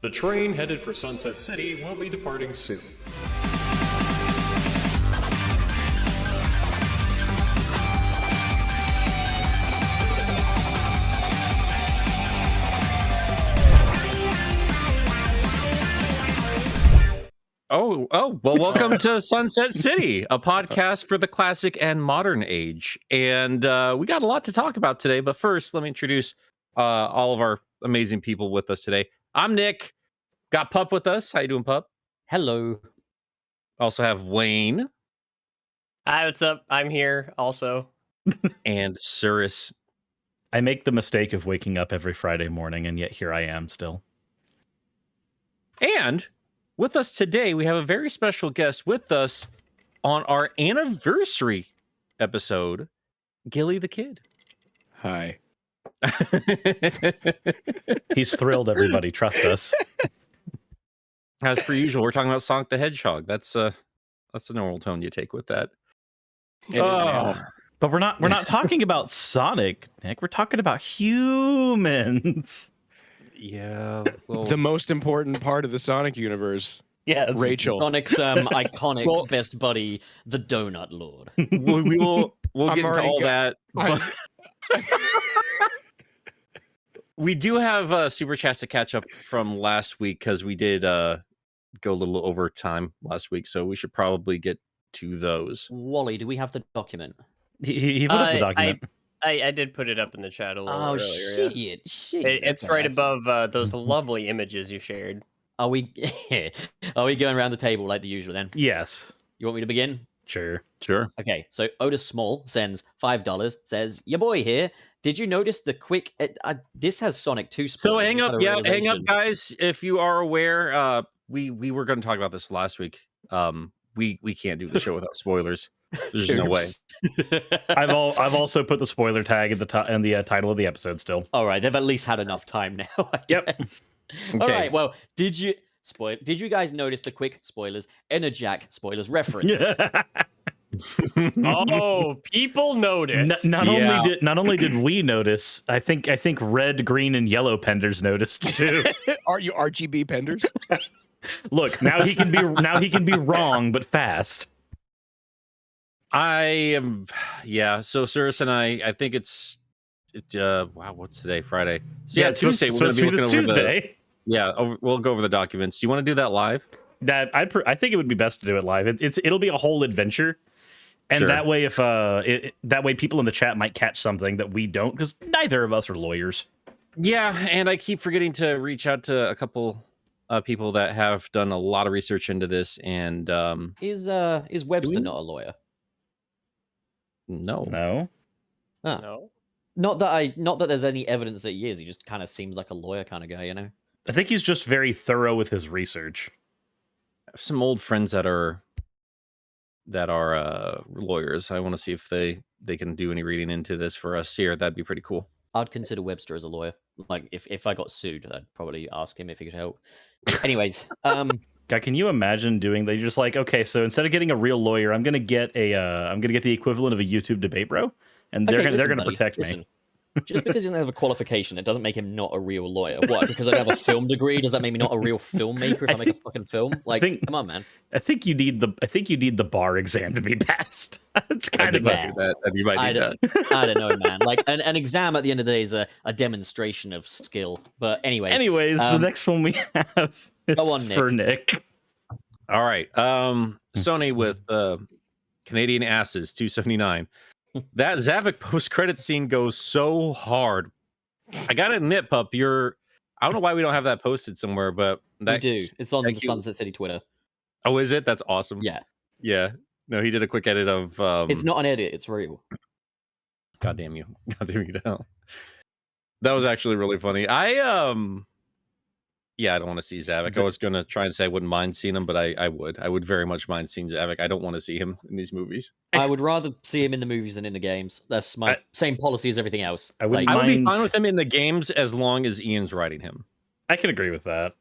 The train headed for Sunset City will be departing soon. Oh, well, welcome to Sunset City, a podcast for the classic and modern age. And we got a lot to talk about today. But first, let me introduce all of our amazing people with us today. I'm Nick. Got Pup with us. How you doing, Pup? Hello. Also have Wayne. Hi, what's up? I'm here also. And Suris. I make the mistake of waking up every Friday morning, and yet here I am still. And with us today, we have a very special guest with us on our anniversary episode, Gilly the Kid. Hi. He's thrilled, everybody. Trust us. As per usual, we're talking about Sonic the Hedgehog. That's a normal tone you take with that. It is now. But we're not talking about Sonic, Nick. We're talking about humans. Yeah. Well, The most important part of the Sonic universe. Yes. Rachel. Sonic's iconic Well- best buddy, the Donut Lord. we'll I'm get into already all go- that. I- But we do have super chats to catch up from last week because we did go a little over time last week, so we should probably get to those. Wally, do we have the document? He put up the document. I did put it up in the chat a little Oh, earlier. shit. It's right above those lovely images you shared. Are we going around the table like the usual then? Yes. You want me to begin? Sure. Sure. Okay, so Otis Small sends $5, says, your boy here, did you notice the quick... this has Sonic 2 So spoilers. hang Just up, had a hang up, realization. guys. If you are aware, we were going to talk about this last week. We can't do the show without spoilers. There's no way. I've also put the spoiler tag at the title of the episode still. All right, they've at least had enough time now. I Yep. guess. All Okay. right, well, did you guys notice the quick spoilers, Enerjack spoilers reference? Oh, people noticed. Not Yeah. only did we notice, I think red, green, and yellow penders noticed too. Are you RGB penders? Look, now he can be wrong but fast. I am, yeah. So Suris and I think it's, wow, what's today? Friday. So yeah, it's Tuesday. We're going to be looking this over Tuesday. we'll go over the documents. Do you want to do that live? That I think it would be best to do it live. It'll be a whole adventure, and Sure. that way, that way people in the chat might catch something that we don't, because neither of us are lawyers. Yeah, and I keep forgetting to reach out to a couple people that have done a lot of research into this, and Is Webster we- not a lawyer? no. No, Oh. No. Not that there's any evidence that he is. He just kind of seems like a lawyer kind of guy, you know? I think he's just very thorough with his research. I have some old friends that are lawyers. I want to see if they can do any reading into this for us here. That'd be pretty cool. I'd consider Webster as a lawyer. Like, if I got sued, I'd probably ask him if he could help. Anyways, God, can you imagine doing that? You're just like, okay, so instead of getting a real lawyer, I'm gonna get the equivalent of a YouTube debate bro, and they're okay, gonna buddy, protect me. listen. Just because he doesn't have a qualification, it doesn't make him not a real lawyer. What? Because I don't have a film degree, does that make me not a real filmmaker if I make a fucking film? Like, come on, man. I think you need the bar exam to be passed. It's kind of Yeah. You might do that. I don't know, man. Like, an exam at the end of the day is a demonstration of skill. But anyways, the next one we have is Go on, Nick. for Nick. All right. Sony with Canadian asses 279. That Zavik post-credit scene goes so hard. I gotta admit, Pup, I don't know why we don't have that posted somewhere, but we that do. It's on the thank you. Sunset City Twitter. Oh, is it? That's awesome. Yeah. Yeah. No, he did a quick edit of It's not an edit, it's real. God damn you. God damn you down. That was actually really funny. Yeah, I don't want to see Zavik. I was gonna try and say I wouldn't mind seeing him, but I would. I would very much mind seeing Zavik. I don't want to see him in these movies. I would rather see him in the movies than in the games. That's my same policy as everything else. I wouldn't I would be mind- fine with him in the games as long as Ian's writing him. I can agree with that.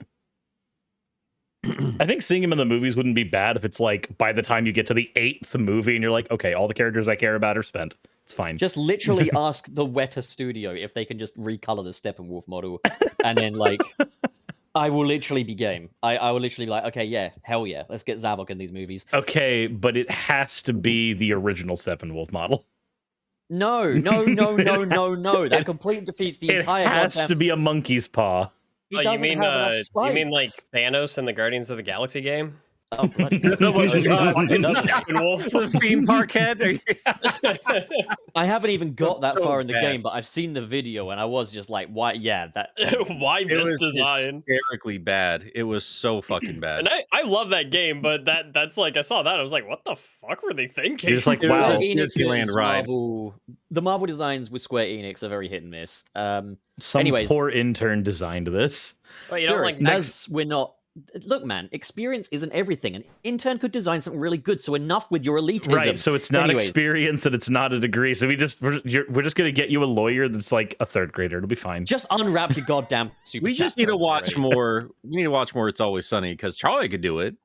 I think seeing him in the movies wouldn't be bad if it's like by the time you get to the 8th movie and you're like, okay, all the characters I care about are spent. It's fine. Just literally ask the Weta studio if they can just recolor the Steppenwolf model, and then like I will literally be game. I will literally like, okay, yeah, hell yeah, let's get Zavok in these movies. Okay, but it has to be the original Steppenwolf model. No. That completely defeats the entire It has goddamn... to be a monkey's paw. He Oh, doesn't have enough spikes. you mean like Thanos in the Guardians of the Galaxy game? Oh, bloody The theme park head. I haven't even got that so far in the bad. game, but I've seen the video and I was just like, why? Yeah, that. Why It this was design? hysterically bad. It was so fucking bad. And I love that game, but that's like I saw that I was like, what the fuck were they thinking? You're just like, It was wow. a Disneyland ride. The Marvel designs with Square Enix are very hit and miss. Some anyways. poor intern designed this. Well, you Sure, know, like next, as we're not. Look, man, experience isn't everything. An intern could design something really good, so enough with your elitism. Right, so it's not Anyways. experience and it's not a degree. So we're just gonna get you a lawyer that's like a third grader. It'll be fine. Just unwrap your goddamn super We just chat need to first watch already. more. We need to watch more. It's Always Sunny because Charlie could do it.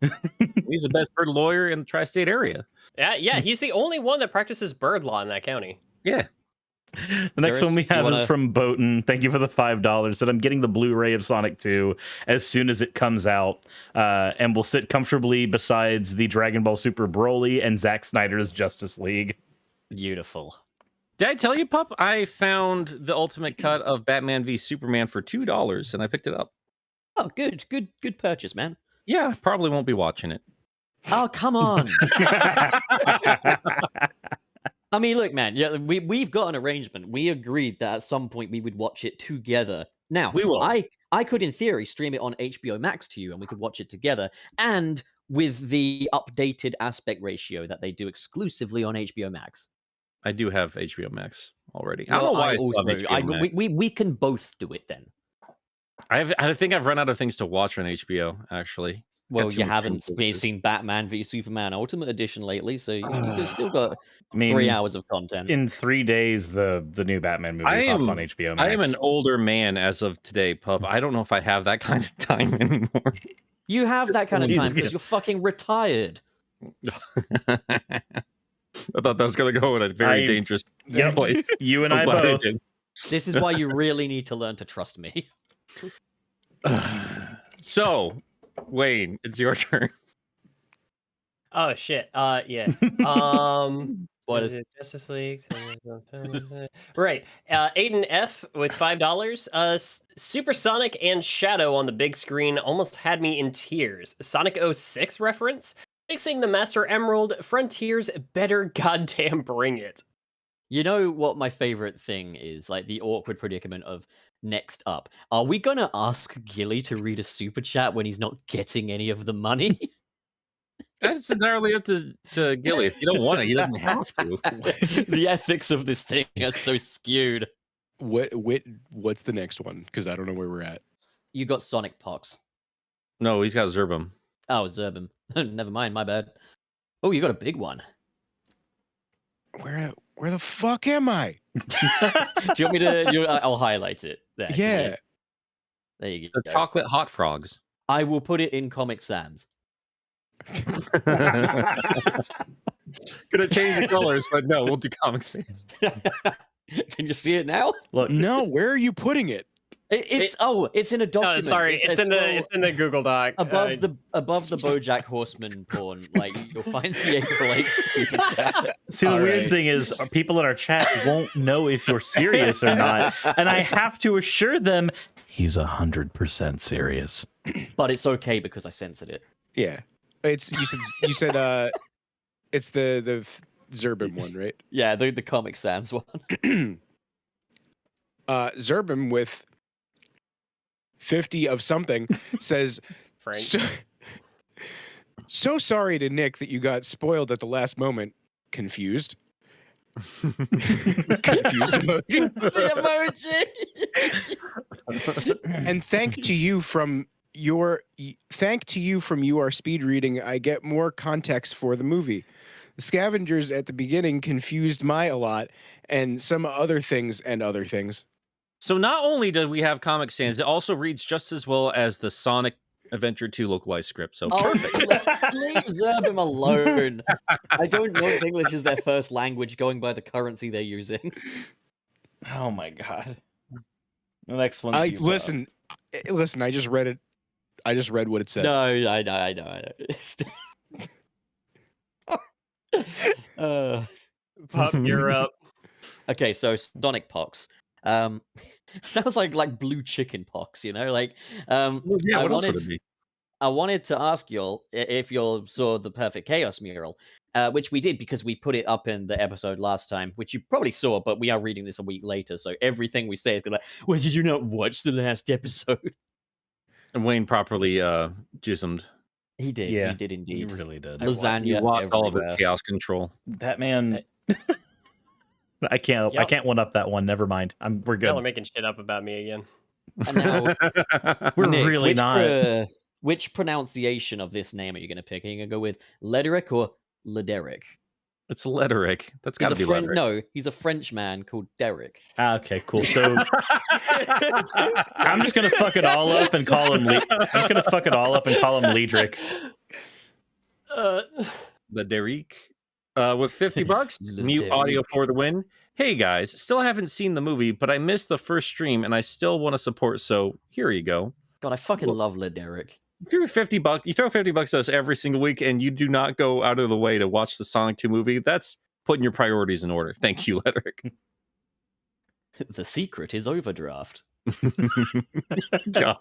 He's the best bird lawyer in the tri-state area. yeah, he's the only one that practices bird law in that county. Yeah. The next Suris, one we do you have wanna- is from Boaton. Thank you for the $5. That I'm getting the Blu-ray of Sonic 2 as soon as it comes out, and will sit comfortably besides the Dragon Ball Super Broly and Zack Snyder's Justice League. Beautiful. Did I tell you, Pup? I found the ultimate cut of Batman v Superman for $2, and I picked it up. Oh, good purchase, man. Yeah, probably won't be watching it. Oh, come on. I mean, look, man. Yeah, we've got an arrangement. We agreed that at some point we would watch it together. Now, We will. I could, in theory, stream it on HBO Max to you, and we could watch it together. And with the updated aspect ratio that they do exclusively on HBO Max. I do have HBO Max already. I don't know why I still have HBO Max. we can both do it then. I think I've run out of things to watch on HBO, actually. Well, too you much haven't influences. seen Batman v Superman Ultimate Edition lately, so you've still got I mean, 3 hours of content. in 3 days, the new Batman movie I pops am- on HBO Max. I am an older man as of today, Pup. I don't know if I have that kind of time anymore. You have that kind of He's time because good. you're fucking retired. I thought that was going to go in a very dangerous Yep. place. You and I'm I glad both. did. This is why you really need to learn to trust me. So, Wayne, it's your turn. Oh shit. Yeah. What is it? Justice League. Right. Aiden F with $5. Supersonic and Shadow on the big screen almost had me in tears. Sonic 06 reference. Fixing the Master Emerald. Frontiers better goddamn bring it. You know what my favorite thing is? Like the awkward predicament of next up. Are we going to ask Gilly to read a super chat when he's not getting any of the money? That's entirely up to Gilly. If you don't want it, he doesn't have to. The ethics of this thing are so skewed. What's the next one? Because I don't know where we're at. You got Sonic Pox. No, he's got Zerbum. Oh, Zerbum. Never mind, my bad. Oh, you got a big one. Where the fuck am I? Do you want me to? I'll highlight it. There. Yeah. There you The go. chocolate hot frogs. I will put it in Comic Sans. Gonna change the colors, but no, we'll do Comic Sans. Can you see it now? Look, No, where are you putting it? It's in a Oh, document. sorry. It's in the Google Doc. above the BoJack Horseman porn. Like you'll find the April 8th super chat. see, the All weird right. thing is, people in our chat won't know if you're serious or not, and I have to assure them he's 100% serious. But it's okay because I censored it. Yeah. It's you said it's the Zerbum one, right? Yeah, the Comic Sans one. Zerbum with 50 of something says Frank. so sorry to Nick that you got spoiled at the last moment. Confused. Confused emoji. The emoji. And thank to you from you are speed reading. I get more context for the movie. The scavengers at the beginning confused my a lot, and some other things and other things. So not only do we have Comic Sans, it also reads just as well as the Sonic Adventure 2 localized script. So perfect. Leave Zerbum alone. I don't know if English is their first language, going by the currency they're using. Oh my god. The next one. Listen. I just read it I just read what it said. No, I know. Pup, you're up. Okay, so Sonic pox. Sounds like blue chicken pox, you know? Like, Yeah, what else would it be? I wanted to ask y'all if y'all saw the Perfect Chaos mural, which we did because we put it up in the episode last time, which you probably saw, but we are reading this a week later, so everything we say is gonna be like, well, did you not watch the last episode? And Wayne properly jismed. He did. Yeah, He did indeed. He really did. Lasagna. He lost all of his everywhere. chaos control. That man. I can't. I Yep. can't one up that one. Never mind. We're Y'all are good. making shit up about me again. And now, We're Nick, really not. Which pronunciation of this name are you going to pick? Are you going to go with Lederick or Lederick? It's Lederick. That's got to be French. Lederick. No, he's a French man called Derek. Okay, cool. So I'm just gonna fuck it all up and call him. I'm just gonna fuck it all up and call him Ledrick. Lederick. With $50, mute audio for the win. Hey guys, still haven't seen the movie, but I missed the first stream and I still want to support. So here you go. God, I fucking love Lederick. You throw $50. You throw $50 at us every single week, and you do not go out of the way to watch the Sonic 2 movie. That's putting your priorities in order. Thank you, Lederick. The secret is overdraft. God.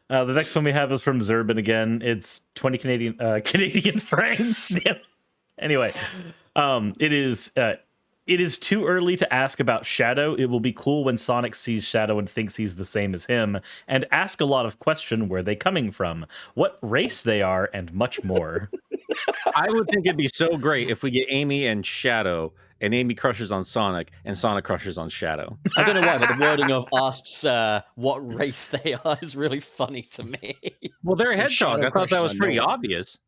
The next one we have is from Zurban again. It's 20 Canadian francs. Damn. Anyway, it is too early to ask about Shadow. It will be cool when Sonic sees Shadow and thinks he's the same as him, and ask a lot of questions: where they coming from, what race they are, and much more. I would think it'd be so great if we get Amy and Shadow, and Amy crushes on Sonic, and Sonic crushes on Shadow. I don't know why, but the wording of asks what race they are is really funny to me. Well, they're a hedgehog. Shadow I thought that crushes was on pretty no one. obvious.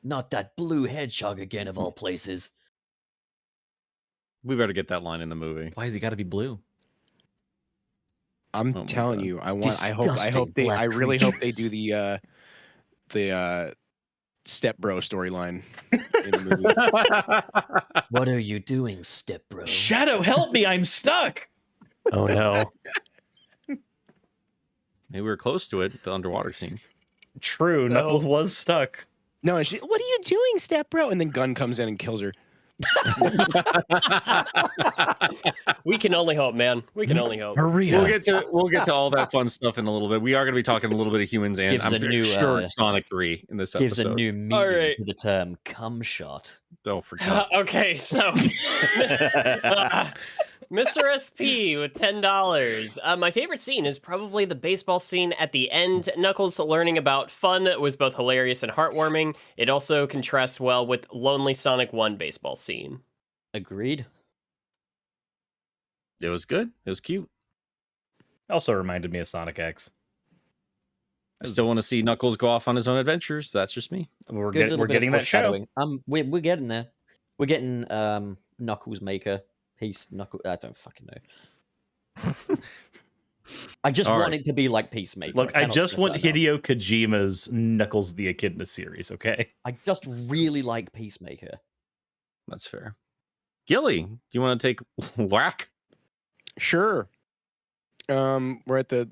Not that blue hedgehog again, of all places. We better get that line in the movie. Why has he got to be blue? I'm Oh my telling God. you, I Disgusting black really hope they creatures. do the step bro storyline in the movie. What are you doing, step bro? Shadow, help me! I'm stuck. Oh no. Maybe we were close to it, the underwater scene. True, So- Knuckles was stuck. No, and she, what are you doing, step bro? And then Gun comes in and kills her. We can only hope, man. We can only hope. Maria. We'll get to all that fun stuff in a little bit. We are going to be talking a little bit of humans, and Gives I'm a very new, sure Sonic 3 in this Gives episode. a new meaning right. to the term cum shot. Don't forget. Okay, so Mr. SP with $10. My favorite scene is probably the baseball scene at the end. Knuckles learning about fun was both hilarious and heartwarming. It also contrasts well with Lonely Sonic 1 baseball scene. Agreed. It was good. It was cute. Also reminded me of Sonic X. I still want to see Knuckles go off on his own adventures, but that's just me. We're Good little bit of getting that show. foreshadowing. We're getting there. We're getting Knuckles Maker. Knuckle. I don't fucking know. I just All want right. it to be like Peacemaker. Look, I cannot just stress want that enough. Hideo Kojima's Knuckles the Echidna series, okay? I just really like Peacemaker. That's fair. Gilly, do you want to take whack? Sure. We're at the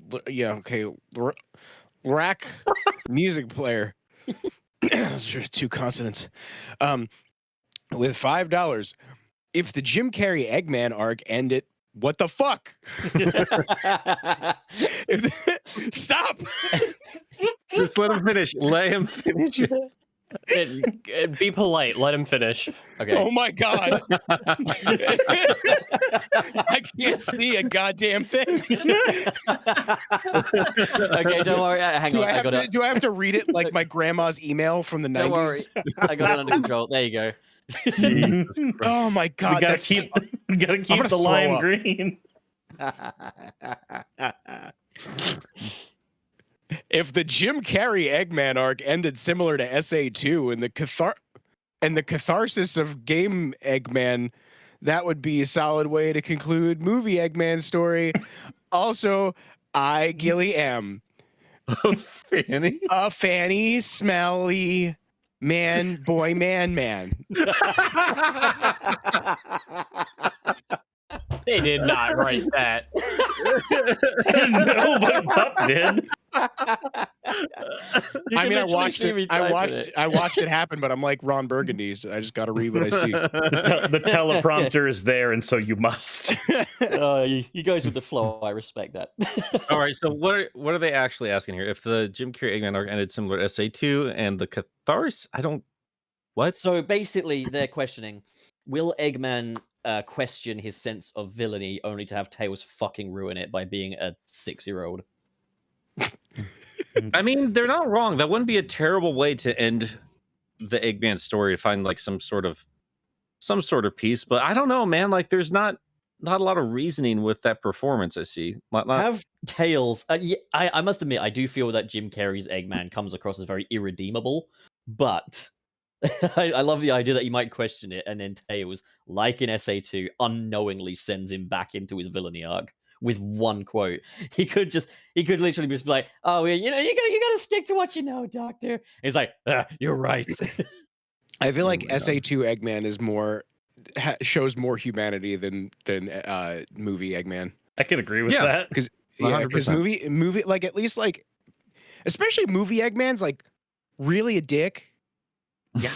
rack music player. Those are two consonants. With $5. If the Jim Carrey Eggman arc ended, what the fuck? Stop! Just let him finish. Let him finish. Be polite. Let him finish. Okay. Oh my god! I can't see a goddamn thing. Okay, don't worry. Hang Do on. I have to read it like my grandma's email from the 90s? Don't worry. I got it under control. There you go. Oh my god! we gotta that's- keep gonna the throw lime up. green. If the Jim Carrey Eggman arc ended similar to SA2 and the catharsis of Game Eggman, that would be a solid way to conclude movie Eggman story. Also, I, Gilly, am Fanny? a fanny, smelly boy, man. They did not write that. No, but Pup did. I mean, I literally watched see it. me I typing watched. it. I watched it happen, but I'm like Ron Burgundy. So I just got to read what I see. The teleprompter is there, and so you must. You guys with the flow. I respect that. All right, so what are they actually asking here? If the Jim Carrey Eggman arc ended similar to SA2 and the Catharsis, I don't. What? So basically, they're questioning: will Eggman question his sense of villainy only to have Tails fucking ruin it by being a 6-year-old? I mean, they're not wrong. That wouldn't be a terrible way to end the Eggman story, to find like some sort of piece. But I don't know, man. Like, there's not a lot of reasoning with that performance. I see. Have Tails. I must admit, I do feel that Jim Carrey's Eggman comes across as very irredeemable, but I love the idea that you might question it, and then Tails, like in SA2, unknowingly sends him back into his villainy arc with one quote. He could literally just be like, "Oh, yeah, you gotta stick to what you know, Doctor." And he's like, "You're right." I feel like SA2 Eggman is shows more humanity than movie Eggman. I can agree with that. Because 100%. movie like at least like especially movie Eggman's like really a dick. Yeah.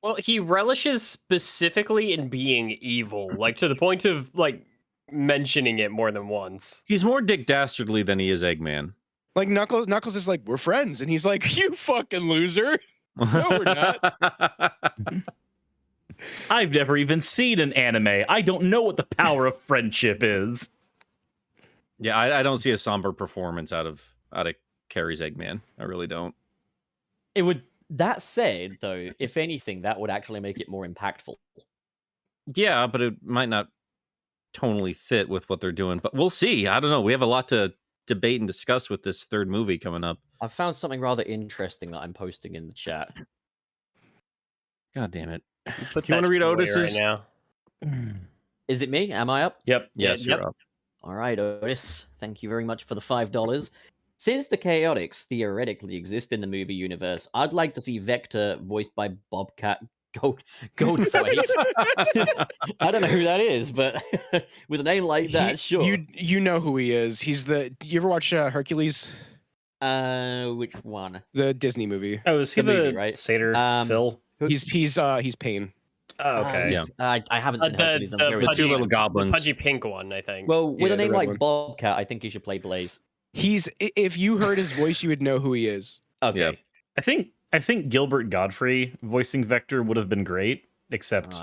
Well, he relishes specifically in being evil, like to the point of like mentioning it more than once. He's more Dick Dastardly than he is Eggman. Like Knuckles is like, we're friends, and he's like, you fucking loser. No, we're not. I've never even seen an anime. I don't know what the power of friendship is. Yeah, I don't see a somber performance out of Carrie's Eggman. I really don't. It would. That said, though, if anything, that would actually make it more impactful. Yeah, but it might not tonally fit with what they're doing. But we'll see. I don't know. We have a lot to debate and discuss with this third movie coming up. I found something rather interesting that I'm posting in the chat. God damn it. Put You want to that read shit away Otis's? right now? Is it me? Am I up? Yep. Yes, Yep. you're up. All right, Otis. Thank you very much for the $5. Since the Chaotix theoretically exist in the movie universe, I'd like to see Vector voiced by Bobcat Goldthwait. I don't know who that is, but with a name like that, sure. You know who he is. He's you ever watch Hercules? Which one? The Disney movie. Oh, is he The movie, the right? satyr Phil? He's Pain. Oh, okay. Yeah. I haven't seen Hercules. I'm very The two little goblins. The pudgy pink one, I think. well, with Yeah, a name the red like Bobcat, I think you should play Blaze. If you heard his voice, you would know who he is. Okay. Yeah. I think Gilbert Godfrey voicing Vector would have been great, except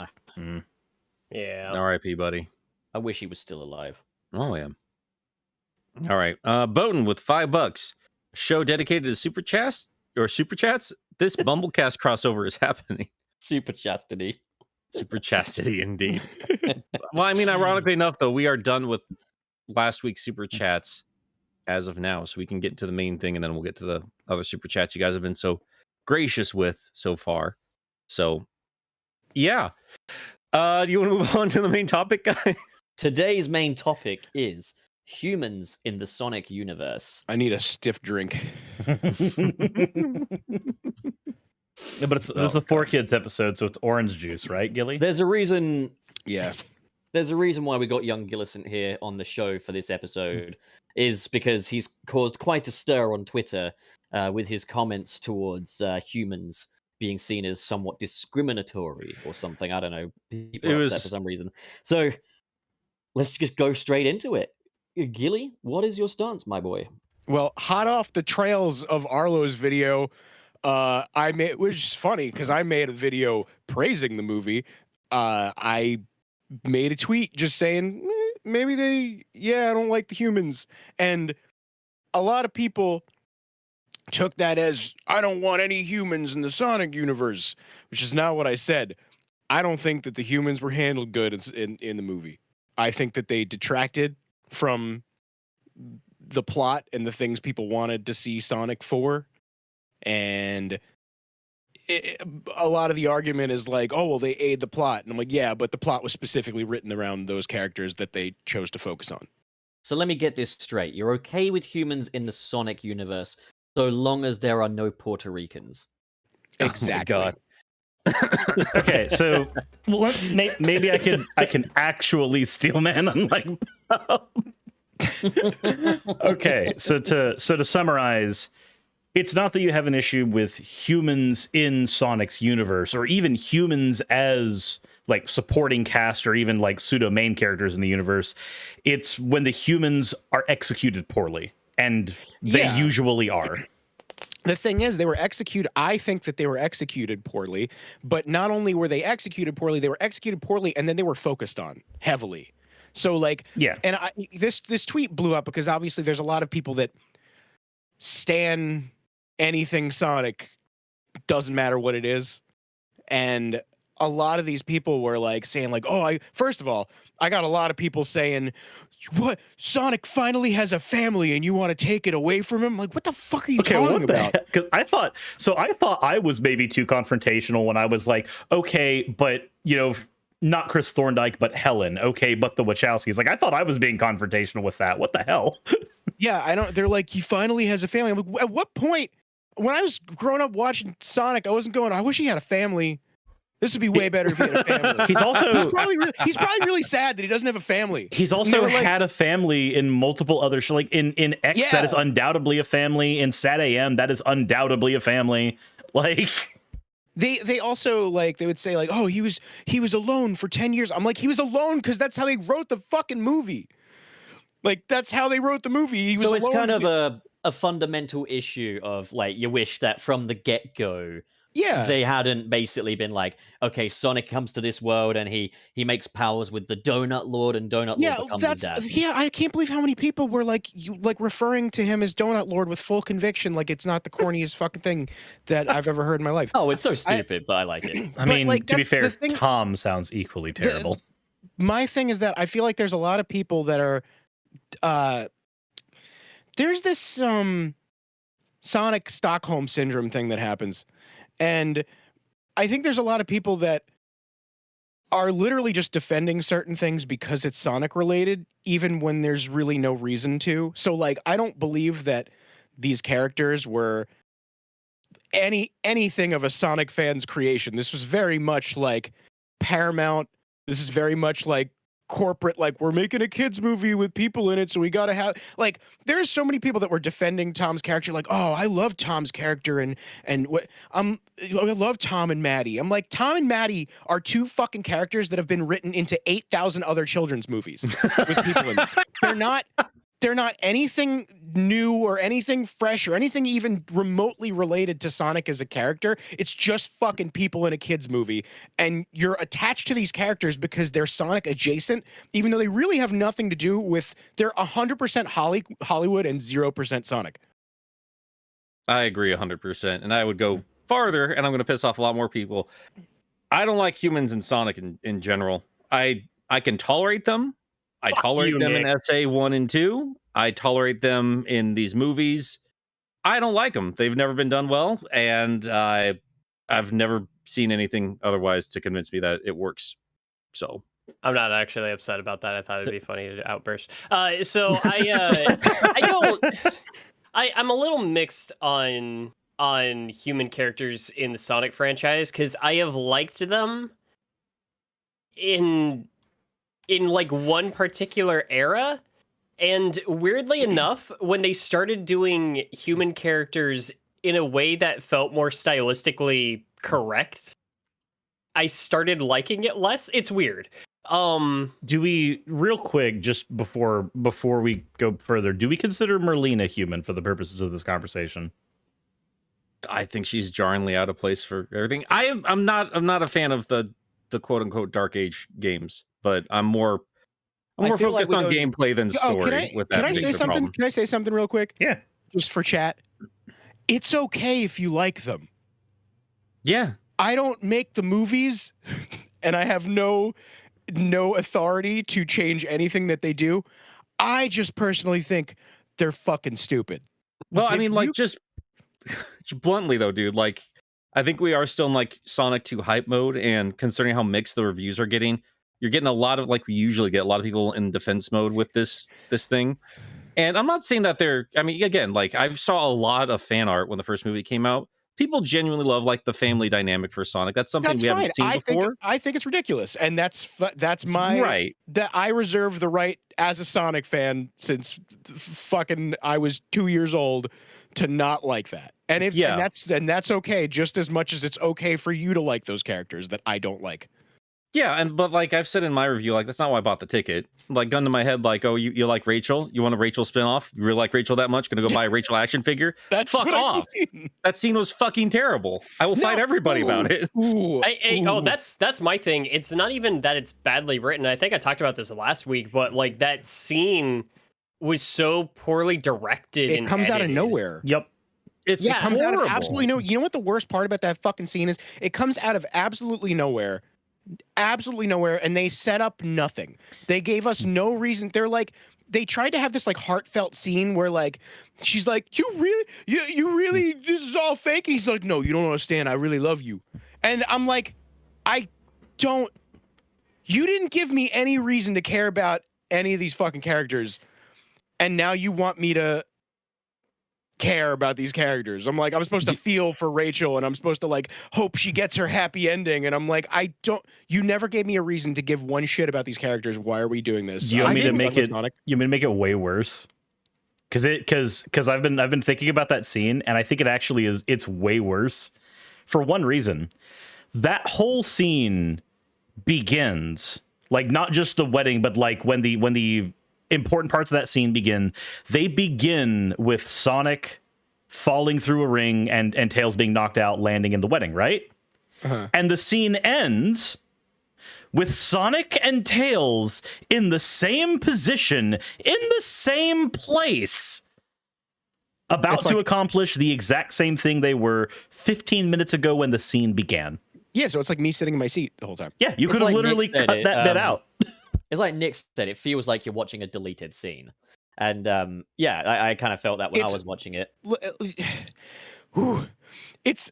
Yeah. R.I.P., buddy. I wish he was still alive. Oh, yeah. All right. Bowden with $5. Show dedicated to super chats. This Bumblecast crossover is happening. Super chastity. Super chastity, indeed. Well, I mean, ironically enough, though, we are done with last week's super chats as of now, so we can get to the main thing, and then we'll get to the other super chats you guys have been so gracious with so far. So, yeah. Do you want to move on to the main topic, guys? Today's main topic is humans in the Sonic universe. I need a stiff drink. Yeah, but it's a 4Kids episode, so it's orange juice, right, Gilly? There's a reason. Yeah. There's a reason why we got young Gillicent here on the show for this episode, is because he's caused quite a stir on Twitter with his comments towards humans being seen as somewhat discriminatory or something. I don't know. People are upset for some reason. So let's just go straight into it. Gilly, what is your stance, my boy? Well, hot off the trails of Arlo's video, which is funny because I made a video praising the movie. I made a tweet just saying maybe I don't like the humans, and a lot of people took that as I don't want any humans in the Sonic universe, which is not what I said. I don't think that the humans were handled good in the movie. I think that they detracted from the plot and the things people wanted to see Sonic for. And a lot of the argument is like, oh, well, they aid the plot. And I'm like, yeah, but the plot was specifically written around those characters that they chose to focus on. So let me get this straight. You're okay with humans in the Sonic universe so long as there are no Puerto Ricans. Exactly. Oh my God. Okay, so maybe I can actually steelman unlike Bob. Okay, so to summarize, it's not that you have an issue with humans in Sonic's universe, or even humans as like supporting cast, or even like pseudo main characters in the universe. It's when the humans are executed poorly, and they usually are. The thing is, they were executed. I think that they were executed poorly, but not only were they executed poorly, and then they were focused on heavily. So like, and this tweet blew up because obviously there's a lot of people that stan anything Sonic, doesn't matter what it is, and a lot of these people were like saying like, oh, first of all, I got a lot of people saying, what, Sonic finally has a family and you want to take it away from him? Like, what the fuck are you talking about? Because I thought I was maybe too confrontational when I was like, okay, but you know, not Chris Thorndike, but Helen. Okay, but the Wachowskis. Like, I thought I was being confrontational with that. What the hell? Yeah, I don't. They're like, he finally has a family. I'm like, at what point? When I was growing up watching Sonic, I wasn't going, I wish he had a family. This would be way better if he had a family. He's probably really sad that he doesn't have a family. He's also had a family in multiple other like in X, that is undoubtedly a family. In Sat AM, that is undoubtedly a family. Like, they also like, they would say like, oh, he was alone for 10 years. I'm like, he was alone because that's how they wrote the fucking movie. Like, that's how they wrote the movie. He was it's alone kind of a fundamental issue of like, you wish that from the get-go, they hadn't basically been like, okay, Sonic comes to this world and he makes powers with the Donut Lord, and Donut Lord becomes his dad. Yeah, I can't believe how many people were like, referring to him as Donut Lord with full conviction, like it's not the corniest fucking thing that I've ever heard in my life. Oh, it's so stupid, but I like it. I mean, like, to be fair, Tom sounds equally terrible. My thing is that I feel like there's a lot of people that are, there's this Sonic Stockholm syndrome thing that happens. And I think there's a lot of people that are literally just defending certain things because it's Sonic related, even when there's really no reason to. So like, I don't believe that these characters were anything of a Sonic fan's creation. This was very much like Paramount. This is very much like corporate, like, we're making a kids movie with people in it, so we gotta have, like, there's so many people that were defending Tom's character, like, oh, I love Tom's character, and I love Tom and Maddie. I'm like, Tom and Maddie are two fucking characters that have been written into 8,000 other children's movies with people in it. They're not anything new or anything fresh or anything even remotely related to Sonic as a character. It's just fucking people in a kid's movie. And you're attached to these characters because they're Sonic adjacent, even though they really have nothing to do with, they're 100% Hollywood and 0% Sonic. I agree 100%. And I would go farther, and I'm going to piss off a lot more people. I don't like humans in Sonic in general. I can tolerate them. I tolerate them in SA 1 and 2. I tolerate them in these movies. I don't like them. They've never been done well, and I've never seen anything otherwise to convince me that it works. So I'm not actually upset about that. I thought it'd be funny to outburst. So I don't. I'm a little mixed on human characters in the Sonic franchise, because I have liked them in like one particular era, and weirdly enough, when they started doing human characters in a way that felt more stylistically correct, I started liking it less. It's weird. Do we, real quick, just before we go further, do we consider Merlina human for the purposes of this conversation? I think she's jarringly out of place for everything. I'm not a fan of the quote unquote Dark Age games, but I'm more focused on gameplay than story. Can I say something? Problem. Can I say something real quick? Yeah, just for chat. It's okay if you like them. Yeah, I don't make the movies, and I have no authority to change anything that they do. I just personally think they're fucking stupid. Well, I mean, like, just bluntly though, dude, like, I think we are still in like Sonic 2 hype mode, and considering how mixed the reviews are getting, you're getting a lot of, like we usually get, a lot of people in defense mode with this thing. And I'm not saying that I mean, again, like, I saw a lot of fan art when the first movie came out people genuinely love like the family dynamic for Sonic. That's something That's we fine. haven't seen before. I think it's ridiculous, and that's my Right. That I reserve the right as a Sonic fan since fucking I was 2 years old to not like that. And and that's okay, just as much as it's okay for you to like those characters that I don't like. Yeah, but like I've said in my review, like that's not why I bought the ticket. Like gun to my head, like, oh, you like Rachel? You want a Rachel spinoff? You really like Rachel that much? Gonna go buy a Rachel action figure? That's Fuck what off. I mean. That scene was fucking terrible. I will fight everybody about it. Oh, that's my thing. It's not even that it's badly written. I think I talked about this last week, but like that scene was so poorly directed. It comes out of nowhere. Yep. It comes out of absolutely no. You know what the worst part about that fucking scene is? It comes out of absolutely nowhere, and they set up nothing. They gave us no reason. They tried to have this like heartfelt scene where like she's like, you really, this is all fake. And he's like, no, you don't understand. I really love you. And I'm like, you didn't give me any reason to care about any of these fucking characters, and now you want me to care about these characters. I'm like, I'm supposed to feel for Rachel, and I'm supposed to like hope she gets her happy ending, and I'm like, you never gave me a reason to give one shit about these characters. Why are we doing this? You want me to make it way worse? Because I've been thinking about that scene, and I think it actually is. It's way worse for one reason. That whole scene begins like not just the wedding, but like when the important parts of that scene begin. They begin with Sonic falling through a ring and Tails being knocked out, landing in the wedding, right? Uh-huh. And the scene ends with Sonic and Tails in the same position, in the same place, about to accomplish the exact same thing they were 15 minutes ago when the scene began. Yeah, so it's like me sitting in my seat the whole time. Yeah, you could have literally cut that bit out. It's like Nick said, it feels like you're watching a deleted scene. And I kind of felt that when I was watching it. It's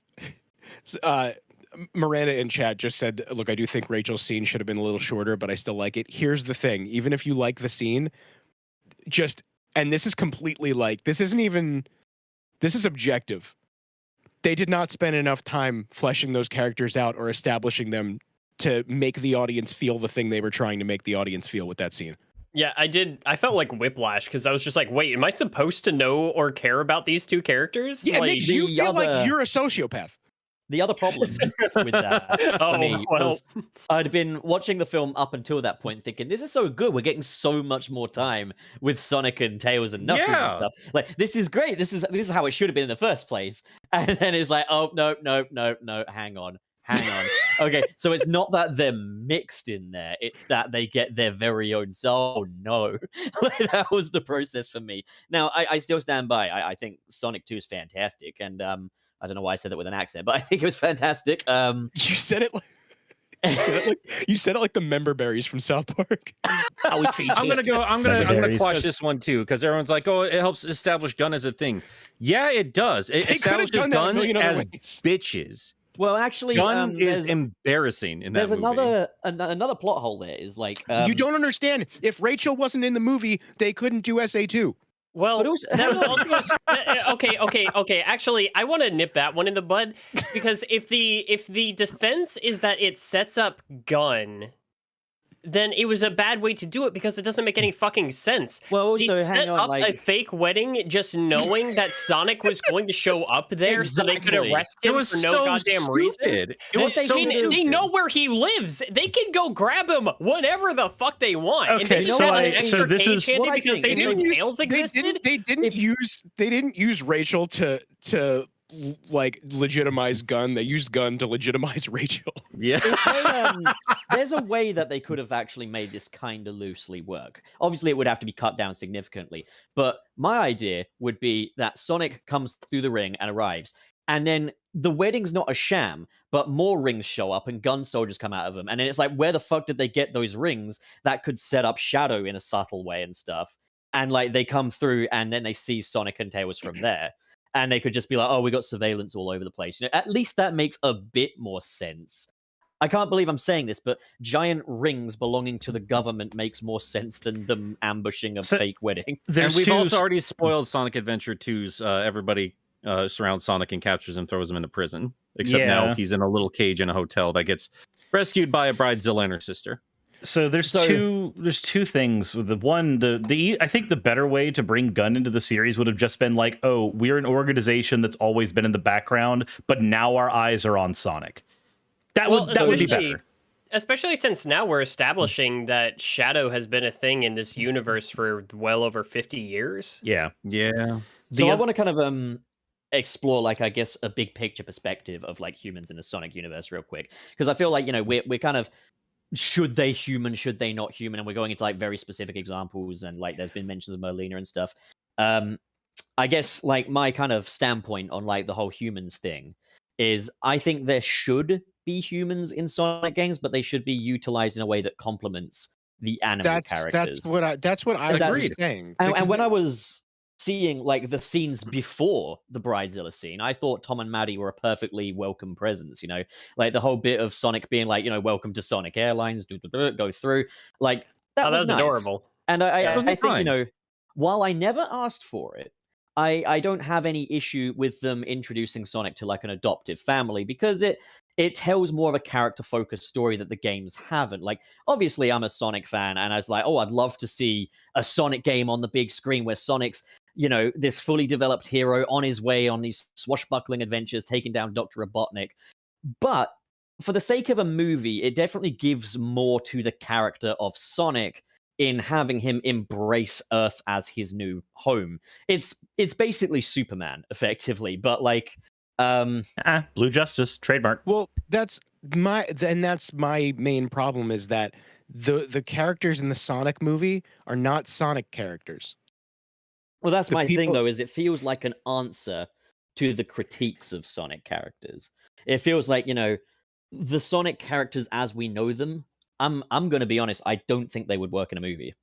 Miranda in chat just said, look, I do think Rachel's scene should have been a little shorter, but I still like it. Here's the thing. Even if you like the scene, and this is completely like, this is objective. They did not spend enough time fleshing those characters out or establishing them to make the audience feel the thing they were trying to make the audience feel with that scene. Yeah, I did. I felt like whiplash because I was just like, wait, am I supposed to know or care about these two characters? Yeah, like, it makes you feel like you're a sociopath. The other problem with that for me was I'd been watching the film up until that point thinking, this is so good. We're getting so much more time with Sonic and Tails and Knuckles and stuff. Like, this is great. This is how it should have been in the first place. And then it's like, oh, no, hang on. Okay, so it's not that they're mixed in there. It's that they get their very own soul. No. That was the process for me. Now, I still stand by. I think Sonic 2 is fantastic. And I don't know why I said that with an accent, but I think it was fantastic. You said it like the member berries from South Park. I'm gonna quash this one too, because everyone's like, oh, it helps establish Gun as a thing. Yeah, it does. It establishes Gun as bitches. Well, actually, Gun is embarrassing in that movie. There's another plot hole there. Is like you don't understand. If Rachel wasn't in the movie, they couldn't do SA2. Well, that was also okay. Actually, I want to nip that one in the bud because if the defense is that it sets up Gun, then it was a bad way to do it because it doesn't make any fucking sense. Well, also, they set up a fake wedding just knowing that Sonic was going to show up there so they could arrest him for no goddamn reason. They know where he lives. They can go grab him whenever the fuck they want. Okay, and they just so extra this is candy because they knew Tails existed. They didn't use Rachel to like legitimize Gun. They used Gun to legitimize Rachel. Yeah. There's a way that they could have actually made this kind of loosely work. Obviously, it would have to be cut down significantly. But my idea would be that Sonic comes through the ring and arrives. And then the wedding's not a sham, but more rings show up and gun soldiers come out of them. And then it's like, where the fuck did they get those rings that could set up Shadow in a subtle way and stuff? And like they come through and then they see Sonic and Tails from there. And they could just be like, oh, we got surveillance all over the place. You know, at least that makes a bit more sense. I can't believe I'm saying this, but giant rings belonging to the government makes more sense than them ambushing a fake wedding. And we've also already spoiled Sonic Adventure 2's everybody surrounds Sonic and captures him, throws him into prison. Except now he's in a little cage in a hotel that gets rescued by a bridezilla and her sister. So there's two things. The one, I think the better way to bring Gunn into the series would have just been like, oh, we're an organization that's always been in the background, but now our eyes are on Sonic. That would be better. Especially since now we're establishing that Shadow has been a thing in this universe for well over 50 years. Yeah. So I want to kind of explore, like, I guess, a big picture perspective of like humans in the Sonic universe real quick, because I feel like, you know, we're kind of, should they human, should they not human, and we're going into like very specific examples, and like there's been mentions of Merlina and stuff. I guess like my kind of standpoint on like the whole humans thing is I think there should be humans in Sonic games, but they should be utilized in a way that complements the animal characters. That's what I was saying. And when I was seeing like the scenes before the Bridezilla scene, I thought Tom and Maddie were a perfectly welcome presence, you know, like the whole bit of Sonic being like, you know, welcome to Sonic Airlines, go through, like that was nice. Adorable. And I think, you know, while I never asked for it, I don't have any issue with them introducing Sonic to like an adoptive family, because it tells more of a character-focused story that the games haven't. Like, obviously, I'm a Sonic fan, and I was like, oh, I'd love to see a Sonic game on the big screen where Sonic's, you know, this fully developed hero on his way on these swashbuckling adventures, taking down Dr. Robotnik. But for the sake of a movie, it definitely gives more to the character of Sonic in having him embrace Earth as his new home. It's basically Superman, effectively, but like Blue Justice trademark. Well, that's my main problem, is that the characters in the Sonic movie are not Sonic characters. Well, that's my thing, though, is it feels like an answer to the critiques of Sonic characters. It feels like, you know, the Sonic characters as we know them, I'm going to be honest, I don't think they would work in a movie.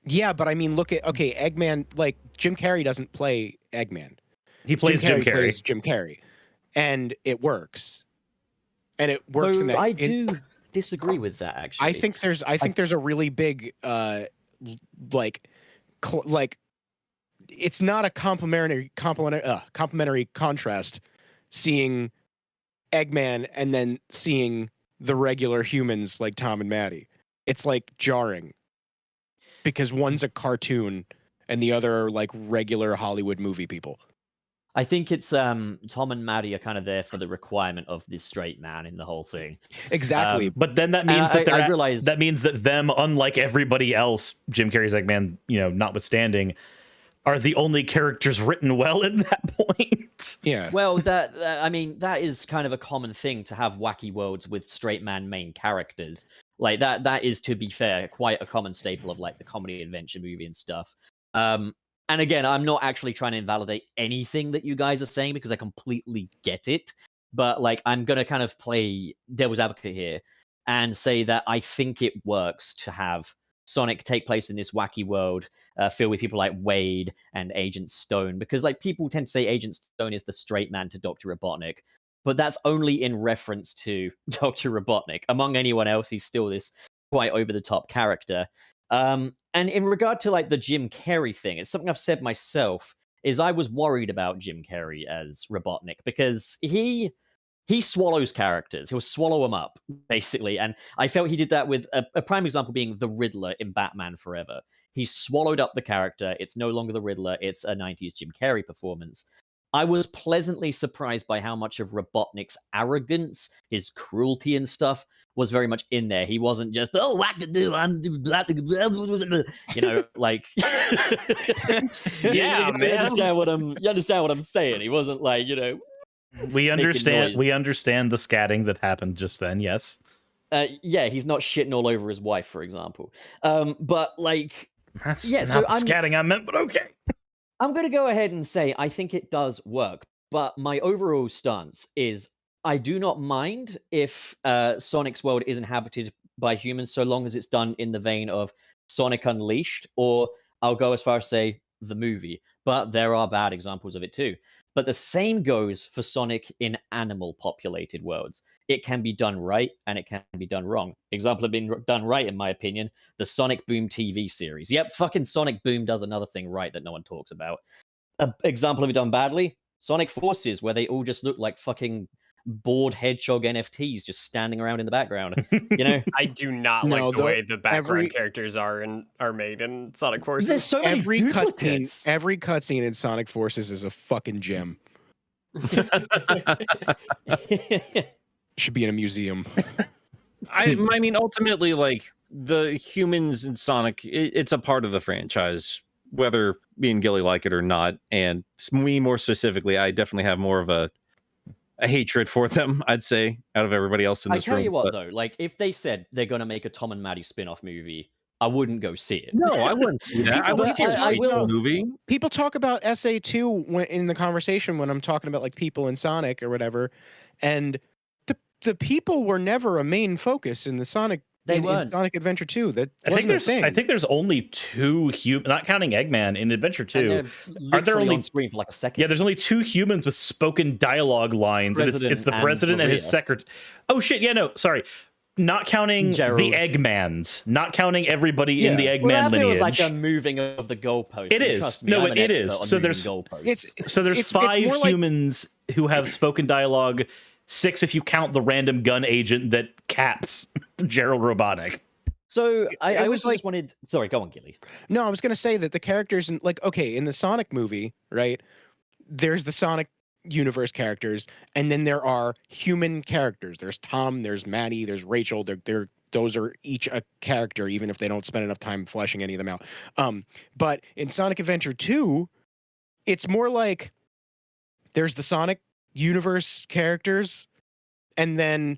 Yeah, but I mean, look at, okay, Eggman, like, Jim Carrey doesn't play Eggman. He plays Jim Carrey. Plays Jim Carrey. And it works. And it works in that. I do disagree with that, actually. I think there's a really big, like, it's not a complementary contrast seeing Eggman and then seeing the regular humans like Tom and Maddie. It's like jarring, because one's a cartoon and the other are like regular Hollywood movie people. I think it's Tom and Maddie are kind of there for the requirement of this straight man in the whole thing. Exactly. But then that means that that means that them, unlike everybody else, Jim Carrey's Eggman, you know, notwithstanding, are the only characters written well at that point. Yeah. Well, I mean, that is kind of a common thing to have wacky worlds with straight man main characters. Like that is, to be fair, quite a common staple of like the comedy adventure movie and stuff. And again, I'm not actually trying to invalidate anything that you guys are saying, because I completely get it. But like, I'm going to kind of play devil's advocate here and say that I think it works to have Sonic take place in this wacky world filled with people like Wade and Agent Stone, because like people tend to say Agent Stone is the straight man to Dr. Robotnik, but that's only in reference to Dr. Robotnik. Among anyone else, he's still this quite over-the-top character. And in regard to like the Jim Carrey thing, it's something I've said myself, is I was worried about Jim Carrey as Robotnik, because he swallows characters. He'll swallow them up, basically. And I felt he did that with a prime example being the Riddler in Batman Forever. He swallowed up the character. It's no longer the Riddler. It's a 90s Jim Carrey performance. I was pleasantly surprised by how much of Robotnik's arrogance, his cruelty and stuff, was very much in there. He wasn't just, oh, what to do? You know, like, yeah, you understand what I'm saying. He wasn't like, you know, we understand the scatting that happened just then. Yes. Yeah, he's not shitting all over his wife, for example. But like, that's not scatting I meant, but okay. I'm going to go ahead and say I think it does work, but my overall stance is I do not mind if Sonic's world is inhabited by humans, so long as it's done in the vein of Sonic Unleashed, or I'll go as far as say the movie, but there are bad examples of it too. But the same goes for Sonic in animal-populated worlds. It can be done right, and it can be done wrong. Example of being done right, in my opinion, the Sonic Boom TV series. Yep, fucking Sonic Boom does another thing right that no one talks about. An example of it done badly: Sonic Forces, where they all just look like fucking bored hedgehog NFTs just standing around in the background. You know, I do not No, like the the- way the background every- characters are made in Sonic Forces. there's so many duplicates. Every cutscene in Sonic Forces is a fucking gem. Should be in a museum. I mean, ultimately, like the humans in Sonic, it's a part of the franchise, whether me and Gilly like it or not. And me more specifically, I definitely have more of a hatred for them, I'd say, out of everybody else in I this tell room. you what, but- though, like if they said they're gonna make a Tom and Maddie spin-off movie, I wouldn't go see it. No, I wouldn't see that. I wouldn't see a I will- movie. People talk about SA2 when in the conversation when I'm talking about like people in Sonic or whatever, and the people were never a main focus in the Sonic. They in weren't. Sonic Adventure 2. That I think wasn't a there's thing. I think there's only two not counting Eggman in Adventure And 2. they're Aren't there literally only on screen for like a second? Yeah, there's only two humans with spoken dialogue lines, and it's the President and president and his Maria. secretary. Oh shit! Yeah, no, sorry, not counting Gerald. the Eggmans, not counting everybody in the Yeah. Eggman Well, that lineage. feels like a moving of the goalposts. It and is. Trust me, No, I'm an it expert is. on So moving there's- goalposts. So there's it's five more like- humans who have spoken dialogue. 6 if you count the random gun agent that caps Gerald Robotnik. So I It was was like- just wanted. Sorry, go on, Gilly. No, I was gonna say that the characters in like in the Sonic movie, right? There's the Sonic universe characters, and then there are human characters. There's Tom, there's Maddie, there's Rachel. Those are each a character, even if they don't spend enough time fleshing any of them out. But in Sonic Adventure 2, it's more like there's the Sonic universe characters, and then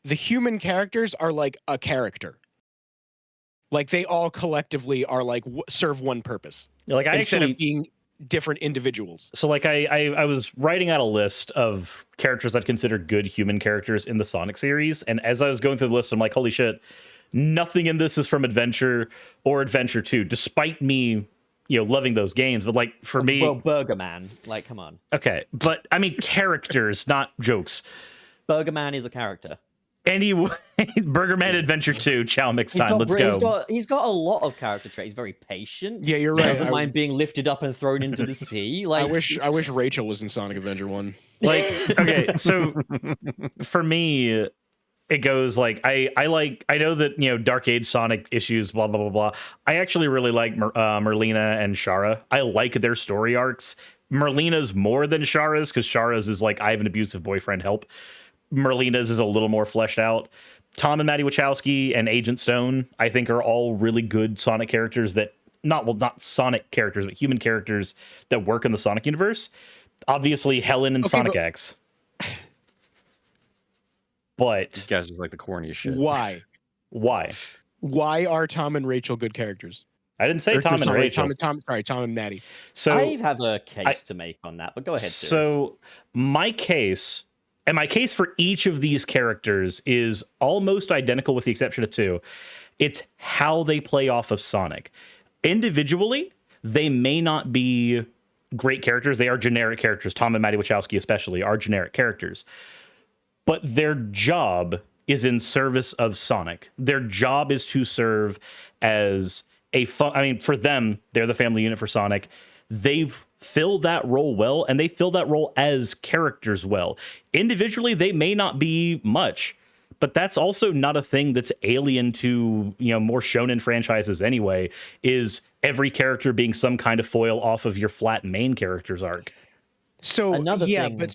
the human characters are like a character. Like they all collectively are like serve one purpose Like I instead actually of being different individuals. So like I was writing out a list of characters I'd consider good human characters in the Sonic series, and as I was going through the list, I'm like, holy shit, nothing in this is from Adventure or Adventure 2, despite me, loving those games. But like for me, Well, Burger Man, like, come on, okay, but I mean characters, not jokes. Burger Man is a character. Anyway, Burger Man Adventure 2, Chow Mix time. Let's go. He's got a lot of character traits. He's very patient. Yeah, you're right. Doesn't mind being lifted up and thrown into the sea. Like, I wish Rachel was in Sonic Adventure 1. Like, okay, so for me, it goes like I know that Dark Age Sonic issues, blah blah blah blah. I actually really like Merlina and Shara. I like their story arcs. Merlina's more than Shara's because Shara's is like, I have an abusive boyfriend, help. Merlina's is a little more fleshed out. Tom and Maddie Wachowski and Agent Stone, I think, are all really good Sonic characters that not Sonic characters, but human characters that work in the Sonic universe. Obviously, Helen and Okay, Sonic but- X. But These guys are like the corniest shit. Why? why? Why are Tom and Rachel good characters? I didn't say Or, Tom and sorry, Rachel. Tom and Maddie. So I have a case to make on that, but go ahead. Suris. So my case for each of these characters is almost identical with the exception of 2. It's how they play off of Sonic. Individually, they may not be great characters. They are generic characters. Tom and Maddie Wachowski especially are generic characters. But their job is in service of Sonic. Their job is to serve as a fun... I mean, for them, they're the family unit for Sonic. They've filled that role well, and they fill that role as characters well. Individually, they may not be much, but that's also not a thing that's alien to, more shonen franchises anyway, is every character being some kind of foil off of your flat main character's arc. So Another thing- but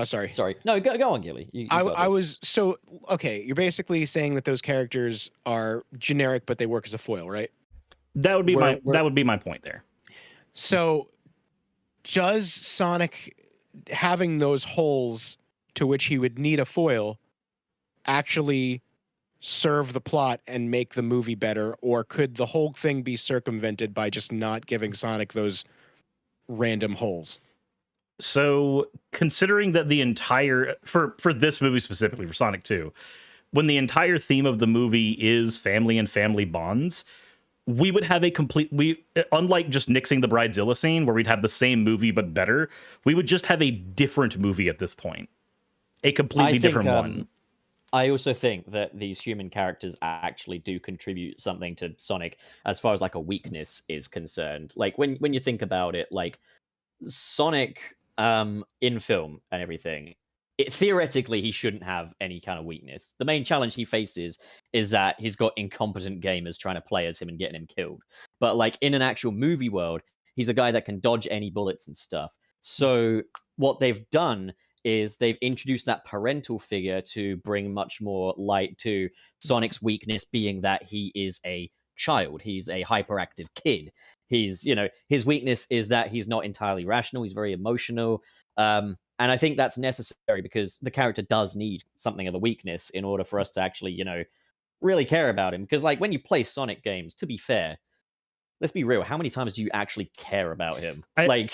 sorry. Sorry, no, go on, Gilly. You got I this. was so okay. You're basically saying that those characters are generic, but they work as a foil, right? That would be We're- that would be my point there. So, does Sonic having those holes to which he would need a foil actually serve the plot and make the movie better, or could the whole thing be circumvented by just not giving Sonic those random holes? So, considering that the entire for this movie specifically for Sonic 2, when the entire theme of the movie is family and family bonds, we would have unlike just nixing the Bridezilla scene where we'd have the same movie but better, we would just have a different movie at this point. A completely different one. I also think that these human characters actually do contribute something to Sonic as far as like a weakness is concerned. Like when you think about it, like Sonic in film and everything, theoretically he shouldn't have any kind of weakness. The main challenge he faces is that he's got incompetent gamers trying to play as him and getting him killed. But like in an actual movie world, he's a guy that can dodge any bullets and stuff. So what they've done is they've introduced that parental figure to bring much more light to Sonic's weakness, being that he is a child. He's a hyperactive kid. He's, his weakness is that he's not entirely rational. He's very emotional. And I think that's necessary because the character does need something of a weakness in order for us to actually, really care about him. Because like when you play Sonic games, to be fair, let's be real, how many times do you actually care about him? I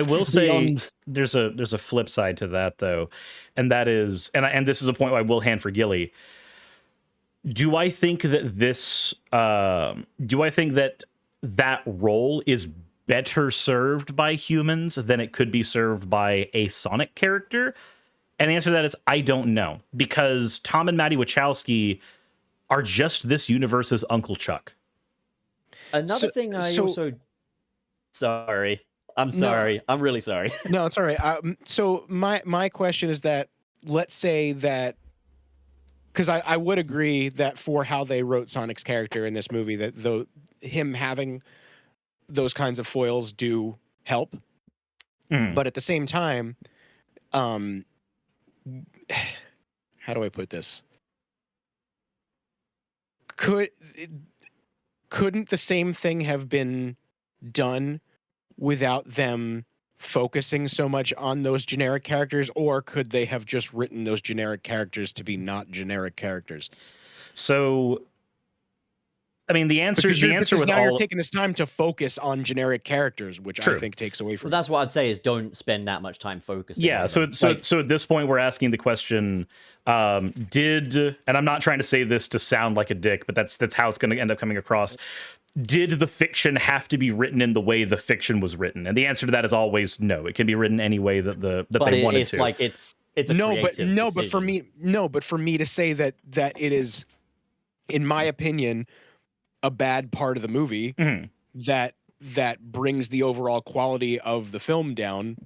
will say there's a flip side to that though, and that is, and this is a point I will hand for Gilly. Do I think that that role is better served by humans than it could be served by a Sonic character? And the answer to that is I don't know, because Tom and Maddie Wachowski are just this universe's Uncle Chuck. Another thing sorry. I'm sorry. No, I'm really sorry. No, it's all right. So my question is that, let's say that, because I would agree that for how they wrote Sonic's character in this movie, that him having those kinds of foils do help. But at the same time, how do I put this? Couldn't the same thing have been done without them focusing so much on those generic characters, or could they have just written those generic characters to be not generic characters? So, I mean, the answer with now you're taking this time to focus on generic characters, which I think takes away from. Well, that's what I'd say is don't spend that much time focusing. Yeah. So at this point, we're asking the question: and I'm not trying to say this to sound like a dick, but that's how it's going to end up coming across. Did the fiction have to be written in the way the fiction was written? And the answer to that is always no. It can be written any way that they wanted to. Like it's a decision. But for me to say that it is, in my opinion, a bad part of the movie that brings the overall quality of the film down,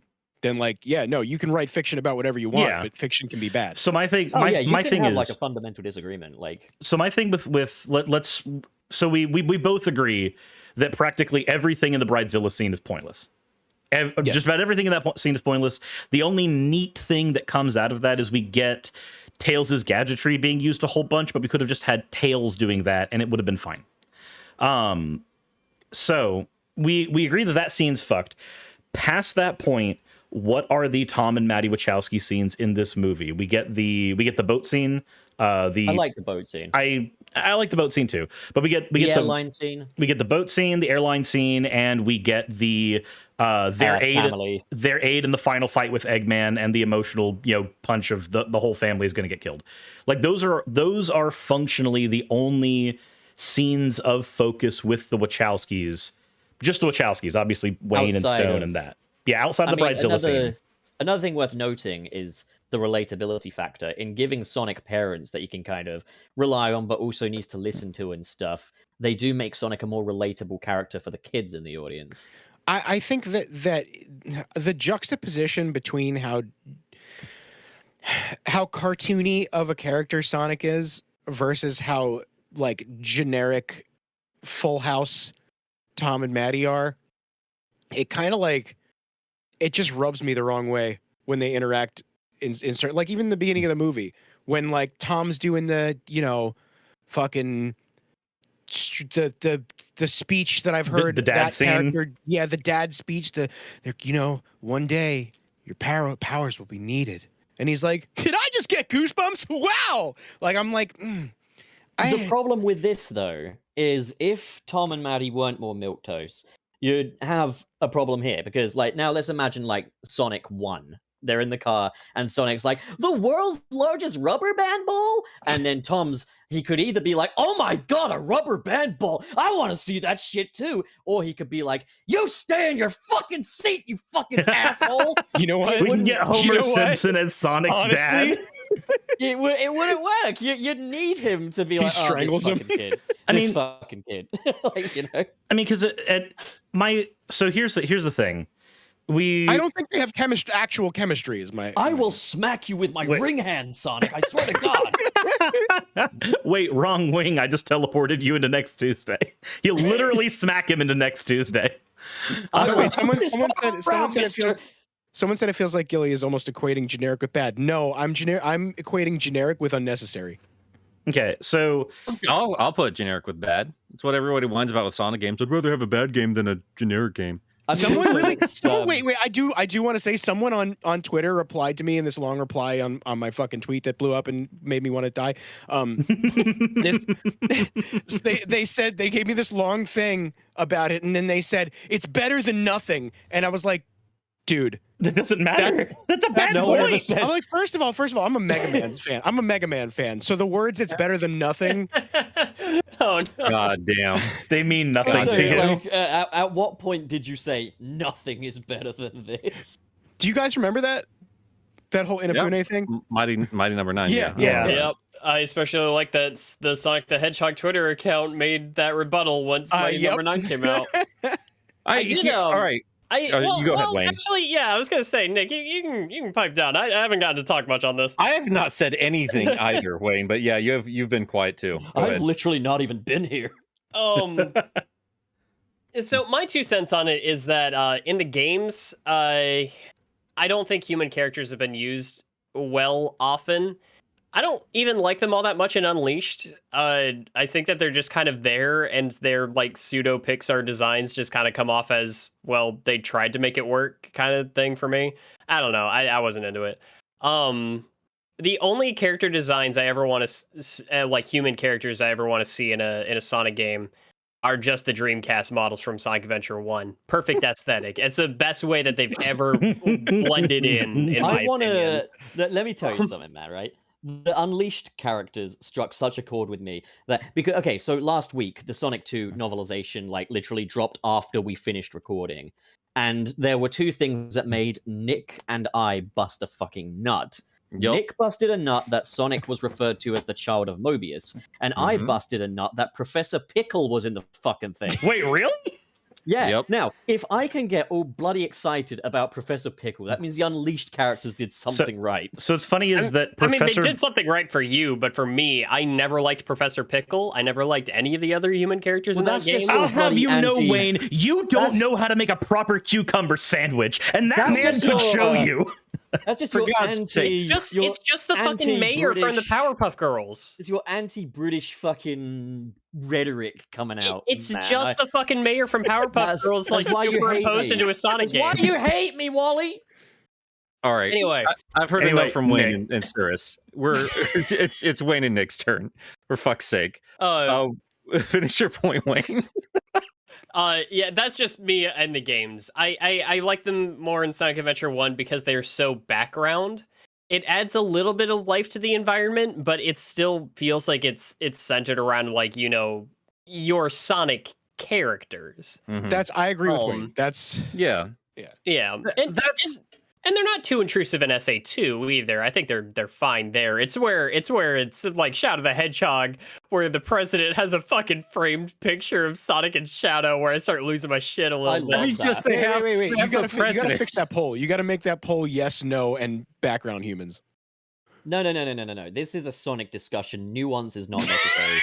then you can write fiction about whatever you want, but fiction can be bad. So my thing, my thing is like a fundamental disagreement. So my thing so we both agree that practically everything in the Bridezilla scene is pointless. Just about everything in that scene is pointless. The only neat thing that comes out of that is we get Tails' gadgetry being used a whole bunch, but we could have just had Tails doing that and it would have been fine. So we agree that scene's fucked. Past that point, what are the Tom and Maddie Wachowski scenes in this movie? We get the boat scene. I like the boat scene. I like the boat scene too. But we get the airline scene. We get the boat scene, the airline scene, and we get the their aid in the final fight with Eggman, and the emotional punch of the whole family is going to get killed. Like those are functionally the only scenes of focus with the Wachowskis. Just the Wachowskis, obviously Wayne and Stone and that. Yeah, outside of the Bridezilla scene. Another thing worth noting is the relatability factor in giving Sonic parents that you can kind of rely on, but also needs to listen to and stuff. They do make Sonic a more relatable character for the kids in the audience. I think that the juxtaposition between how cartoony of a character Sonic is versus how generic Full House Tom and Maddie are, it kind of it just rubs me the wrong way when they interact in certain, even the beginning of the movie when Tom's doing the fucking the speech that I've heard, the dad that scene. Character, the dad speech, one day your powers will be needed, and he's like, did I just get goosebumps? Wow. The problem with this though is if Tom and Maddie weren't more milquetoast, you'd have a problem here, because now let's imagine Sonic 1. They're in the car and Sonic's like, the world's largest rubber band ball? And then he could either be like, oh my god, a rubber band ball, I want to see that shit too. Or he could be like, you stay in your fucking seat, you fucking asshole. You know what? We can get Homer Simpson as Sonic's dad. It wouldn't work. You'd need him to be he strangles him. Kid. This fucking kid. I mean, because so here's the thing. I don't think they have actual chemistry. Is my I will smack you with my ring hand, Sonic. I swear to God. Wait, wrong wing. I just teleported you into next Tuesday. You literally smack him into next Tuesday. So wait, someone said it feels like Gilly is almost equating generic with bad. No, I'm equating generic with unnecessary. Okay, so I'll put generic with bad. It's what everybody whines about with Sonic games. I'd rather have a bad game than a generic game. Someone wait, I do want to say someone on Twitter replied to me in this long reply on my fucking tweet that blew up and made me want to die. They said they gave me this long thing about it, and then they said it's better than nothing, and I was like, dude, that doesn't matter. That's a bad point. I'm like, first of all, I'm a Mega Man fan. I'm a Mega Man fan. So the words "it's better than nothing." Oh no! God damn, they mean nothing to you. Like, at what point did you say nothing is better than this? Do you guys remember that whole Inafune thing? Mighty number 9. Yeah. Yep. I especially like that the Sonic the Hedgehog Twitter account made that rebuttal once number 9 came out. I did. All right. You go ahead, Wayne. Actually, yeah, I was gonna say, Nick, you can pipe down. I haven't gotten to talk much on this. I have not said anything either, Wayne. But yeah, you've been quiet too. I've literally not even been here. So my 2 cents on it is that in the games, I don't think human characters have been used well often. I don't even like them all that much in Unleashed. I think that they're just kind of there, and their like pseudo Pixar designs just kind of come off as, well, they tried to make it work kind of thing for me. I don't know. I wasn't into it. The only character designs I ever want to like human characters I ever want to see in a Sonic game are just the Dreamcast models from Sonic Adventure 1. Perfect aesthetic. It's the best way that they've ever blended in my opinion. Let me tell you something, man, right? The Unleashed characters struck such a chord with me that so last week the Sonic 2 novelization like literally dropped after we finished recording, and there were 2 things that made Nick and I bust a fucking nut. Yep. Nick busted a nut that Sonic was referred to as the child of Mobius, and I busted a nut that Professor Pickle was in the fucking thing. Wait, really? Yeah. Yep. Now, if I can get all bloody excited about Professor Pickle, that means the Unleashed characters did something right. So it's funny is that Professor... I mean, they did something right for you, but for me, I never liked Professor Pickle. I never liked any of the other human characters in that game. I'll have you know, Wayne, you don't know how to make a proper cucumber sandwich, and that man could show you. That's just for your God's sake. It's just the fucking mayor from the Powerpuff Girls. It's your anti-British fucking rhetoric coming out. It's just the fucking mayor from Powerpuff Girls, like superimposed into a Sonic game. Why do you hate me, Wally? All right. Anyway, I've heard enough from Wayne and Suris. It's Wayne and Nick's turn. For fuck's sake. Finish your point, Wayne. Yeah, that's just me and the games. I like them more in Sonic Adventure 1 because they're so background. It adds a little bit of life to the environment, but it still feels like it's centered around, like, you know, your Sonic characters. Mm-hmm. I agree with Wayne. That's yeah. And they're not too intrusive in SA2 either. I think they're fine there. It's where it's like Shadow the Hedgehog, where the president has a fucking framed picture of Sonic and Shadow, where I start losing my shit a little bit. Wait. You gotta fix that poll. You gotta make that poll yes, no, and background humans. No. This is a Sonic discussion. Nuance is not necessary.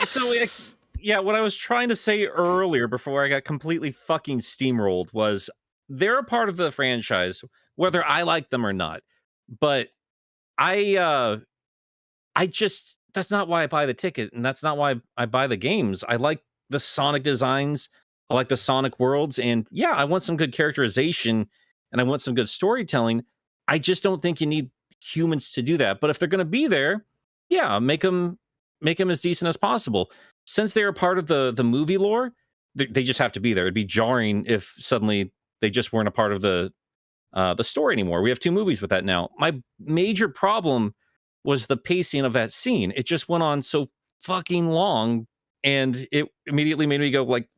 So yeah, what I was trying to say earlier before I got completely fucking steamrolled was they're a part of the franchise, whether I like them or not. But I just, that's not why I buy the ticket, and that's not why I buy the games. I like the Sonic designs, I like the Sonic worlds, and yeah, I want some good characterization and I want some good storytelling. I just don't think you need humans to do that. But if they're going to be there, yeah, make them as decent as possible. Since they're a part of the movie lore, they just have to be there. It'd be jarring if suddenly they just weren't a part of the story anymore. We have 2 movies with that now. My major problem was the pacing of that scene. It just went on so fucking long, and it immediately made me go like,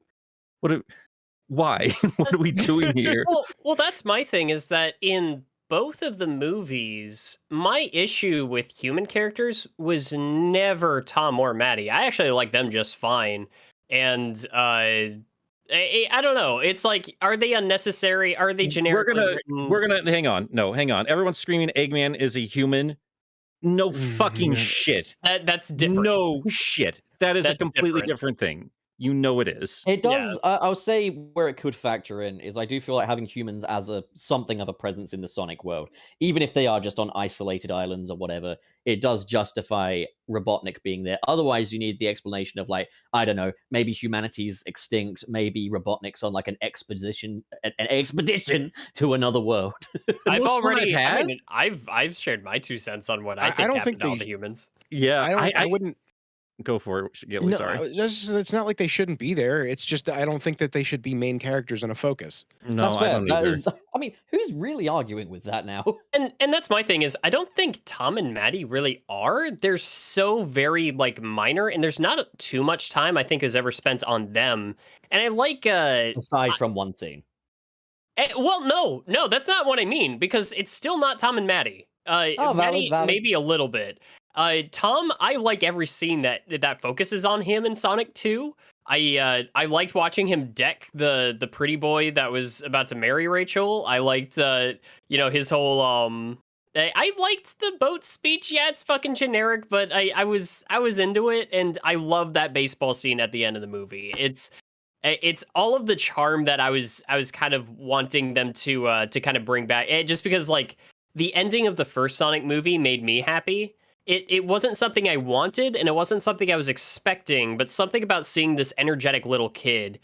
why? What are we doing here? Well, that's my thing, is that in both of the movies, my issue with human characters was never Tom or Maddie. I actually like them just fine. and I don't know. It's like, are they unnecessary? Are they generic? We're gonna hang on. No, hang on. Everyone's screaming Eggman is a human. No fucking shit. That's different. No shit. That is a That's completely different. different thing. You know it is. It does. I'll say where it could factor in is I do feel like having humans as something of a presence in the Sonic world, even if they are just on isolated islands or whatever, it does justify Robotnik being there. Otherwise, you need the explanation of like, I don't know, maybe humanity's extinct, maybe Robotnik's on like an expedition to another world. I've shared my 2 cents on what I think happened to all the humans. Yeah, I wouldn't go for it. Gilly, sorry. It's not like they shouldn't be there. It's just I don't think that they should be main characters and a focus. No, That's fair. I don't either. I mean, who's really arguing with that now? And that's my thing is I don't think Tom and Maddie really are. They're so very like minor, and there's not too much time I think is ever spent on them. And I like aside from one scene. Well, no, that's not what I mean, because it's still not Tom and Maddie. Maddie, valid. Maybe a little bit. Tom, I like every scene that focuses on him in Sonic 2. I liked watching him deck the pretty boy that was about to marry Rachel. I liked his whole I liked the boat speech. Yeah, it's fucking generic, but I was into it, and I love that baseball scene at the end of the movie. It's all of the charm that I was kind of wanting them to kind of bring back. Just because like the ending of the first Sonic movie made me happy. It wasn't something I wanted, and it wasn't something I was expecting, but something about seeing this energetic little kid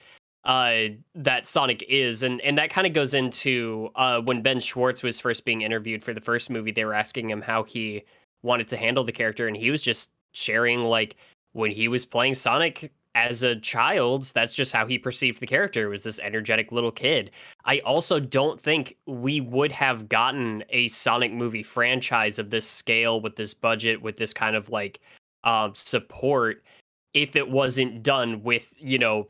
that Sonic is, and that kind of goes into when Ben Schwartz was first being interviewed for the first movie. They were asking him how he wanted to handle the character, and he was just sharing like when he was playing Sonic as a child, that's just how he perceived the character, was this energetic little kid. I also don't think we would have gotten a Sonic movie franchise of this scale, with this budget, with this kind of like support, if it wasn't done with,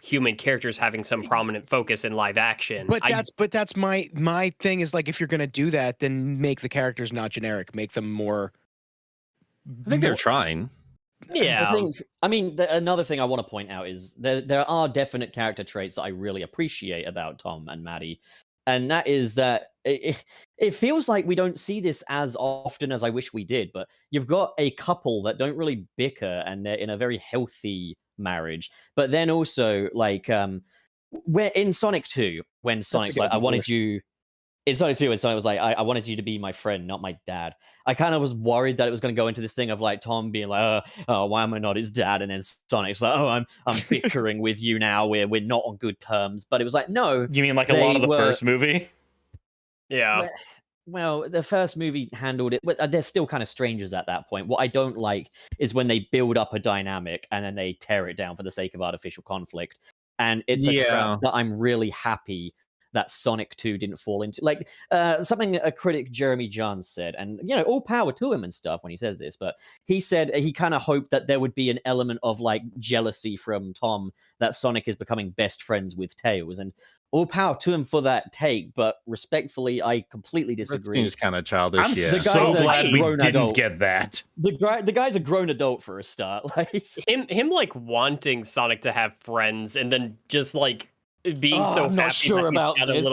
human characters having some prominent focus in live action. But that's my thing is like, if you're gonna do that, then make the characters not generic, make them more. I think they're trying. Yeah. Another thing I want to point out is there are definite character traits that I really appreciate about Tom and Maddie, and that is that it feels like we don't see this as often as I wish we did, but you've got a couple that don't really bicker, and they're in a very healthy marriage. But then also, like, where in Sonic 2, when Sonic's like, I wanted you... In Sonic 2, when Sonic was like, I wanted you to be my friend, not my dad. I kind of was worried that it was going to go into this thing of like Tom being like, why am I not his dad? And then Sonic's like, I'm bickering with you now. We're not on good terms. But it was like, no. You mean like a lot of the first movie? Yeah. Well, the first movie handled it. They're still kind of strangers at that point. What I don't like is when they build up a dynamic and then they tear it down for the sake of artificial conflict. And it's a trap that I'm really happy that Sonic 2 didn't fall into. Like, something a critic, Jeremy Johns, said, and, all power to him and stuff when he says this, but he said he kind of hoped that there would be an element of, like, jealousy from Tom that Sonic is becoming best friends with Tails, and all power to him for that take, but respectfully, I completely disagree. It seems kind of childish, I'm so glad we didn't get that. The guy's a grown adult for a start. Like him like, wanting Sonic to have friends, and then just, like, being so I'm happy not sure about that this.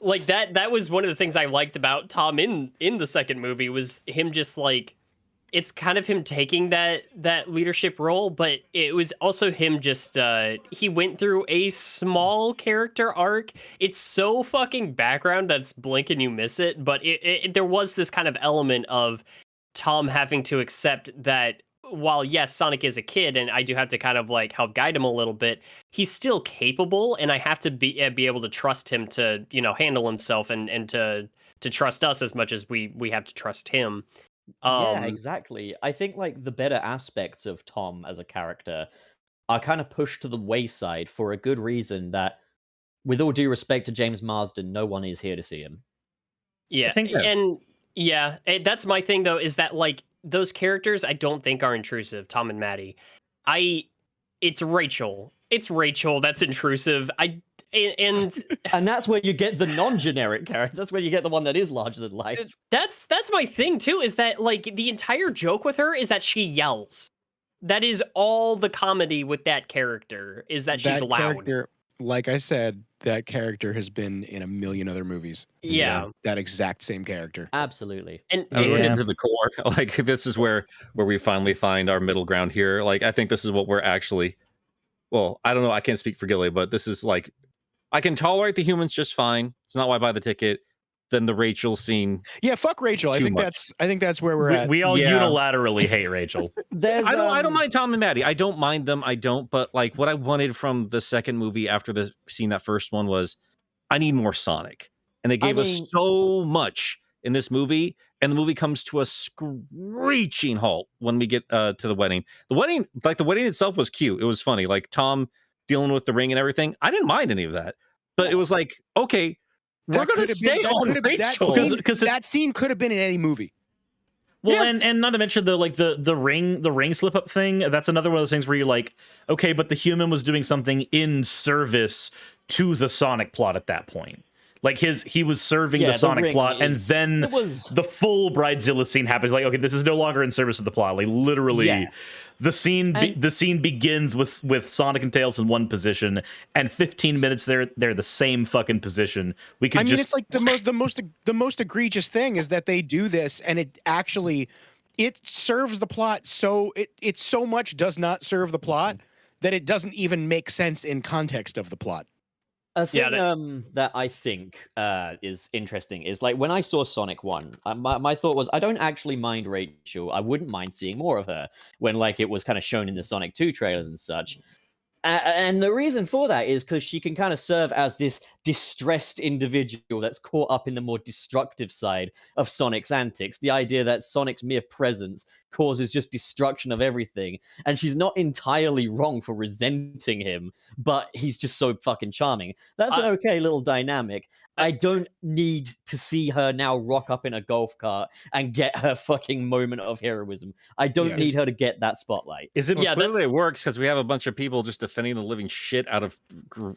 Like that was one of the things I liked about Tom in the second movie, was him just like, it's kind of him taking that leadership role, but it was also him just he went through a small character arc. It's so fucking background that's blink and you miss it, but there was this kind of element of Tom having to accept that while yes, Sonic is a kid, and I do have to kind of like help guide him a little bit, he's still capable, and I have to be able to trust him to, handle himself and to trust us as much as we have to trust him. Yeah, exactly. I think like the better aspects of Tom as a character are kind of pushed to the wayside for a good reason, that with all due respect to James Marsden, no one is here to see him. Yeah, that's my thing though, is that like those characters I don't think are intrusive, Tom and Maddie. It's Rachel. It's Rachel that's intrusive. And that's where you get the non-generic character. That's where you get the one that is larger than life. That's my thing too, is that like the entire joke with her is that she yells. that is all the comedy with that character is that she's loud. Character, like I said, that character has been in a million other movies. Yeah. That exact same character. Absolutely. And We're because- getting to the core. Like, this is where we finally find our middle ground here. Like, I think this is what we're actually. Well, I don't know. I can't speak for Gilly, but this is like, I can tolerate the humans just fine. It's not why I buy the ticket. Then the Rachel scene. Yeah, fuck Rachel. I Too think much. that's where we're at. We all Yeah. unilaterally hate Rachel. There's I don't mind Tom and Maddie. I don't mind them. I don't. But like, what I wanted from the second movie after seeing that first one was, I need more Sonic, and they gave us so much in this movie, and the movie comes to a screeching halt when we get to the wedding. The wedding itself was cute. It was funny. Like Tom dealing with the ring and everything. I didn't mind any of that, but it was like, okay, we're going to stay on Rachel. That scene could have been in any movie. Well, and not to mention the ring slip up thing. That's another one of those things where you're like, okay, but the human was doing something in service to the Sonic plot at that point. Like he was serving the Sonic plot, and then the full Bridezilla scene happens. Like, okay, this is no longer in service of the plot. Like literally, the scene begins with Sonic and Tails in one position, and 15 minutes they're the same fucking position. It's like the most egregious thing is that they do this, and it serves the plot. So it so much does not serve the plot that it doesn't even make sense in context of the plot. A thing that I think is interesting is like when I saw Sonic 1, my thought was I don't actually mind Rachel. I wouldn't mind seeing more of her when like it was kind of shown in the Sonic 2 trailers and such. And the reason for that is because she can kind of serve as this distressed individual that's caught up in the more destructive side of Sonic's antics. The idea that Sonic's mere presence causes just destruction of everything. And she's not entirely wrong for resenting him, but he's just so fucking charming. That's an okay little dynamic. I don't need to see her now rock up in a golf cart and get her fucking moment of heroism. I don't need her to get that spotlight. Clearly it works because we have a bunch of people just defending the living shit out of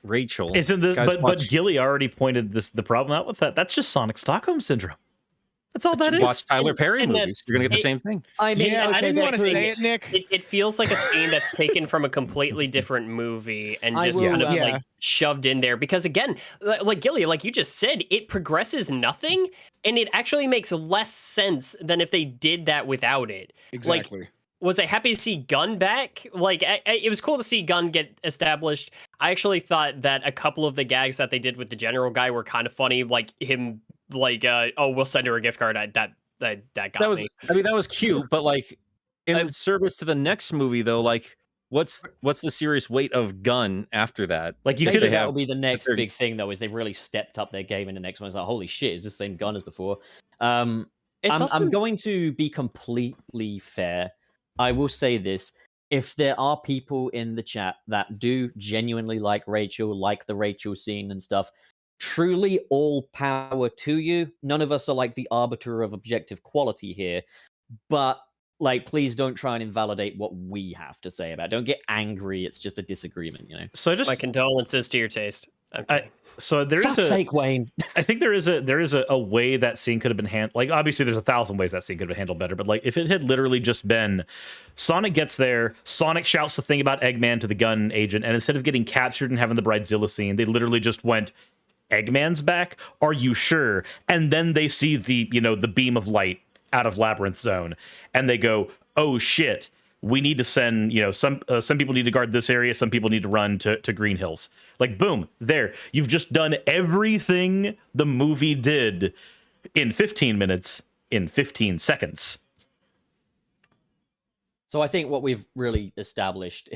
Rachel. But Gilly already pointed the problem out with that. That's just Sonic Stockholm syndrome. That's all that is. Watch Tyler Perry movies. You're gonna get the same thing. I mean, I didn't want to say it, Nick. It feels like a scene that's taken from a completely different movie and just kind of like shoved in there. Because again, like Gilly, like you just said, it progresses nothing, and it actually makes less sense than if they did that without it. Exactly. Like, was I happy to see Gunn back? Like, it was cool to see Gunn get established. I actually thought that a couple of the gags that they did with the general guy were kind of funny, like him. Like, we'll send her a gift card. That got me. I mean, that was cute, but like in service to the next movie, though, like what's the serious weight of Gunn after that? Like, you could that will be the next big thing, though, is they've really stepped up their game in the next one. It's like, holy shit, is this the same Gunn as before? I'm going to be completely fair. I will say this. If there are people in the chat that do genuinely like Rachel, like the Rachel scene and stuff, truly all power to you. None of us are like the arbiter of objective quality here, but like, please don't try and invalidate what we have to say about it. Don't get angry. It's just a disagreement, you know? So my condolences to your taste. So there is sake, Wayne. I think there is a way that scene could have been handled. Like, obviously there's 1,000 ways that scene could have been handled better, but like if it had literally just been Sonic gets there, Sonic shouts the thing about Eggman to the gun agent, and instead of getting captured and having the Bridezilla scene, they literally just went, Eggman's back? Are you sure? And then they see the beam of light out of Labyrinth Zone, and they go, oh shit, we need to send, some people need to guard this area, some people need to run to Green Hills. Like, boom, there. You've just done everything the movie did in 15 minutes, in 15 seconds. So I think what we've really established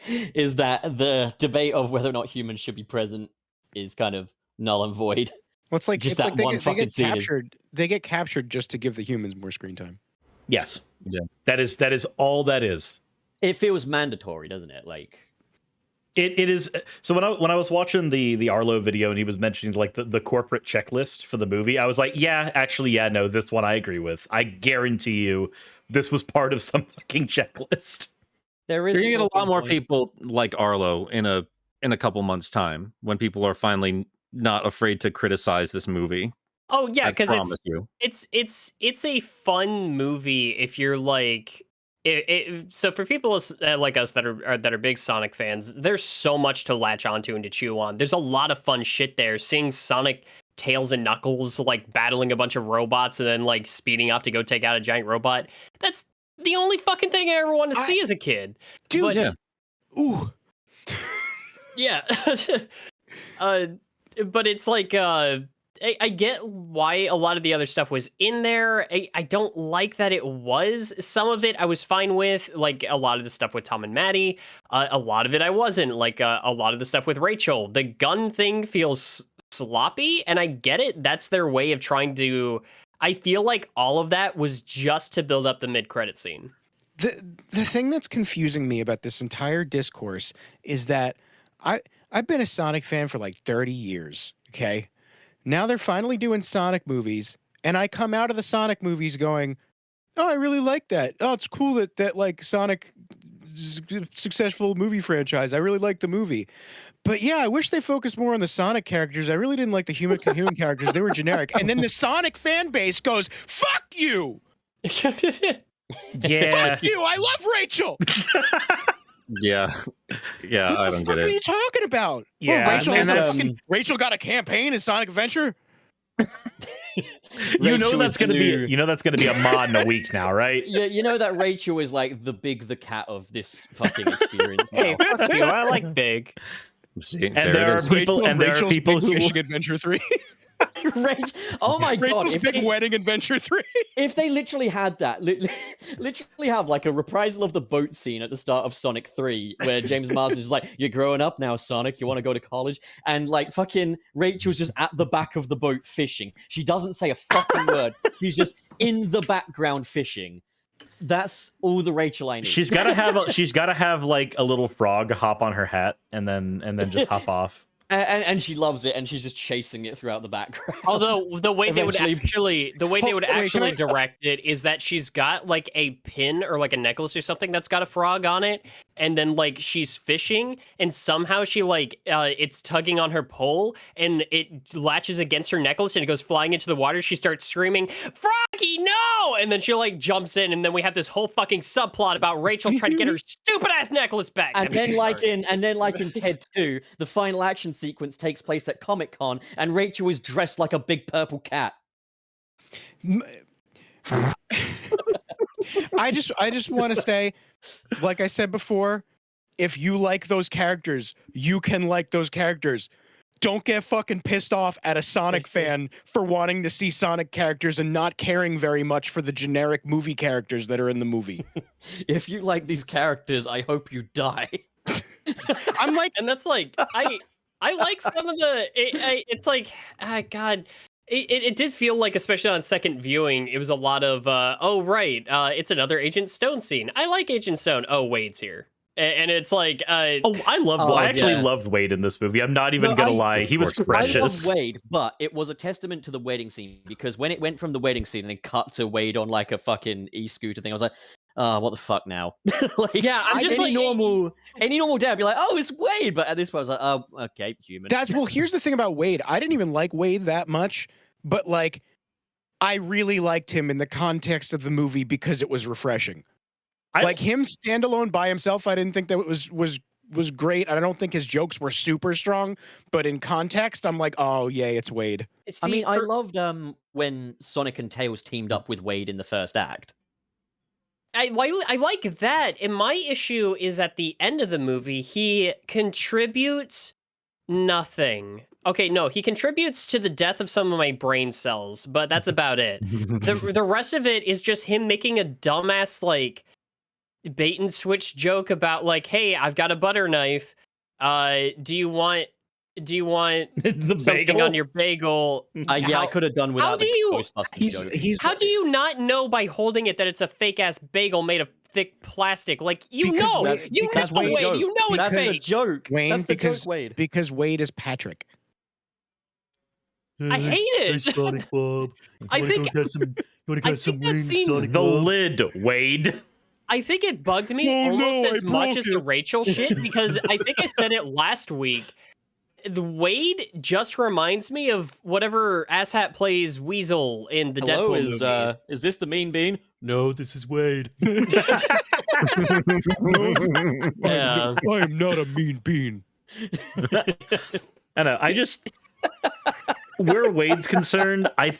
is that the debate of whether or not humans should be present is kind of null and void. Well, it's like just it's that like one fucking scene captured. They get captured just to give the humans more screen time. Yes. Yeah. That is all that is. It feels mandatory, doesn't it? Like it is. So when I was watching the Arlo video and he was mentioning like the corporate checklist for the movie, I was like, no, this one I agree with. I guarantee you this was part of some fucking checklist. You're gonna get a lot more people like Arlo in a couple months' time when people are finally not afraid to criticize this movie. Oh yeah, because it's a fun movie if you're like so for people like us that are big Sonic fans, there's so much to latch onto and to chew on. There's a lot of fun shit there. Seeing Sonic, Tails, and Knuckles like battling a bunch of robots and then like speeding off to go take out a giant robot. That's the only fucking thing I ever wanted to see as a kid. Dude, but, yeah. Ooh. Yeah. But it's like I get why a lot of the other stuff was in there. I don't like that it was. Some of it I was fine with, like a lot of the stuff with Tom and Maddie. A lot of it I wasn't, like a lot of the stuff with Rachel. The gun thing feels sloppy, and I get it. That's their way of trying to... I feel like all of that was just to build up the mid-credit scene. The thing that's confusing me about this entire discourse is that I've been a Sonic fan for like 30 years, okay? Now they're finally doing Sonic movies, and I come out of the Sonic movies going, oh, I really like that. Oh, it's cool that like Sonic successful movie franchise. I really like the movie. But yeah, I wish they focused more on the Sonic characters. I really didn't like the human characters. They were generic. And then the Sonic fan base goes, fuck you! Yeah. Fuck you! I love Rachel! Yeah, What I the don't fuck get are it. you talking about? Yeah, Rachel, and Rachel got a campaign in Sonic Adventure? You know Rachel that's is gonna the be new- you know that's gonna be a mod in a week now, right? Yeah, you know that Rachel is like the cat of this fucking experience now. Hey, fuck you. I like Big. See, And there are it is. people and there are Rachel's people Big who Fishing Adventure 3. Rachel, oh my god! Rachel's Big Wedding Adventure 3. If they literally had that, literally have like a reprisal of the boat scene at the start of Sonic 3, where James Marsden is like, "You're growing up now, Sonic. You want to go to college?" And like fucking Rachel's just at the back of the boat fishing. She doesn't say a fucking word. She's just in the background fishing. That's all the Rachel I need. she's gotta have like a little frog hop on her hat and then just hop off. And she loves it, and she's just chasing it throughout the background. Although the way they would Eventually- actually direct it is that she's got like a pin or like a necklace or something that's got a frog on it, and then like she's fishing, and somehow she like it's tugging on her pole, and it latches against her necklace, and it goes flying into the water. She starts screaming, "Froggy, no!" And then she like jumps in, and then we have this whole fucking subplot about Rachel trying to get her stupid ass necklace back. And then, like in Ted 2, the final action sequence takes place at Comic-Con, and Rachel is dressed like a big purple cat. I just want to say, like I said before, if you like those characters, you can like those characters. Don't get fucking pissed off at a Sonic fan for wanting to see Sonic characters and not caring very much for the generic movie characters that are in the movie. If you like these characters, I hope you die. I'm like, And that's like I like some of the it's like God. It did feel like, especially on second viewing, it was a lot of oh right, it's another Agent Stone scene. I like Agent Stone. Oh, Wade's here, and it's like I actually loved Wade in this movie. I'm not even gonna lie, he was precious. I love Wade, but it was a testament to the wedding scene, because when it went from the wedding scene and then cut to Wade on like a fucking e-scooter thing, I was like, oh, what the fuck now? Like, yeah, I'm just any like normal dad be like, oh, it's Wade, but at this point I was like, oh, okay, human. here's the thing about Wade. I didn't even like Wade that much, but like, I really liked him in the context of the movie because it was refreshing. Like him standalone by himself, I didn't think that was great. I don't think his jokes were super strong, but in context, I'm like, oh yay, it's Wade. I mean, I loved when Sonic and Tails teamed up with Wade in the first act. I like that. And my issue is at the end of the movie, he contributes nothing. Okay, no, he contributes to the death of some of my brain cells, but that's about it. The rest of it is just him making a dumbass like bait and switch joke about like, hey, I've got a butter knife. Do you want The something bagel? on your bagel? Yeah, I could have done without the Ghostbusters joke. How do you not know by holding it that it's a fake ass bagel made of thick plastic? Like you Because know, that's- you because know, Wade- Wade, you know it's That's the fake. joke. Wayne, That's the because joke, Wade. because Wade is Patrick. I hate it. Sonic Bob. I think Go get some, I think that scene- Sonic The Bob. lid, Wade. I think it bugged me Oh, almost no, as I much broke as the it. Rachel shit, because I think I said it last week. The Wade just reminds me of whatever asshat plays Weasel in the Hello, Deadpool movie. is this the mean bean? No, this is Wade. Yeah. I am not a mean bean. I know. I just where Wade's concerned, I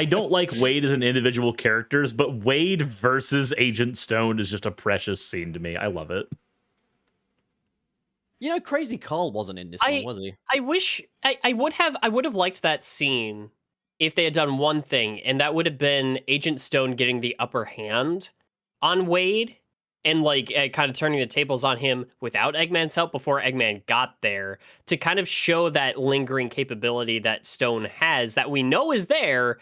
don't like Wade as an individual characters, but Wade versus Agent Stone is just a precious scene to me. I love it. You know, Crazy Carl wasn't in this one, was he? I wish I would have liked that scene if they had done one thing, and that would have been Agent Stone getting the upper hand on Wade and like kind of turning the tables on him without Eggman's help before Eggman got there, to kind of show that lingering capability that Stone has that we know is there,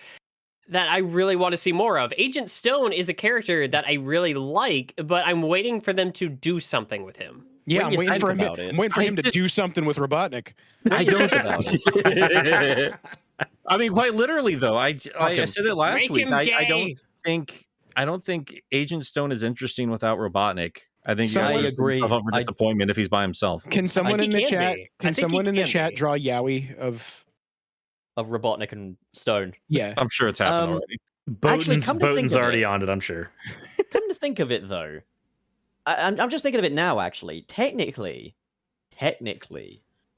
that I really want to see more of. Agent Stone is a character that I really like, but I'm waiting for them to do something with him. Yeah, I'm waiting for him to just- do something with Robotnik. I don't. About it. I mean, quite literally, though. I said it last Make week. him I gay. don't think Agent Stone is interesting without Robotnik. I think So you guys I would agree. suffer disappointment if he's by himself. Can someone in he the can chat? be. I Can think he someone in the can chat be. draw Yowie of? Of Robotnik and Stone. Yeah, I'm sure it's happened already. Actually, come to think Boaten's of already it. on it, I'm sure. Come to think of it, though, I'm just thinking of it now. Actually, technically,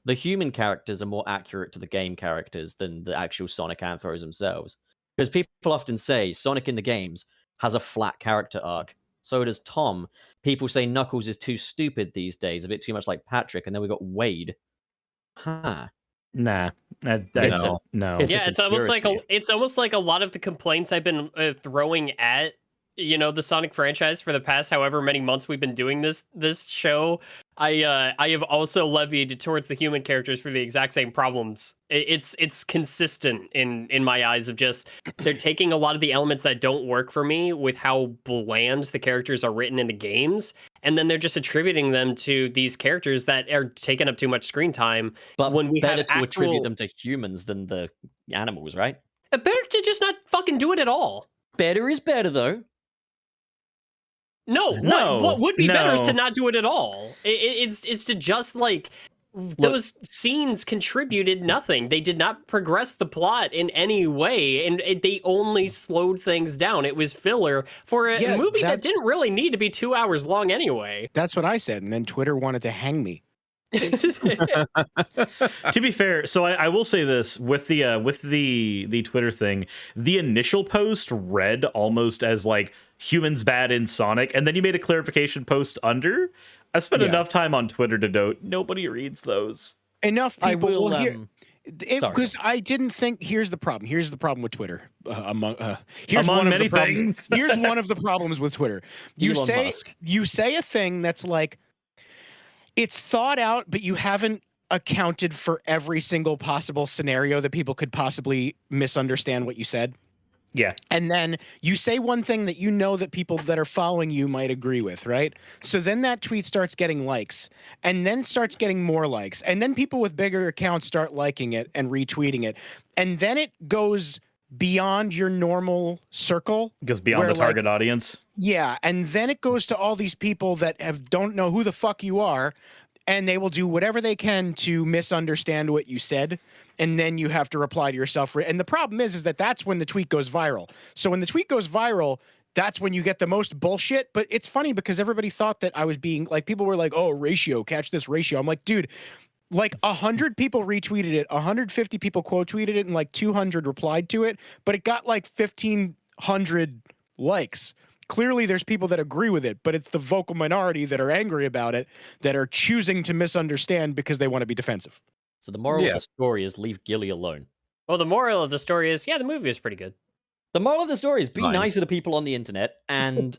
the human characters are more accurate to the game characters than the actual Sonic anthros themselves. Because people often say Sonic in the games has a flat character arc. So does Tom. People say Knuckles is too stupid these days, a bit too much like Patrick. And then we got Wade. Huh. Nah. No. No. It's a Yeah, it's almost like a lot of the complaints I've been throwing at the Sonic franchise for the past however many months we've been doing this show. I have also levied towards the human characters for the exact same problems. It's consistent in my eyes of just they're taking a lot of the elements that don't work for me with how bland the characters are written in the games, and then they're just attributing them to these characters that are taking up too much screen time. But when we better have to attribute actual- them to humans than the animals, right? Better to just not fucking do it at all. Better is better, though. No, No, what would be better is to no. not do it at all. It's to just like those scenes contributed nothing. They did not progress the plot in any way, and they only slowed things down. It was filler for a Yeah, movie that that's- didn't really need to be 2 hours long anyway. that's what I said, and then Twitter wanted to hang me. To be fair, so I will say this with the Twitter thing, the initial post read almost as like humans bad in Sonic, and then you made a clarification post under. I spent Yeah. enough time on Twitter to note nobody reads those. Enough I people will. will hear. Sorry. Because I didn't think. Here's the problem. Here's the problem with Twitter. Here's Among one of many the problems. things. Here's one of the problems with Twitter. Elon Musk. You say a thing that's like, it's thought out, but you haven't accounted for every single possible scenario that people could possibly misunderstand what you said. Yeah. And then you say one thing that you know that people that are following you might agree with, right? So then that tweet starts getting likes, and then starts getting more likes, and then people with bigger accounts start liking it and retweeting it. And then it goes beyond your normal circle. Goes beyond where, the target audience. Yeah, and then it goes to all these people that don't know who the fuck you are, and they will do whatever they can to misunderstand what you said, and then you have to reply to yourself. And the problem is that that's when the tweet goes viral. So when the tweet goes viral, that's when you get the most bullshit. But it's funny because everybody thought that I was being like, people were like, "Oh, ratio, catch this ratio." I'm like, dude, like 100 people retweeted it, 150 people quote tweeted it, and like 200 replied to it, but it got like 1,500 likes. Clearly, there's people that agree with it, but it's the vocal minority that are angry about it, that are choosing to misunderstand because they want to be defensive. So the moral Yeah. of the story is leave Gilly alone. Well, the moral of the story is, yeah, the movie is pretty good. The moral of the story is be Fine. nicer to people on the internet, and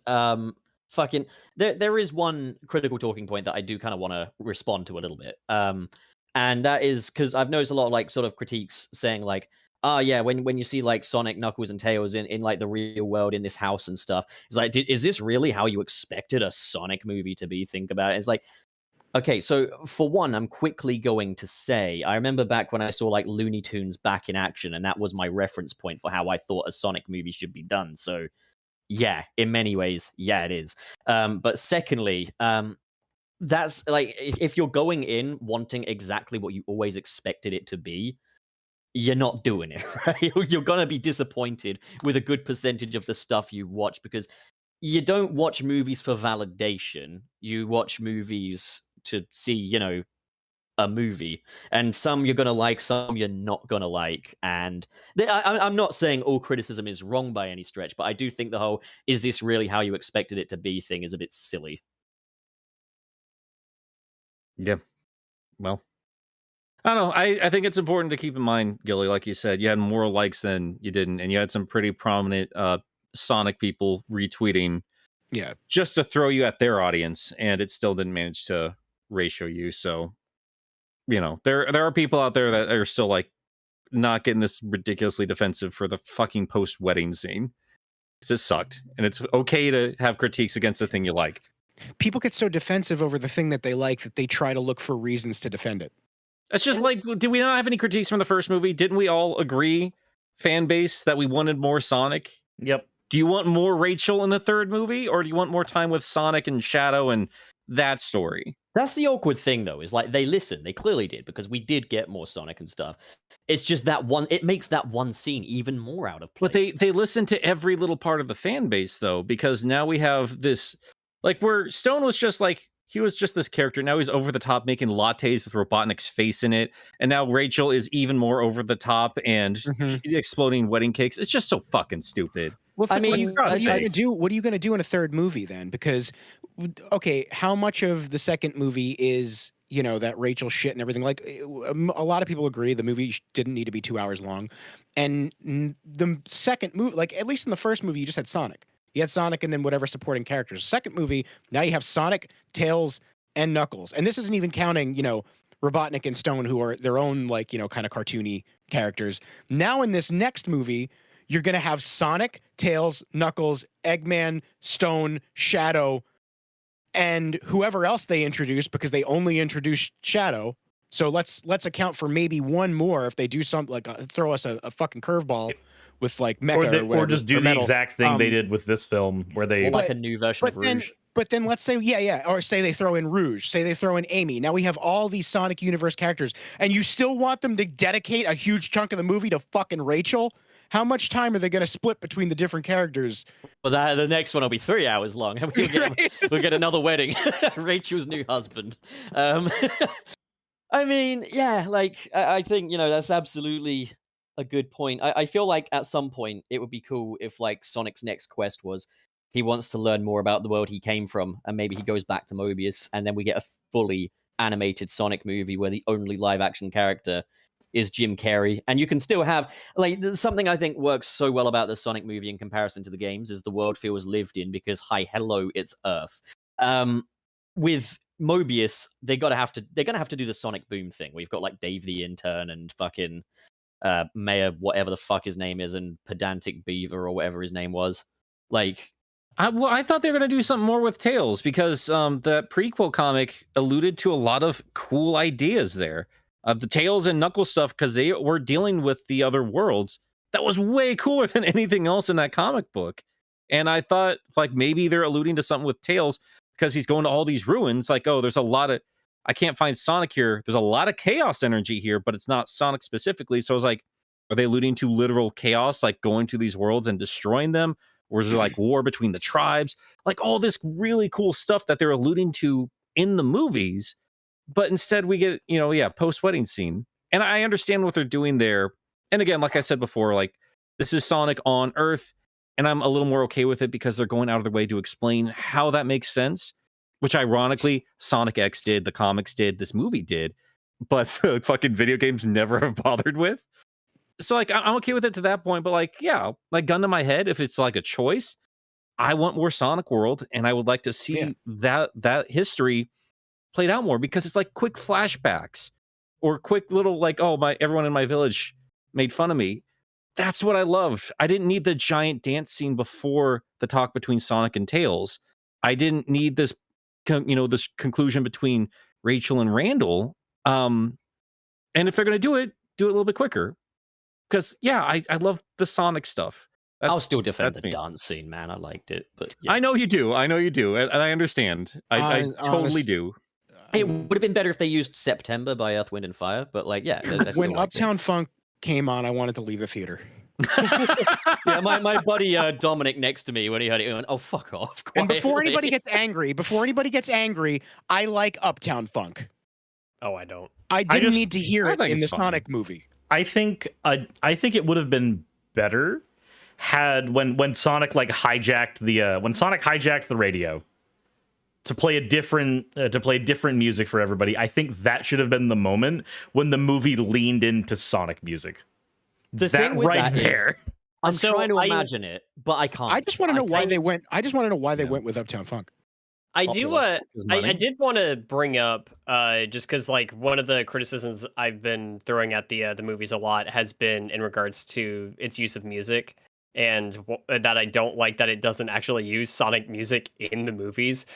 fucking there is one critical talking point that I do kind of want to respond to a little bit. And that is because I've noticed a lot of like sort of critiques saying like, oh yeah, when you see like Sonic, Knuckles, and Tails in like the real world in this house and stuff, it's like, is this really how you expected a Sonic movie to be? Think about it. It's like, okay, so for one, I'm quickly going to say, I remember back when I saw like Looney Tunes back in action, and that was my reference point for how I thought a Sonic movie should be done. So yeah, in many ways, yeah, it is. But secondly, that's like, if you're going in wanting exactly what you always expected it to be, you're not doing it, right? You're gonna be disappointed with a good percentage of the stuff you watch because you don't watch movies for validation. You watch movies to see, a movie, and some you're gonna like, some you're not gonna like. And I'm not saying all criticism is wrong by any stretch, but I do think the whole "is this really how you expected it to be" thing is a bit silly. Yeah. Well, I don't know. I think it's important to keep in mind, Gilly, like you said, you had more likes than you didn't, and you had some pretty prominent Sonic people retweeting Yeah. just to throw you at their audience, and it still didn't manage to ratio you. So, there are people out there that are still like not getting this ridiculously defensive for the fucking post wedding scene. Because it sucked. And it's okay to have critiques against the thing you like. People get so defensive over the thing that they like that they try to look for reasons to defend it. It's just like, did we not have any critiques from the first movie? Didn't we all agree, fan base, that we wanted more Sonic? Yep. Do you want more Rachel in the third movie, or do you want more time with Sonic and Shadow and that story? That's the awkward thing, though, is like they listened. They clearly did, because we did get more Sonic and stuff. It's just that one, it makes that one scene even more out of place. But they listen to every little part of the fan base, though, because now we have this, like, where Stone was just like, he was just this character. Now he's over the top making lattes with Robotnik's face in it. And now Rachel is even more over the top and exploding wedding cakes. It's just so fucking stupid. Well, I mean, what are you going to do in a third movie then? Because, okay, how much of the second movie is, that Rachel shit and everything? Like, a lot of people agree the movie didn't need to be 2 hours long. And the second movie, like, at least in the first movie, you just had Sonic. You had Sonic and then whatever supporting characters. Second movie, now you have Sonic, Tails, and Knuckles. And this isn't even counting, Robotnik and Stone, who are their own, like, kind of cartoony characters. Now in this next movie, you're going to have Sonic, Tails, Knuckles, Eggman, Stone, Shadow, and whoever else they introduce, because they only introduced Shadow. So let's account for maybe one more if they do something like throw us a fucking curveball with like Mecha or just do the exact thing they did with this film, where they like a new version of Rouge. But then let's say, or say they throw in Rouge, say they throw in Amy. Now we have all these Sonic Universe characters, and you still want them to dedicate a huge chunk of the movie to fucking Rachel? How much time are they going to split between the different characters? Well, the next one will be 3 hours long. We'll get another wedding. Rachel's new husband. I mean, yeah, like, I think, that's absolutely a good point. I feel like at some point it would be cool if, like, Sonic's next quest was he wants to learn more about the world he came from, and maybe he goes back to Mobius, and then we get a fully animated Sonic movie where the only live-action character is Jim Carrey. And you can still have, like, something I think works so well about the Sonic movie in comparison to the games is the world feels lived in, because hello, it's Earth. With Mobius, they're gonna have to do the Sonic Boom thing. We've got like Dave the Intern and fucking Mayor whatever the fuck his name is, and Pedantic Beaver or whatever his name was. Like, I thought they were going to do something more with Tails, because the prequel comic alluded to a lot of cool ideas there. The Tails and Knuckles stuff, because they were dealing with the other worlds. That was way cooler than anything else in that comic book. And I thought, like, maybe they're alluding to something with Tails, because he's going to all these ruins. Like, oh, there's a lot of, I can't find Sonic here. There's a lot of chaos energy here, but it's not Sonic specifically. So I was like, are they alluding to literal chaos, like going to these worlds and destroying them? Or is it like war between the tribes? Like all this really cool stuff that they're alluding to in the movies. But instead we get, post-wedding scene. And I understand what they're doing there. And again, like I said before, like, this is Sonic on Earth, and I'm a little more okay with it because they're going out of their way to explain how that makes sense, which ironically, Sonic X did, the comics did, this movie did, but the fucking video games never have bothered with. So, like, I'm okay with it to that point, but, like, yeah, like, gun to my head, if it's, like, a choice, I want more Sonic World, and I would like to see that history played out more, because it's, like, quick flashbacks, or quick little, like, oh, everyone in my village made fun of me. That's what I loved. I didn't need the giant dance scene before the talk between Sonic and Tails. I didn't need this, this conclusion between Rachel and Randall. And if they're going to do it a little bit quicker. Because, yeah, I love the Sonic stuff. I'll still defend the dance scene, man. I liked it. But yeah. I know you do. And I understand. I totally do. It would have been better if they used September by Earth, Wind, and Fire. But, like, yeah. When Uptown Funk came on, I wanted to leave the theater. Yeah, my buddy Dominic next to me, when he heard it, he went, "Oh, fuck off!" And before quietly. anybody gets angry, I like Uptown Funk. Oh, I don't. I didn't just- need to hear I it think in the it's fine. Sonic movie. I think it would have been better had when Sonic like hijacked the radio to play a different music for everybody. I think that should have been the moment when the movie leaned into Sonic music. The that thing with right that is- there. I'm So trying to I- imagine it, but I can't. I just want to know why can't- they went. I just want to know why they went with Uptown Funk. I do. Popular I did want to bring up, just because like one of the criticisms I've been throwing at the movies a lot has been in regards to its use of music, and that I don't like that it doesn't actually use Sonic music in the movies.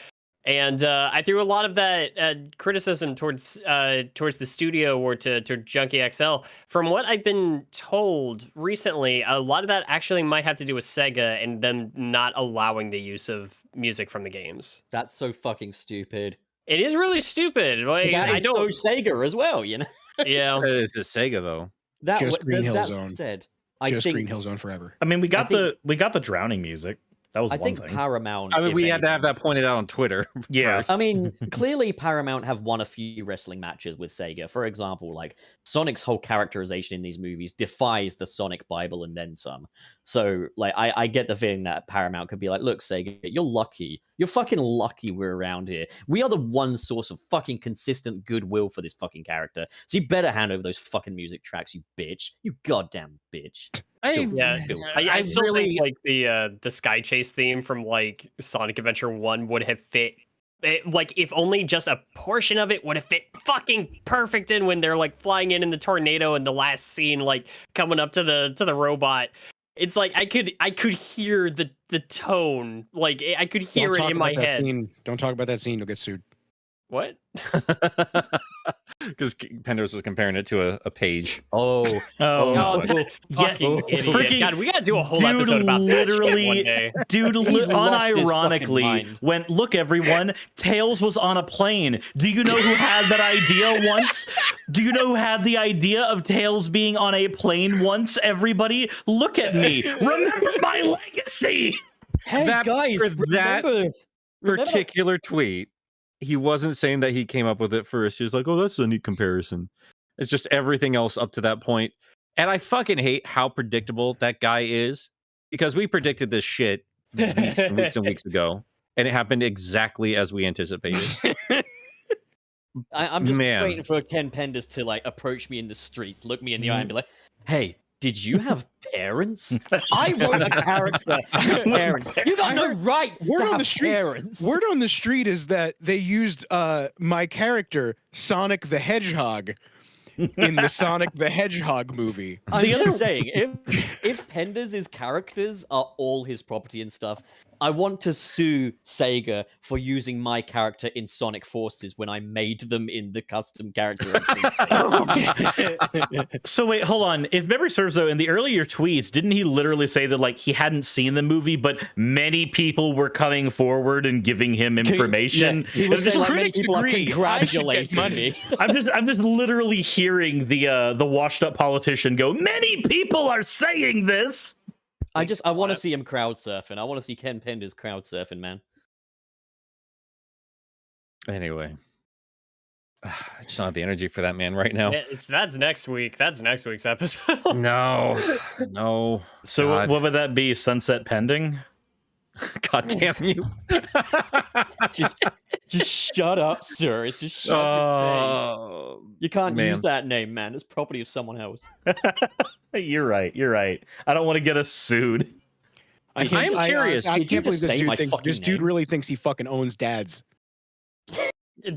And I threw a lot of that criticism towards the studio or to Junkie XL. From what I've been told recently, a lot of that actually might have to do with Sega and them not allowing the use of music from the games. That's so fucking stupid. It is really stupid. Like, That I is don't. so Sega as well, you know. Yeah. It's a Sega though. That Just Green Hill that Zone. said, I Just think Green Hill Zone forever. I mean, we got think- the drowning music. That was I one think thing. Paramount. I mean, if we had to have anything- that pointed out on Twitter. Yeah. first. I mean, clearly Paramount have won a few wrestling matches with Sega. For example, like Sonic's whole characterization in these movies defies the Sonic Bible and then some. So, like, I get the feeling that Paramount could be like, look, Sega, you're lucky. You're fucking lucky we're around here. We are the one source of fucking consistent goodwill for this fucking character. So you better hand over those fucking music tracks, you bitch. You goddamn bitch. Yeah, I I still really- think like the Sky Chase theme from like Sonic Adventure 1 would have fit. Like if only just a portion of it would have fit fucking perfect in when they're like flying in the tornado and the last scene like coming up to the robot. It's like I could hear the tone, like I could hear Don't it talk in my about that head. scene. Don't talk about that scene. You'll get sued. What? Because Pendos was comparing it to a page. Oh, Oh, Oh, yeah, fucking idiot. freaking- God, we gotta do a whole dude, episode about that shit literally- one day. dude, He's lost his fucking unironically, mind. when look, everyone, Tails was on a plane. Do you know who had that idea once? Do you know who had the idea of Tails being on a plane once? Everybody, look at me. Remember my legacy. hey That- guys, for that remember Particular tweet, he wasn't saying that he came up with it first. He was like, "Oh, that's a neat comparison." It's just everything else up to that point. And I fucking hate how predictable that guy is, because we predicted this shit weeks and weeks and weeks ago, and it happened exactly as we anticipated. I'm just Man. waiting for Ken Penders to like approach me in the streets, look me in the eye, and be like, "Hey, did you have parents? I wrote a character with parents. You got I no heard- right word to on have the street- parents." Word on the street is that they used my character Sonic the Hedgehog in the Sonic the Hedgehog movie. I'm just saying, if Penders' characters are all his property and stuff, I want to sue Sega for using my character in Sonic Forces when I made them in the custom character. So wait, hold on. If memory serves, though, in the earlier tweets, didn't he literally say that like he hadn't seen the movie, but many people were coming forward and giving him information? He was It's saying just like many critics people are agree. I should get congratulating money. me. I'm just literally hearing the washed up politician go, many people are saying this. I want to see him crowd surfing. I want to see Ken Penders crowd surfing, man. Anyway, I just don't have the energy for that man right now. That's next week. That's next week's episode. No, no. So God. what would that be? Sunset pending? God damn you. Just shut up, sir. It's just shut your face. Oh, You can't use man. that name, man. It's property of someone else. You're right. You're right. I don't want to get us sued. I'm curious. I Did you can't believe just this say my dude thinks fucking this dude name? really thinks he fucking owns dads.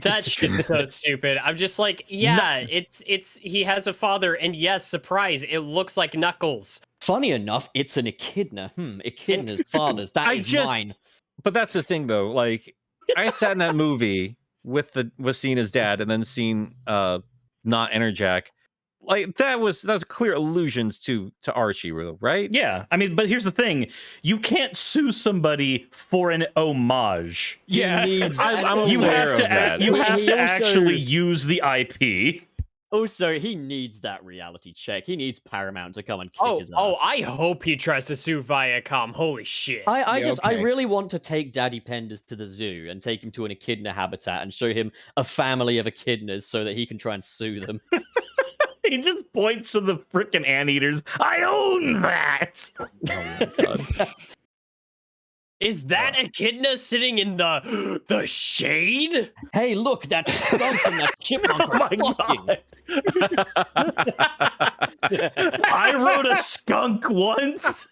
That shit's so stupid. I'm just like, yeah, it's he has a father, and yes, surprise, it looks like Knuckles. Funny enough, it's an echidna. Echidna's father's. That is mine. But that's the thing, though. Like, I sat in that movie with seeing his dad, and then seeing not Enerjack. Like that's clear allusions to Archie, right? Yeah. I mean, but here's the thing. You can't sue somebody for an homage. He needs- I'm You aware have of to that. you have He to also- actually use the IP. Also, he needs that reality check. He needs Paramount to come and kick his ass. Oh, I hope he tries to sue Viacom. Holy shit. I okay. really want to take Daddy Penders to the zoo and take him to an echidna habitat and show him a family of echidnas so that he can try and sue them. He just points to the frickin' anteaters. I own that. Oh my god. Is that echidna sitting in the shade? Hey, look, that skunk and that chipmunk are fucking. I rode a skunk once.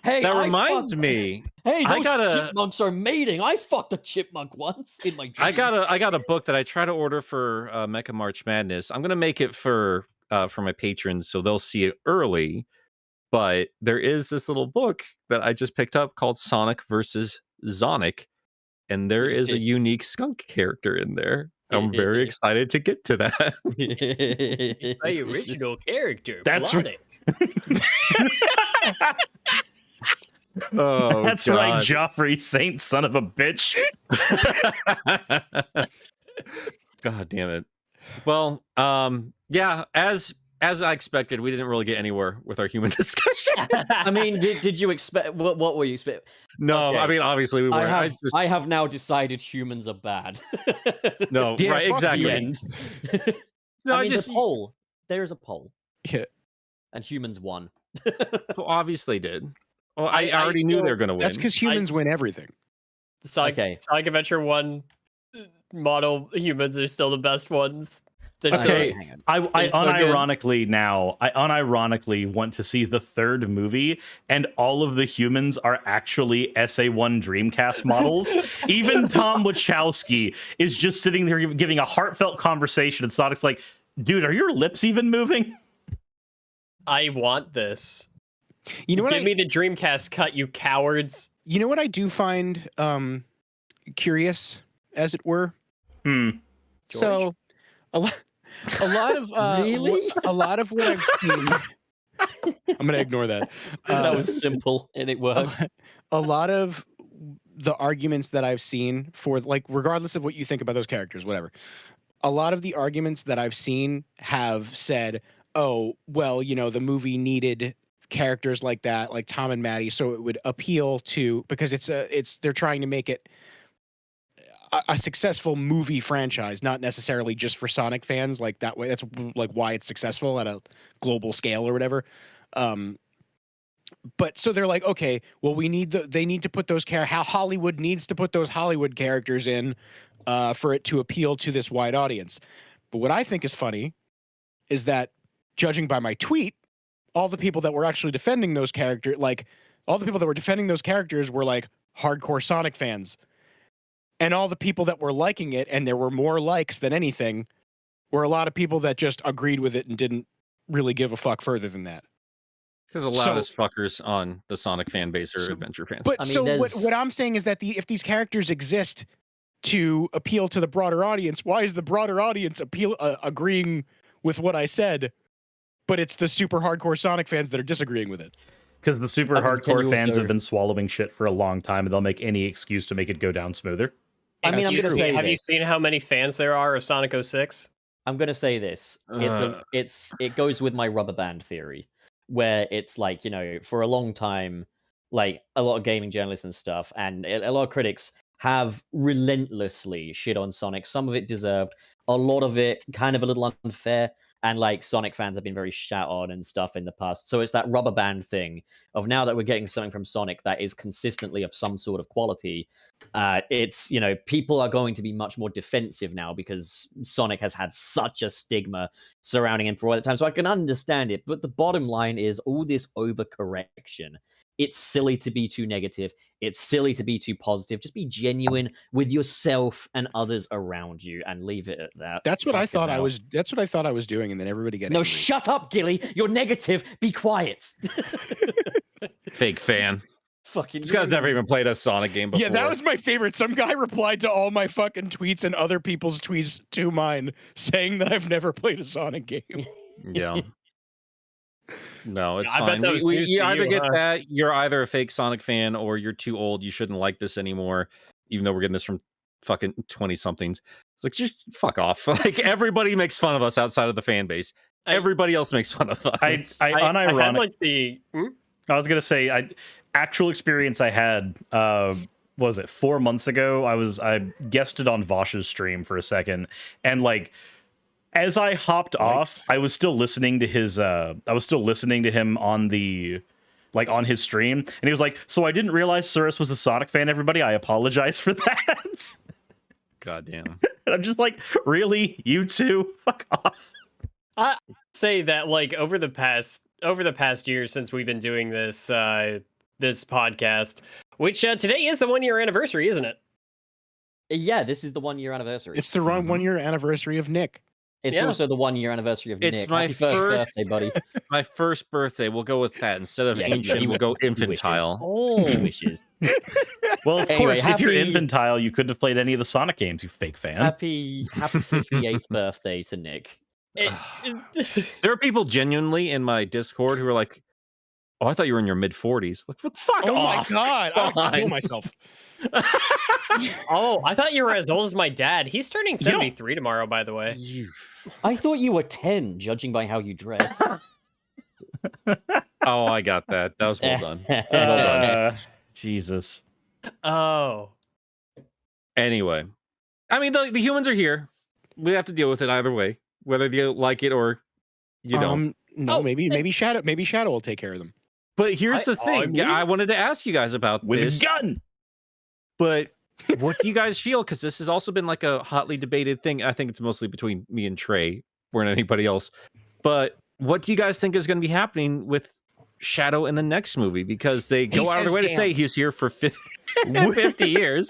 Hey, That reminds me. Hey, I those gotta- chipmunks are mating. I fucked a chipmunk once in my dream. I got a book that I try to order for Mecha March Madness. I'm gonna make it for my patrons so they'll see it early. But there is this little book that I just picked up called Sonic versus Zonic, and there is a unique skunk character in there. I'm very excited to get to that. My original character. That's Blonic. Oh, That's God. right, Joffrey Saint, son of a bitch. God damn it. Well, yeah, as I expected, we didn't really get anywhere with our human discussion. I mean, did you expect? What were you expect? No, Okay. I mean, obviously we weren't. I have now decided humans are bad. No, Yeah, right, fuck exactly. The you. end. No, I I mean, just the poll. There is a poll, Yeah. and humans won. well, obviously did. Well, I I already knew still- they were going to win. That's because humans win everything. Sonic Adventure 1 model humans are still the best ones. They're Okay. Hang on. I It's so good. unironically want to see the third movie, and all of the humans are actually SA1 Dreamcast models. Even Tom Wachowski is just sitting there giving a heartfelt conversation, and Sonic's like, dude, are your lips even moving? I want this. You know what? Give me the Dreamcast cut, you cowards. You know what I do find curious, as it were. So, a lot of Really? a lot of what I've seen. I'm gonna ignore that. That was simple, and it worked. A lot of the arguments that I've seen for, like, regardless of what you think about those characters, whatever. A lot of the arguments that I've seen have said, "Oh, well, you know, the movie needed characters like that, like Tom and Maddie, so it would appeal to, because they're trying to make it a successful movie franchise, not necessarily just for Sonic fans. Like that way, that's like why it's successful at a global scale or whatever." But so they're like, okay, well, they need to put those how Hollywood needs to put those Hollywood characters in for it to appeal to this wide audience. But what I think is funny is that, judging by my tweet, all the people that were actually defending those characters, like all the people that were defending those characters were like hardcore Sonic fans. And all the people that were liking it, and there were more likes than anything, were a lot of people that just agreed with it and didn't really give a fuck further than that. Because the loudest fuckers on the Sonic fan base are adventure fans. But I mean, so there's- what I'm saying is that if these characters exist to appeal to the broader audience, why is the broader audience agreeing with what I said, but it's the super hardcore Sonic fans that are disagreeing with it? Because the super I mean, can hardcore you fans also- have been swallowing shit for a long time, and they'll make any excuse to make it go down smoother. I mean, I'm Excuse gonna me, say have you this. seen how many fans there are of Sonic 06? I'm gonna say this. It goes with my rubber band theory, where it's like, you know, for a long time, like a lot of gaming journalists and stuff, and a lot of critics have relentlessly shit on Sonic. Some of it deserved, a lot of it kind of a little unfair, and like Sonic fans have been very shout on and stuff in the past. So it's that rubber band thing of, now that we're getting something from Sonic that is consistently of some sort of quality, it's, you know, people are going to be much more defensive now because Sonic has had such a stigma surrounding him for all that time. So I can understand it, but the bottom line is all this overcorrection. It's silly to be too negative. It's silly to be too positive. Just be genuine with yourself and others around you, and leave it at that. That's what I Fucking thought I hell. was. That's what I thought I was doing, and then everybody got No, angry. shut up, Gilly. You're negative. Be quiet. Fake fan. Fucking. This guy's never even played a Sonic game before. Yeah, that was my favorite. Some guy replied to all my fucking tweets and other people's tweets to mine, saying that I've never played a Sonic game. Yeah. No, it's I bet fine. that was news You to either you, get huh? that, you're either a fake Sonic fan, or you're too old. You shouldn't like this anymore, even though we're getting this from fucking 20-somethings. It's like, just fuck off. Like, everybody makes fun of us outside of the fan base. Everybody else makes fun of us. I I had like the I was gonna say, actual experience I had. Was it 4 months ago? I guested on Vosh's stream for a second, and like, as I hopped off, I was still listening to his. I was still listening to him on the, like, on his stream, and he was like, "So I didn't realize Suris was a Sonic fan. Everybody, I apologize for that." God damn. And I'm just like, really, you two, fuck off. I say that like over the past year since we've been doing this this podcast, which today is the 1-year anniversary, isn't it? Yeah, this is the 1-year anniversary. It's the 1-year anniversary of Nick. It's also the 1-year anniversary of It's Nick. my Happy first first- birthday, buddy. My first birthday, we'll go with that. Instead of Yeah, ancient, you we'll go wishes. infantile. Oh, wishes. Well, of Anyway, course, if you're happy- infantile, you couldn't have played any of the Sonic games, you fake fan. Happy 58th birthday to Nick. There are people genuinely in my Discord who are like, "Oh, I thought you were in your mid-40s." Like, what? Fuck Oh off! my god, I would kill Fine. myself. Oh, I thought you were as old as my dad. He's turning 73 tomorrow, by the way. You- I thought you were 10, judging by how you dress. Oh, I got that. That was well done. Well done. Jesus. Oh. Anyway, I mean, the humans are here. We have to deal with it either way, whether you like it or you don't. No, Oh, maybe Shadow will take care of them. But here's the I thing. mean- I wanted to ask you guys about With this. a gun! But what do you guys feel? Because this has also been like a hotly debated thing. I think it's mostly between me and Trey, more than anybody else. But what do you guys think is going to be happening with Shadow in the next movie? Because they go out of their says way to damn. say he's here for 50 years.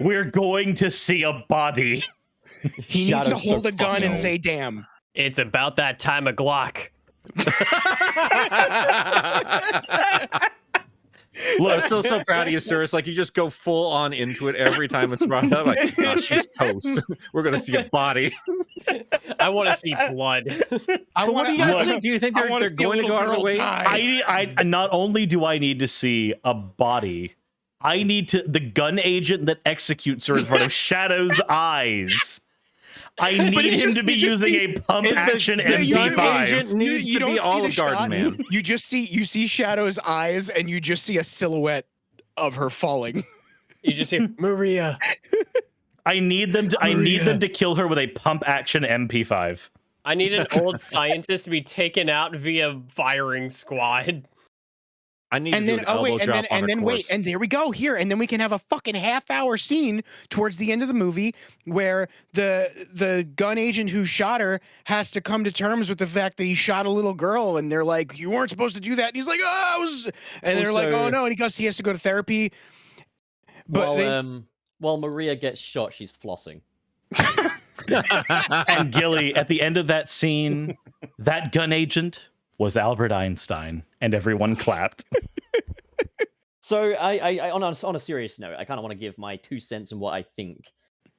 We're going to see a body. He needs to Shadow's so hold a gun fucking and old. say damn. It's about that time of Glock. Look, I'm still so proud of you, sir. It's like you just go full on into it every time it's brought up. Like, oh, she's toast. We're gonna see a body. I want to see blood. What do you guys think? Do you think I they're wanna see a going to go little out of their girl way? die. I not only do I need to see a body, I need the gun agent that executes her in front of Shadow's eyes. I need it's him just- to be you just using see- a pump action the young MP5. agent needs You to don't be see the Olive Garden shot. man. You see Shadow's eyes, and you just see a silhouette of her falling. You just hear Maria. I need them to kill her with a pump action MP5. I need an old scientist to be taken out via firing squad. I need And to do then an elbow drop on and a then wait, corpse. and there we go here, and then we can have a fucking half-hour scene towards the end of the movie where the gun agent who shot her has to come to terms with the fact that he shot a little girl, and they're like, "You weren't supposed to do that," and he's like, "Oh, I was," and they're like, Also- "Oh no," and he has to go to therapy. But While Maria gets shot, she's flossing. And Gilly, at the end of that scene, that gun agent was Albert Einstein, and everyone clapped. So on a serious note, I kind of want to give my 2 cents on what I think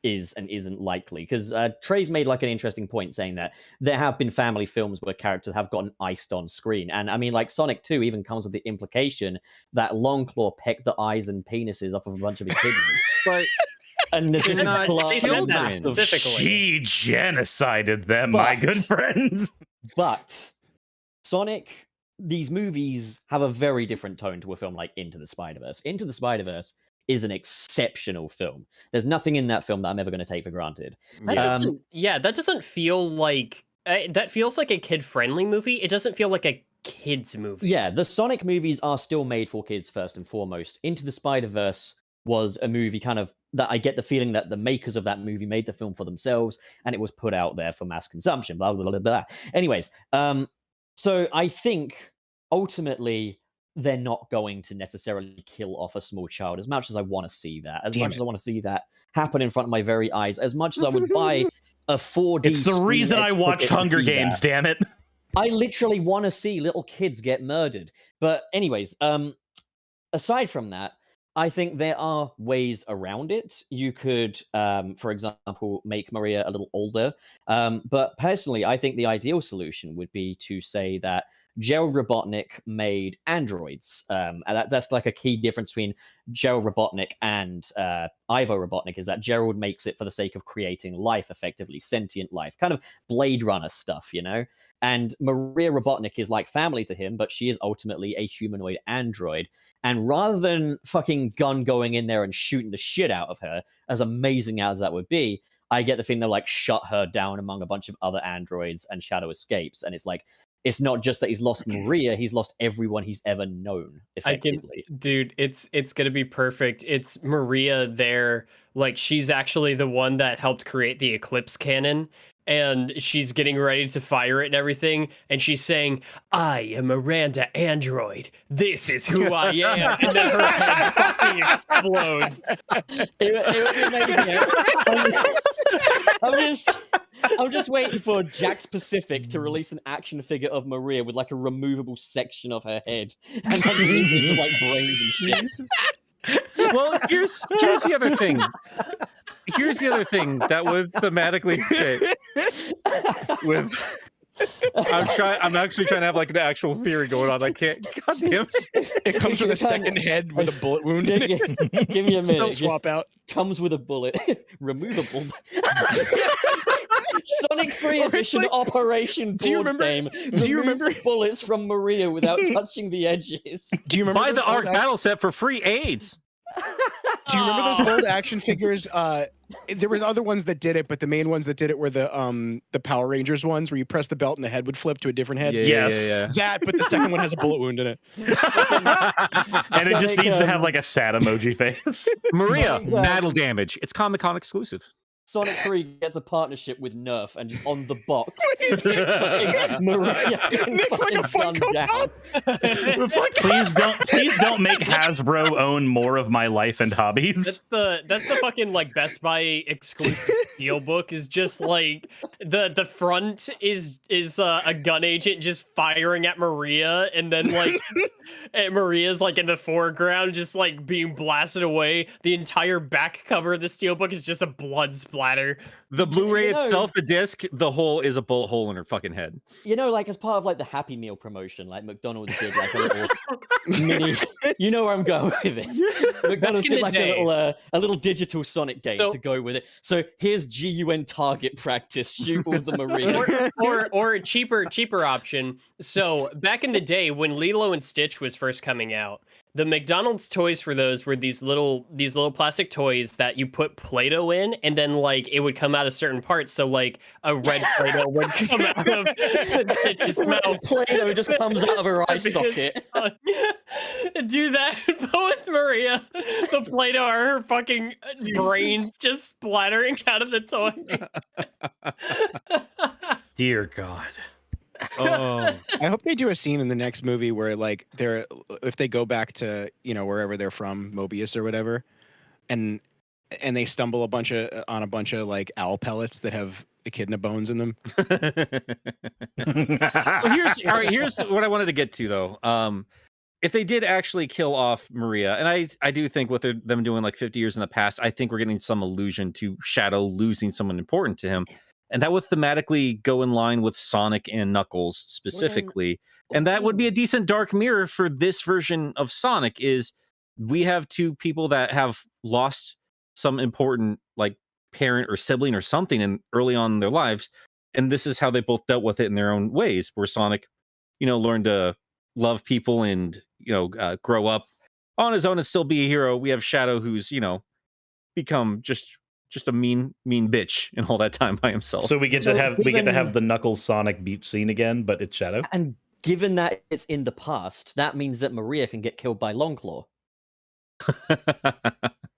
is and isn't likely, because Trey's made like an interesting point saying that there have been family films where characters have gotten iced on screen, and I mean, like Sonic 2 even comes with the implication that Longclaw pecked the eyes and penises off of a bunch of his kidneys. But And there's just not blood children. and massive- Specifically. She genocided them, my But- good friends. But Sonic, these movies have a very different tone to a film like Into the Spider-Verse. Into the Spider-Verse is an exceptional film. There's nothing in that film that I'm ever going to take for granted. That Yeah. that doesn't feel like that feels like a kid-friendly movie. It doesn't feel like a kids movie. Yeah, the Sonic movies are still made for kids first and foremost. Into the Spider-Verse was a movie kind of that I get the feeling that the makers of that movie made the film for themselves and it was put out there for mass consumption, blah, blah, blah, blah. Anyways, so I think ultimately they're not going to necessarily kill off a small child as much as I want to see that, as Damn much it. as I want to see that happen in front of my very eyes, as much as I would buy a 4D. It's the Screen reason I X watched ticket to Hunger see Games, that. damn it. I literally want to see little kids get murdered. But anyways, aside from that, I think there are ways around it. You could, for example, make Maria a little older. But personally, I think the ideal solution would be to say that Gerald Robotnik made androids. And that's like a key difference between Gerald Robotnik and Ivo Robotnik, is that Gerald makes it for the sake of creating life, effectively, sentient life, kind of Blade Runner stuff, you know? And Maria Robotnik is like family to him, but she is ultimately a humanoid android. And rather than fucking gun going in there and shooting the shit out of her, as amazing as that would be, I get the feeling they'll like shut her down among a bunch of other androids and Shadow escapes. And it's like, it's not just that he's lost Maria, he's lost everyone he's ever known, effectively. Dude, it's gonna be perfect. It's Maria there, like she's actually the one that helped create the Eclipse cannon, and she's getting ready to fire it and everything, and she's saying, "I am Miranda Android. This is who I am," and then her head fucking explodes. It would be amazing. I'm just waiting for Jax Pacific to release an action figure of Maria with like a removable section of her head and underneath it's like brains and shit. Well, here's the other thing. Here's the other thing that would thematically fit with. I'm actually trying to have like an actual theory going on. I can't. God damn it! It comes with a second head with a bullet wound in it. Give me a minute. Swap out. Comes with a bullet. Removable. Sonic 3 Edition like, Operation Board Game. Do you remember bullets from Maria without touching the edges? Do you remember buy the Arc Battle Set for free AIDS? Do you remember those old action figures? There were other ones that did it, but the main ones that did it were the Power Rangers ones, where you press the belt and the head would flip to a different head. Yeah. That, but the second one has a bullet wound in it. And it just needs to have like a sad emoji face. Maria, battle damage. It's Comic-Con exclusive. Sonic 3 gets a partnership with Nerf, and just on the box, Maria Nick, like a Funko Pop. Please don't make Hasbro own more of my life and hobbies. That's the fucking like Best Buy exclusive steelbook. Is just like the front is a gun agent just firing at Maria, and then like and Maria's like in the foreground just like being blasted away. The entire back cover of the steelbook is just a blood splatter. The Blu-ray itself, the disc, the hole is a bullet hole in her fucking head. You know, like as part of like the Happy Meal promotion, like McDonald's did like a little mini. You know where I'm going with this. McDonald's did like a little digital Sonic game to go with it. So here's GUN target practice. Shoot all the Marias. or a cheaper option. So back in the day when Lilo and Stitch was first coming out, the McDonald's toys for those were these little plastic toys that you put Play-Doh in, and then like it would come out of certain parts. So like a red Play-Doh would come out of Stitch's mouth. Play-Doh just comes out of her eye socket. Do that, but with Maria, the Play-Doh are her fucking brains just splattering out of the toy. Dear God. Oh, I hope they do a scene in the next movie where like if they go back to, you know, wherever they're from, Mobius or whatever, and they stumble on a bunch of like owl pellets that have echidna bones in them. Well, here's what I wanted to get to though. If they did actually kill off Maria, and I do think with them doing like 50 years in the past, I think we're getting some allusion to Shadow losing someone important to him. And that would thematically go in line with Sonic and Knuckles specifically. And that would be a decent dark mirror for this version of Sonic, is we have two people that have lost some important like parent or sibling or something early on in their lives. And this is how they both dealt with it in their own ways, where Sonic, you know, learned to love people and, you know, grow up on his own and still be a hero. We have Shadow, who's, you know, become just a mean bitch in all that time by himself. So we get to have the Knuckles Sonic beach scene again, but it's Shadow. And given that it's in the past, that means that Maria can get killed by Longclaw.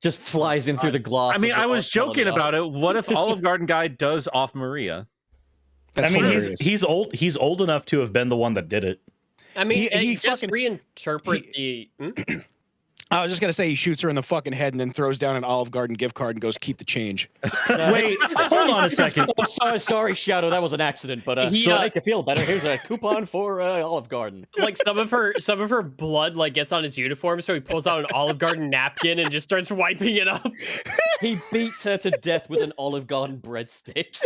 Just flies in through the glass. I mean, I was joking about it. What if Olive Garden guy does off Maria? That's hilarious. He's old. He's old enough to have been the one that did it. I mean, he just fucking reinterpret the. I was just gonna say he shoots her in the fucking head and then throws down an Olive Garden gift card and goes, "Keep the change." Wait, hold on a second. Oh, sorry, Shadow, that was an accident. But to make you feel better, here's a coupon for Olive Garden. Like some of her blood like gets on his uniform, so he pulls out an Olive Garden napkin and just starts wiping it up. He beats her to death with an Olive Garden breadstick.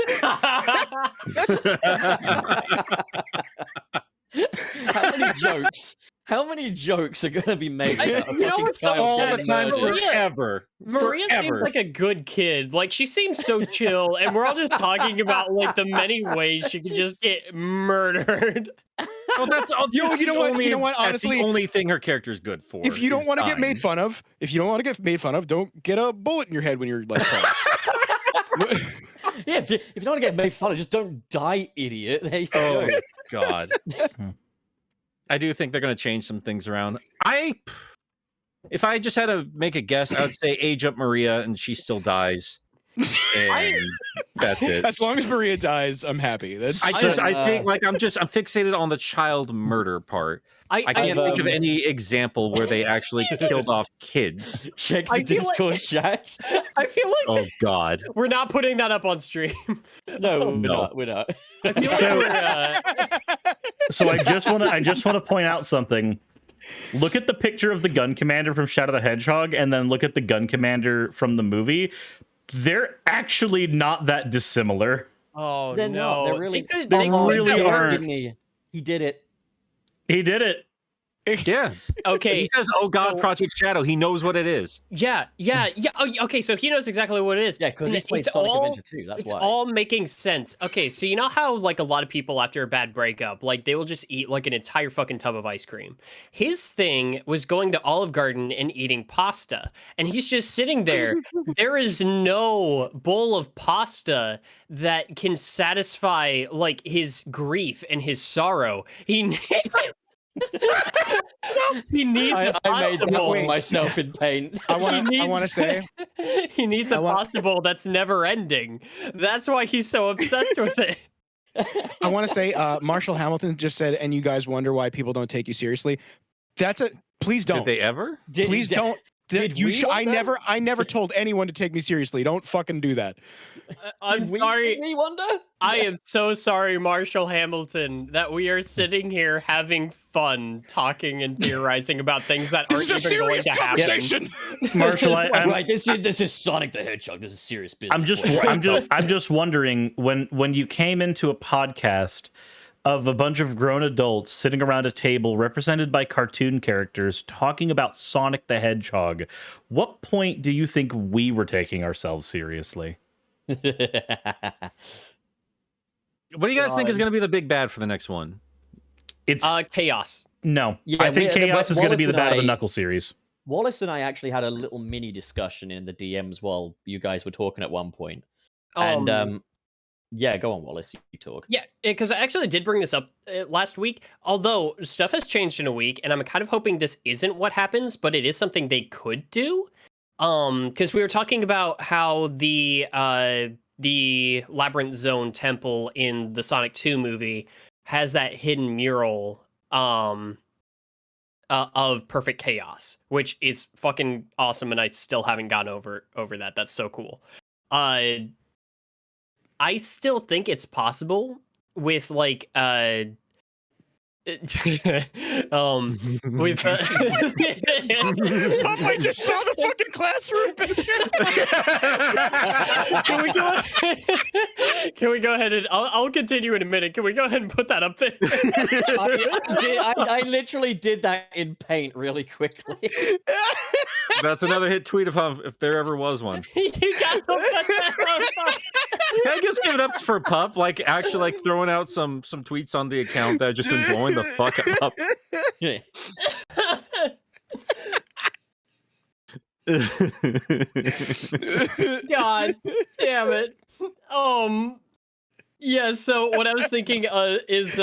How many jokes are going to be made about You know what's the All the Yeah, time, Maria- forever. Maria seems Forever. like a good kid. Like, she seems so chill, and we're all just talking about like the many ways she could just get murdered. Well, that's all. You know what? You know what? That's Honestly, the only thing her character's good for. if you don't is want to get dying. made fun of, don't get a bullet in your head when you're like. Yeah, if you don't want to get made fun of, just don't die, idiot. There you Oh go. God. I do think they're going to change some things around. If I just had to make a guess, I would say age up Maria and she still dies. And that's it. As long as Maria dies, I'm happy. That's I think like I'm fixated on the child murder part. I can't think of any example where they actually killed off kids. Check the I feel like- Discord chat. I feel like Oh God. we're not putting that up on stream. No, No. we're not. I feel like So- we're, So I just want to point out something. Look at the picture of the gun commander from Shadow the Hedgehog, and then look at the gun commander from the movie. They're actually not that dissimilar. oh They're no, not. They're really. They could- They they- really did it, aren't. didn't he? He did it. He did it. Yeah. Okay, He says, "Oh God, so- Project Shadow." He knows what it is. yeah. Oh, okay, so he knows exactly what it is. Yeah, because he's played It's Sonic all- Adventure 2. That's It's why. all making sense. Okay, so you know how like a lot of people after a bad breakup, like they will just eat like an entire fucking tub of ice cream. His thing was going to Olive Garden and eating pasta, and he's just sitting there. There is no bowl of pasta that can satisfy like his grief and his sorrow. He needs a I made pasta bowl. Wait. myself in pain. I want He to needs- say He needs a I want- pasta bowl that's never ending. That's why he's so obsessed with it. Marshall Hamilton just said, and you guys wonder why people don't take you seriously. Please don't. Did they ever? Please don't. did we wonder? I never told anyone to take me seriously. Don't fucking do that. I'm Did sorry. we wonder? I am so sorry, Marshall Hamilton, that we are sitting here having fun talking and theorizing about things that This aren't is a even going serious to happen. conversation. Marshall, Right, this is Sonic the Hedgehog. This is serious business. I'm just wondering when you came into a podcast of a bunch of grown adults sitting around a table represented by cartoon characters talking about Sonic the Hedgehog, what point do you think we were taking ourselves seriously? What do you guys think is going to be the big bad for the next one? It's Chaos. no. Yeah, I think Chaos is going to be the Wallace bad of the and I- Knuckle series. Wallace and I actually had a little mini discussion in the DMs while you guys were talking at one point. And yeah, go on, Wallace. You talk. Yeah, because I actually did bring this up last week. Although stuff has changed in a week, and I'm kind of hoping this isn't what happens, but it is something they could do. Because we were talking about how the Labyrinth Zone temple in the Sonic 2 movie has that hidden mural of Perfect Chaos, which is fucking awesome, and I still haven't gotten over that. That's so cool. I still think it's possible with like with I just saw the fucking classroom picture. Can we go ahead and I'll continue in a minute. Can we go ahead and put that up there? I literally did that in Paint really quickly. That's another hit tweet if there ever was one. You gotta put that up. Can I just give it up for Pup? Like actually like throwing out some tweets on the account that have just been blowing the fuck up. Yeah. God damn it. Yeah, so what I was thinking is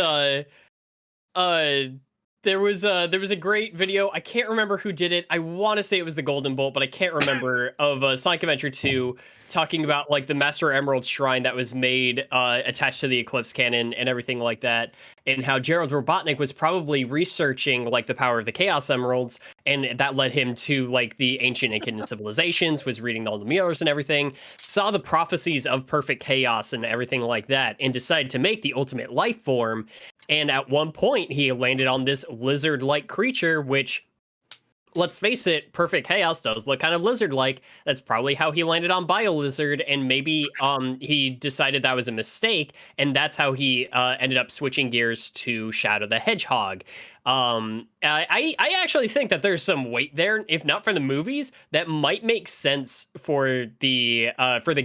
there was a great video. I can't remember who did it. I want to say it was the Golden Bolt, but I can't remember of Sonic Adventure 2 talking about like the Master Emerald shrine that was made attached to the Eclipse Cannon and everything like that, and how Gerald Robotnik was probably researching like the power of the Chaos Emeralds, and that led him to like the ancient Incan civilizations, was reading all the mirrors and everything, saw the prophecies of perfect chaos and everything like that, and decided to make the ultimate life form. And at one point, he landed on this lizard-like creature, which let's face it, Perfect Chaos does look kind of lizard-like. That's probably how he landed on BioLizard, and maybe he decided that was a mistake, and that's how he ended up switching gears to Shadow the Hedgehog. I actually think that there's some weight there, if not for the movies, that might make sense for the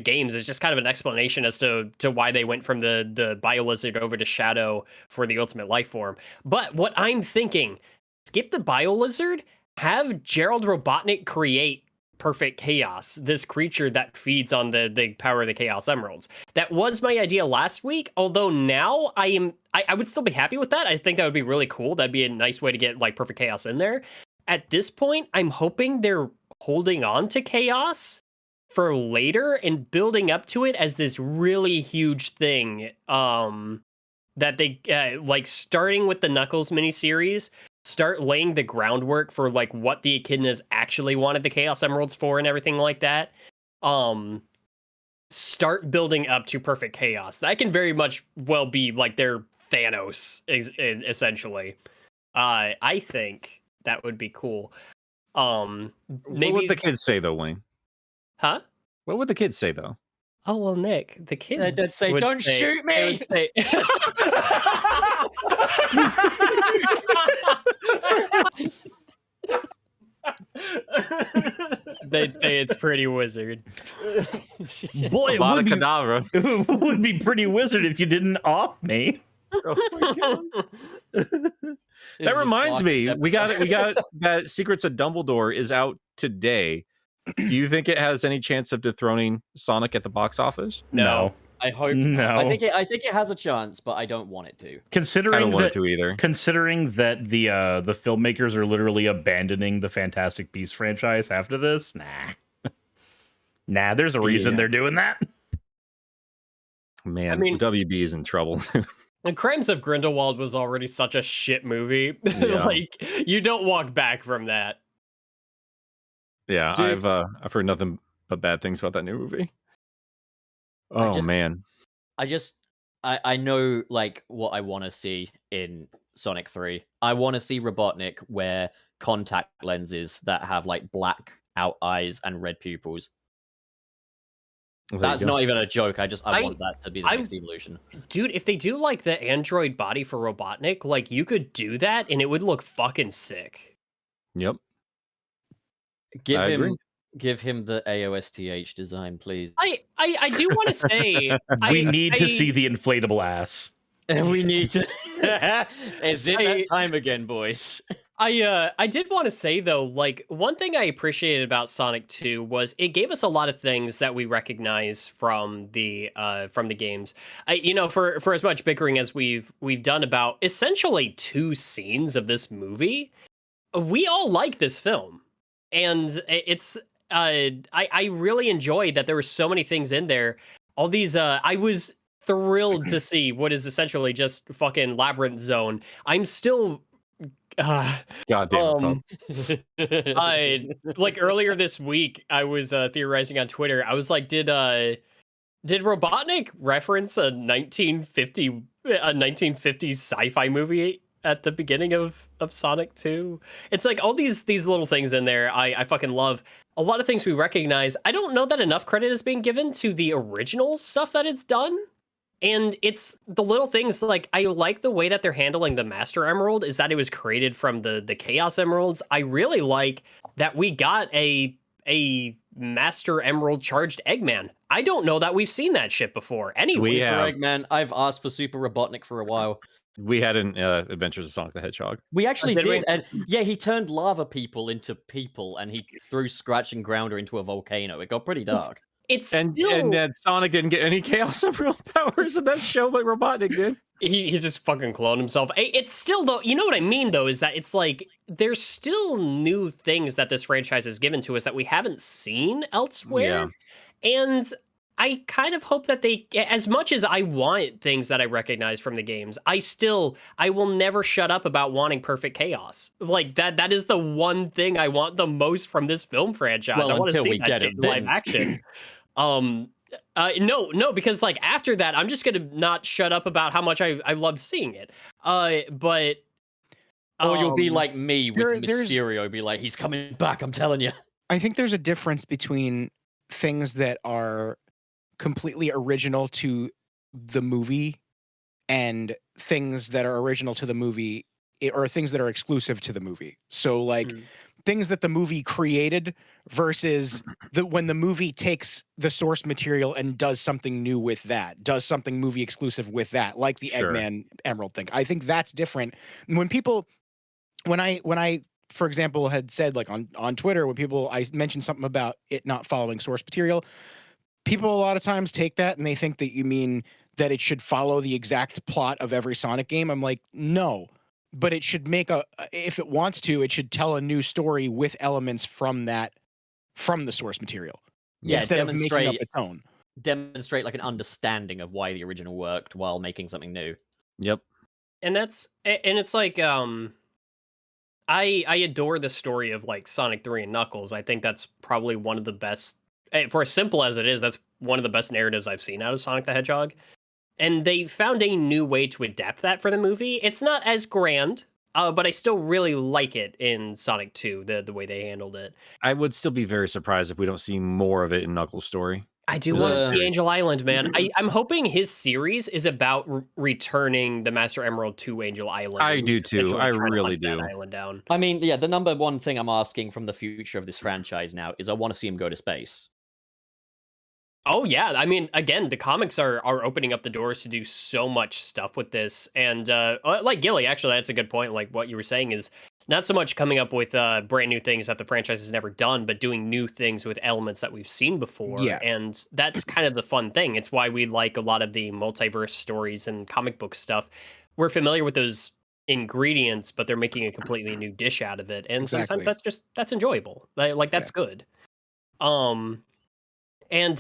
games. It's just kind of an explanation as to why they went from the BioLizard over to Shadow for the ultimate life form. But what I'm thinking, skip the BioLizard, have Gerald Robotnik create Perfect Chaos, this creature that feeds on the power of the Chaos Emeralds. That was my idea last week, although now I would still be happy with that. I think that would be really cool. That'd be a nice way to get like Perfect Chaos in there. At this point, I'm hoping they're holding on to Chaos for later and building up to it as this really huge thing. That they like starting with the Knuckles miniseries, start laying the groundwork for like what the echidnas actually wanted the Chaos Emeralds for and everything like that. Start building up to Perfect Chaos. That can very much well be like their Thanos, essentially. I think that would be cool. Maybe what would the kids say though, Wayne? Huh? What would the kids say though? Oh well, Nick, the kids They'd say, would "Don't shoot me!" They'd say it's pretty wizard. Boy, it would, Kadabra. it would be pretty wizard if you didn't off me. Oh my God. That reminds me, we got that Secrets of Dumbledore is out today. Do you think it has any chance of dethroning Sonic at the box office? No. I hope No. I think it has a chance, but I don't want it to. I Considering don't want that, it to either. considering that the filmmakers are literally abandoning the Fantastic Beasts franchise after this, nah, there's a reason they're doing that. Man, I mean- WB is in trouble. And Crimes of Grindelwald was already such a shit movie. Yeah. Like, you don't walk back from that. Yeah, Dude. I've heard nothing but bad things about that new movie. Oh man. I know like what I want to see in Sonic 3. I want to see Robotnik wear contact lenses that have like black out eyes and red pupils. There you That's go. not even a joke. I I- want that to be the I'm- next evolution. Dude, if they do like the android body for Robotnik, like you could do that and it would look fucking sick. Yep. Give I him agree. give him the AOSTH design, please. I do want to say We need to see the inflatable ass. We need to. Is it I- that time again, boys? I did want to say though, like one thing I appreciated about Sonic 2 was it gave us a lot of things that we recognize from the games. For as much bickering as we've done about essentially 2 scenes of this movie, we all like this film, and it's I really enjoyed that there were so many things in there. All these I was thrilled to see what is essentially just fucking Labyrinth Zone. I'm still God damn it, Pup. like earlier this week, I was theorizing on Twitter. I was like, did Robotnik reference a 1950s sci-fi movie at the beginning of Sonic 2? It's like all these little things in there I fucking love. A lot of things we recognize. I don't know that enough credit is being given to the original stuff that it's done. And it's the little things, like, I like the way that they're handling the Master Emerald, is that it was created from the Chaos Emeralds. I really like that we got a Master Emerald charged Eggman. I don't know that we've seen that shit before. Anyway, We have. Eggman, I've asked for Super Robotnik for a while. We had an Adventures of Sonic the Hedgehog. We actually Did we? did, and yeah, he turned lava people into people, and he threw Scratch and Grounder into a volcano. It got pretty dark. it's And still... Sonic didn't get any Chaos Emerald powers in that show, but Robotnik did. He just fucking cloned himself. It's still, though, you know what I mean, though, is that it's like, there's still new things that this franchise has given to us that we haven't seen elsewhere. And I kind of hope that they, as much as I want things that I recognize from the games, I will never shut up about wanting Perfect Chaos. Like, that is the one thing I want the most from this film franchise. Well, I want to until see we that get shit it, in live then. action. No, because like after that, I'm just gonna not shut up about how much I loved seeing it. But Or you'll be like me with there's- Mysterio, be like, he's coming back, I'm telling you. I think there's a difference between things that are completely original to the movie and things that are original to the movie or things that are exclusive to the movie. So like things that the movie created versus when the movie takes the source material and does something new with that, does something movie exclusive with that, like the Sure. Eggman Emerald thing. I think that's different. When I for example had said like on Twitter, I mentioned something about it not following source material, people a lot of times take that and they think that you mean that it should follow the exact plot of every Sonic game. I'm like, no, but it should if it wants to, it should tell a new story with elements from the source material. Yeah, instead of making up its own. Demonstrate like an understanding of why the original worked while making something new. Yep. And it's like I adore the story of like Sonic 3 and Knuckles. I think that's probably one of the best, for as simple as it is, that's one of the best narratives I've seen out of Sonic the Hedgehog. And they found a new way to adapt that for the movie. It's not as grand, but I still really like it in Sonic 2, the way they handled it. I would still be very surprised if we don't see more of it in Knuckles' story. I do want to see Angel Island, man. I'm hoping his series is about returning the Master Emerald to Angel Island. I do too. I really do. That island down. I mean, yeah, the number one thing I'm asking from the future of this franchise now is I want to see him go to space. Oh yeah, I mean, again, the comics are opening up the doors to do so much stuff with this, and like Gilly, actually, that's a good point. Like what you were saying is not so much coming up with brand new things that the franchise has never done, but doing new things with elements that we've seen before. Yeah. And that's kind of the fun thing. It's why we like a lot of the multiverse stories and comic book stuff. We're familiar with those ingredients, but they're making a completely new dish out of it, and Exactly. sometimes that's enjoyable. Like that's good. And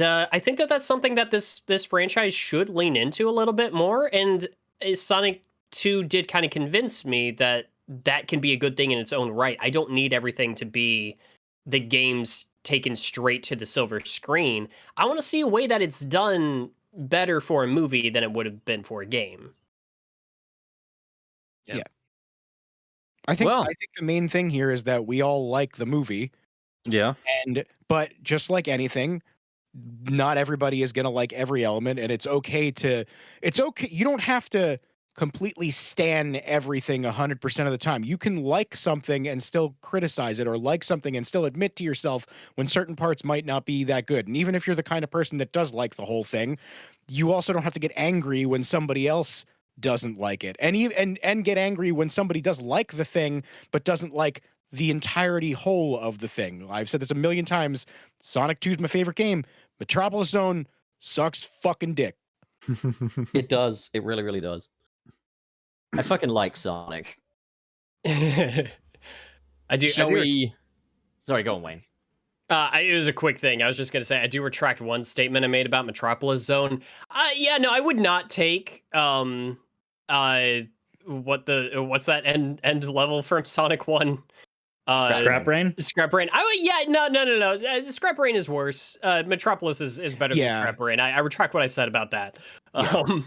I think that's something that this franchise should lean into a little bit more. And Sonic 2 did kind of convince me that can be a good thing in its own right. I don't need everything to be the games taken straight to the silver screen. I want to see a way that it's done better for a movie than it would have been for a game. Yeah. I think the main thing here is that we all like the movie. Yeah. But just like anything, not everybody is going to like every element, and it's okay. You don't have to completely stan everything 100% of the time. You can like something and still criticize it, or like something and still admit to yourself when certain parts might not be that good. And even if you're the kind of person that does like the whole thing, you also don't have to get angry when somebody else doesn't like it. And get angry when somebody does like the thing but doesn't like the entirety whole of the thing. I've said this a million times. Sonic 2 is my favorite game. Metropolis Zone sucks fucking dick. It does. It really, really does. I fucking like Sonic. I do. Sorry, go on, Wayne. It was a quick thing. I was just going to say, I do retract one statement I made about Metropolis Zone. I would not take what's that end level from Sonic 1? Scrap Brain? Scrap Brain. No. Scrap Brain is worse. Metropolis is better than Scrap Brain. I retract what I said about that. I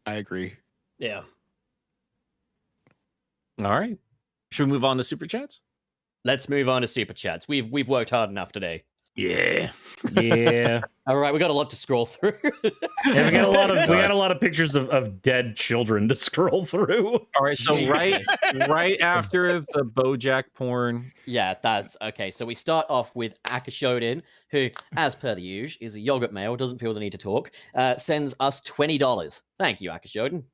agree. Yeah. All right. Should we move on to super chats? Let's move on to super chats. We've worked hard enough today. Yeah. All right, we got a lot to scroll through. Yeah, we got a lot of pictures of dead children to scroll through. All right, so right after the BoJack porn. Yeah, that's okay. So we start off with Akashodin, who, as per the usual, is a yogurt male, doesn't feel the need to talk, sends us $20. Thank you, Akashodin.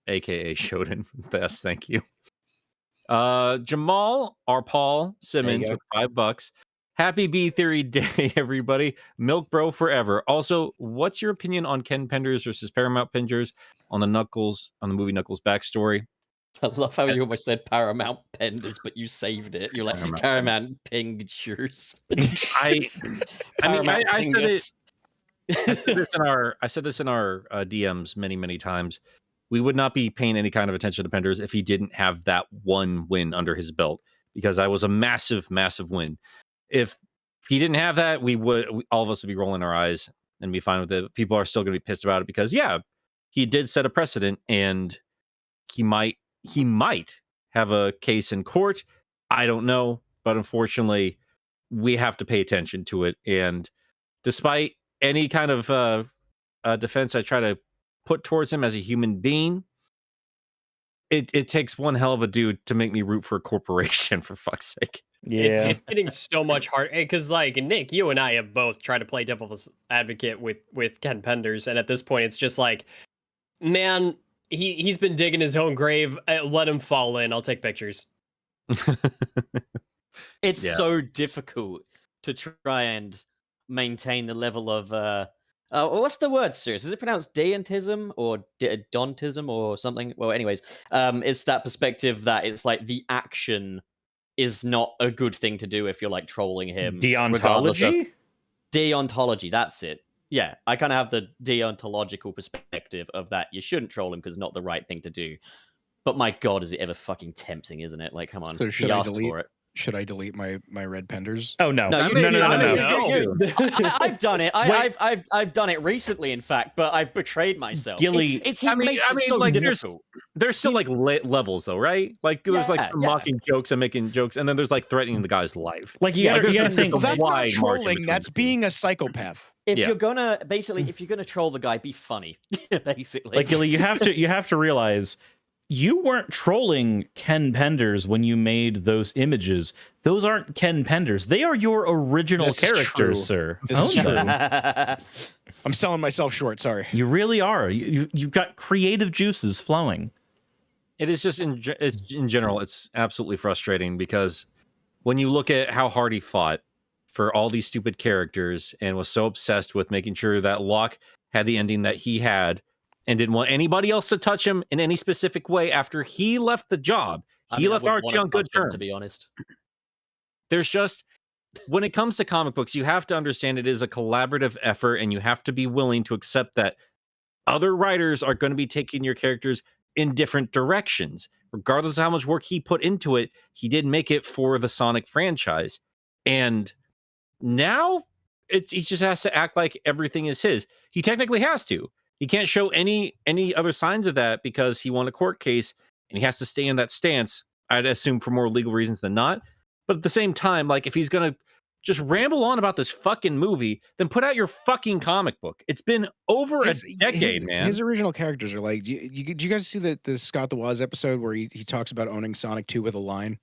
AKA Shoden. Best, thank you. Jamal R. Paul Simmons with $5. Happy B Theory Day, everybody. Milk Bro forever. Also, what's your opinion on Ken Penders versus Paramount Penders on the movie Knuckles backstory? I love how you almost said Paramount Penders, but you saved it. You're like Paramount Pingers. I said it. I said this in our DMs many times. We would not be paying any kind of attention to Penders if he didn't have that one win under his belt, because that was a massive win. If he didn't have that, all of us would be rolling our eyes and be fine with it. People are still going to be pissed about it because, he did set a precedent, and he might have a case in court? I don't know, but unfortunately, we have to pay attention to it. And despite any kind of defense I try to put towards him as a human being, it takes one hell of a dude to make me root for a corporation, for fuck's sake. Yeah. It's getting so much harder because, like, Nick, you and I have both tried to play devil's advocate with Ken Penders, and at this point, it's just like, man, he's been digging his own grave. Let him fall in. I'll take pictures. It's Yeah. so difficult to try and maintain the level of what's the word, Suris? Is it pronounced deontism or dontism or something? Well, anyways, it's that perspective that it's like the action is not a good thing to do if you're like trolling him. regardless of- Deontology? Deontology, that's it. Yeah, I kind of have the deontological perspective of that. You shouldn't troll him because it's not the right thing to do. But my God, is it ever fucking tempting, isn't it? Like, come on, So should he I asked delete? for it. Should I delete my red penders? Oh no. No, No, you- no, no, I no, mean, no. I've done it. I've done it recently, in fact, but I've betrayed myself. Gilly- He I mean, makes it so like, difficult. There's still like levels though, right? Like there's like Yeah, some yeah. mocking jokes and making jokes, and then there's like threatening the guy's life. Like you Yeah, gotta, there's- you gotta there's think. a Well, that's wide not margin trolling. between That's the two. being a psychopath. If Yeah. you're gonna if you're gonna troll the guy, be funny. Basically, Like Gilly, you have to realize you weren't trolling Ken Penders when you made those images. Those aren't Ken Penders. They are your original This is true. characters, sir. This is Own them. I'm selling myself short. Sorry. You really are. You've got creative juices flowing. It is just in general, it's absolutely frustrating because when you look at how hard he fought for all these stupid characters and was so obsessed with making sure that Locke had the ending that he had and didn't want anybody else to touch him in any specific way after he left the job. He left Archie on good terms. To be honest, There's just, when it comes to comic books, you have to understand it is a collaborative effort and you have to be willing to accept that other writers are going to be taking your characters in different directions. Regardless of how much work he put into it, he did make it for the Sonic franchise. And now he just has to act like everything is his. He technically has to. He can't show any other signs of that because he won a court case and he has to stay in that stance, I'd assume for more legal reasons than not. But at the same time, like if he's going to just ramble on about this fucking movie, then put out your fucking comic book. It's been over a decade, man. His original characters are like, do you guys see the Scott the Woz episode where he talks about owning Sonic 2 with a line?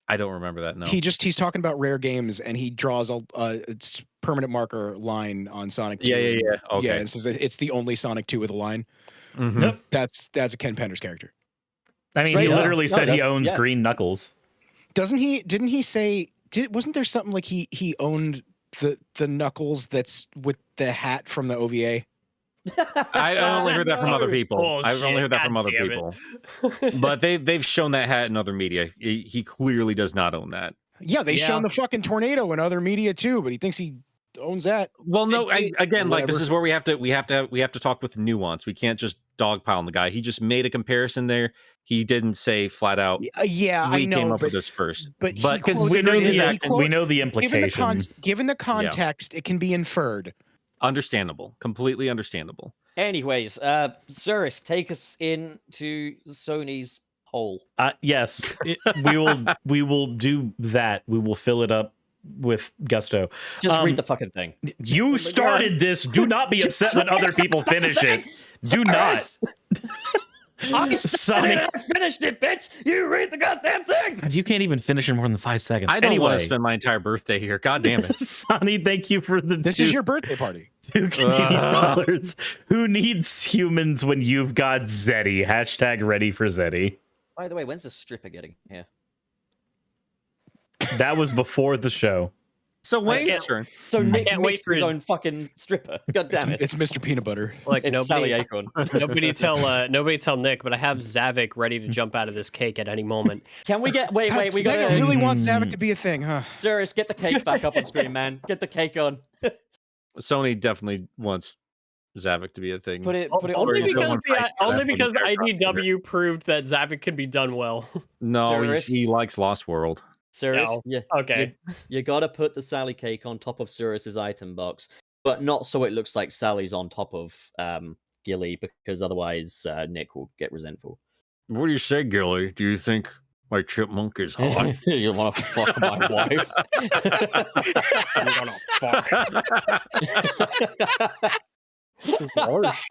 I don't remember that, no. He's talking about rare games and he draws a it's permanent marker line on Sonic 2. Yeah. Okay. Yeah, it says that it's the only Sonic 2 with a line. Mhm. Yep. That's a Ken Penders character. I mean, Straight he up. literally No, said he that's- owns yeah. green knuckles. Didn't he say wasn't there something like he owned the knuckles that's with the hat from the OVA? I only heard that from other people. I've only Bullshit. heard that from God other damn people. it. But they've shown that hat in other media. He clearly does not own that. Yeah, they Yeah. shown the fucking tornado in other media too, but he thinks he owns that. Well, no, again, like this whatever. is where we have to talk with nuance. We can't just dogpile on the guy. He just made a comparison there. He didn't say flat out. Yeah, We I know, came up but with this first. but he quoted- considering his he actions, quoted- We know the given the implications. given the context, it can be inferred. understandable, completely understandable. anyways, Suris, take us into Sony's hole. Yes, we will do that. We will fill it up with gusto. Just read the fucking thing. You started this. Do not be upset when other people finish it. Do not. I Sonny. I finished it, bitch. You read the goddamn thing. God, you can't even finish in more than 5 seconds. I don't want Anyway, to spend my entire birthday here. God damn it. Sonny, thank you for the This two, is your birthday party. $2 Canadian. Who needs humans when you've got Zeddy? Hashtag ready for Zeddy. By the way, when's the stripper getting here? That was before the show. So Wayne's can't- turn. So Nick can't wait missed for his it. own fucking stripper. God damn it. It's Mr. Peanut Butter. Like It's Sally nobody, Acorn. nobody tell Nick, but I have Zavik ready to jump out of this cake at any moment. Can we get wait, we Mega gotta really wants Savik to be a thing, huh? Suris, get the cake back up on screen, man. Get the cake on. Sony definitely wants Zavik to be a thing. Put it Only on he's the going because right only for that because one entire IDW proved that Zavik can be done well. No, Suris? he likes Lost World. Suris, No. yeah. Okay. You gotta put the Sally cake on top of Suris's item box, but not so it looks like Sally's on top of Gilly, because otherwise Nick will get resentful. What do you say, Gilly? Do you think my chipmunk is hot? You want to fuck my wife? I'm gonna fuck. Harsh.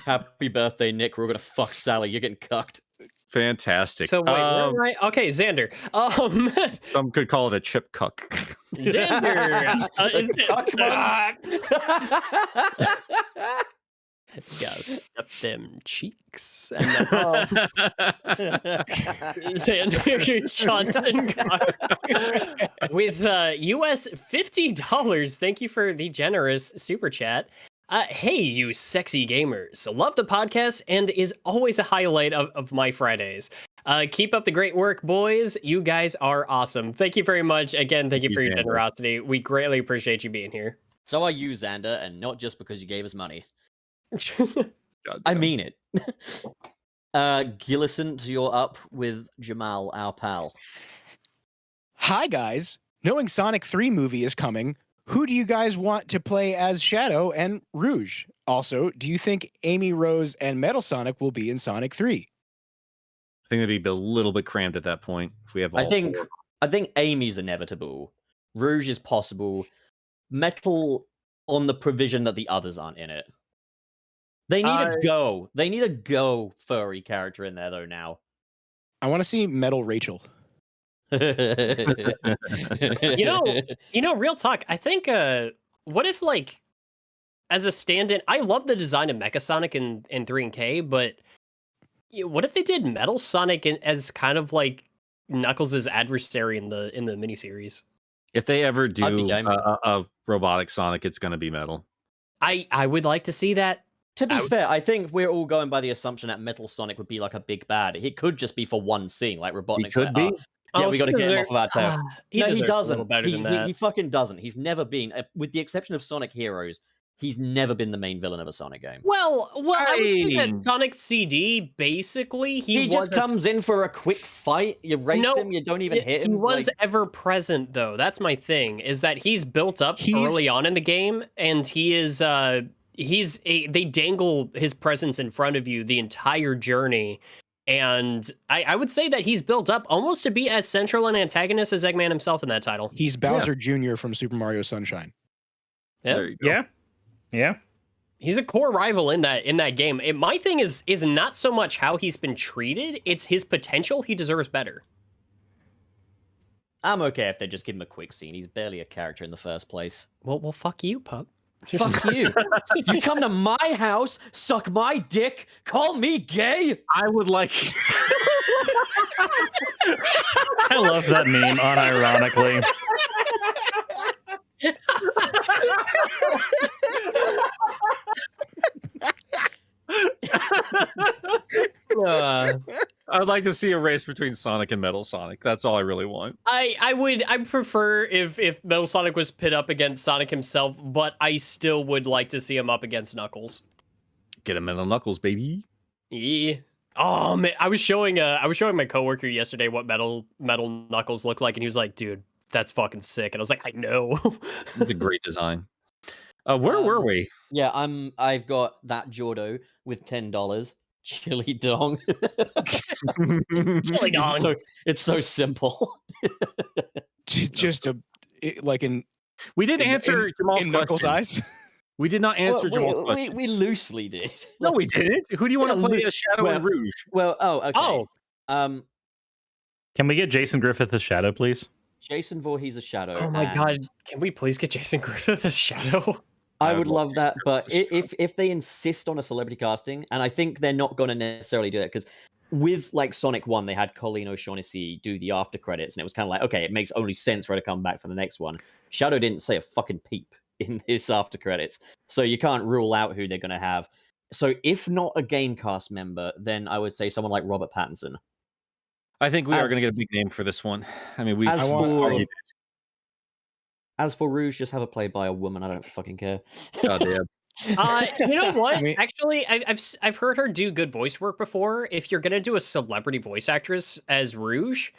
Happy birthday, Nick. We're gonna fuck Sally. You're getting cucked. Fantastic. So wait, where am I? Okay, Xander. Some could call it a chip cuck. Xander. Is it? Gotta stuff them cheeks. And Xander Johnson with US $50. Thank you for the generous super chat. Hey, you sexy gamers. Love the podcast and is always a highlight of my Fridays. Keep up the great work, boys. You guys are awesome. Thank you very much. Again, thank you for your generosity. We greatly appreciate you being here. So are you, Xander, and not just because you gave us money. I mean it. Gillicent, you're up with Jamal, our pal. Hi, guys. Knowing Sonic 3 movie is coming, who do you guys want to play as Shadow and Rouge? Also, do you think Amy Rose and Metal Sonic will be in Sonic 3? I think it'd be a little bit crammed at that point if we have all I think four. Amy's inevitable. Rouge is possible. Metal on the provision that the others aren't in it. They need a go. They need a go furry character in there though now. I want to see Metal Rachel. You know, real talk. I think what if like as a stand-in, I love the design of Mecha Sonic in 3 and K, but what if they did Metal Sonic as kind of like Knuckles' adversary in the miniseries? If they ever do game. a robotic Sonic, it's going to be Metal. I would like to see that. To be fair, I think we're all going by the assumption that Metal Sonic would be like a big bad. It could just be for one scene, like Robotnik's. He could be. Yeah, we got to get him off of our tail. He No, he deserves a little doesn't. better than that. He fucking doesn't. He's never been, with the exception of Sonic Heroes, he's never been the main villain of a Sonic game. Well, I would say that Sonic CD basically He just comes in for a quick fight. You race him, you don't even hit him. He was ever present though. That's my thing. Is that he's built up early on in the game, and he is they dangle his presence in front of you the entire journey. And I would say that he's built up almost to be as central an antagonist as Eggman himself in that title. He's Bowser Jr. from Super Mario Sunshine. Yeah. There you go. Yeah. He's a core rival in that game. My thing is not so much how he's been treated, it's his potential. He deserves better. I'm okay if they just give him a quick scene. He's barely a character in the first place. Well, fuck you, pup. Fuck you. You come to my house, suck my dick, call me gay? I would like. I love that meme, unironically. I'd like to see a race between Sonic and Metal Sonic. That's all I really want. I prefer if Metal Sonic was pit up against Sonic himself, but I still would like to see him up against Knuckles. Get a Metal Knuckles, baby. Yeah. Oh man, I was showing my coworker yesterday what Metal Knuckles looked like, and he was like, "Dude, that's fucking sick." And I was like, "I know." It's a great design. Where were we? Yeah, I've got that Jordo with $10. Chili dong. Chili dong. It's so simple. Just We did answer Jamal's in Knuckles' question. eyes. We did not answer Jamal's question. We loosely did. No, we didn't. Who do you want to play as Shadow and Rouge? Well, okay. Oh. Can we get Jason Griffith as Shadow, please? Jason Voorhees a Shadow. Oh my god, can we please get Jason Griffith as Shadow? I would love that, but if they insist on a celebrity casting, and I think they're not going to necessarily do it, because with like Sonic 1, they had Colleen O'Shaughnessy do the after credits, and it was kind of like, okay, it makes only sense for her to come back for the next one. Shadow didn't say a fucking peep in this after credits, so you can't rule out who they're going to have. So if not a Gamecast member, then I would say someone like Robert Pattinson. I think we are going to get a big name for this one. I mean, As for Rouge, just have it played by a woman. I don't fucking care. God damn. You know what? Actually, I've heard her do good voice work before. If you're gonna do a celebrity voice actress as Rouge,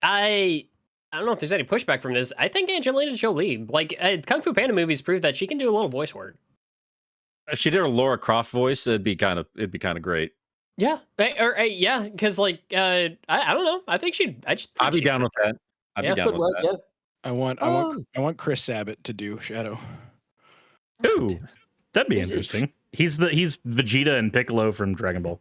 I don't know if there's any pushback from this. I think Angelina Jolie, like Kung Fu Panda movies, prove that she can do a little voice work. If she did a Laura Croft voice, it'd be kind of great. Yeah, yeah, because like I don't know. I think I'd be down with that. I'd be down with that. Yeah. I want Chris Sabat to do Shadow. Ooh, that'd be interesting. He's Vegeta and Piccolo from Dragon Ball.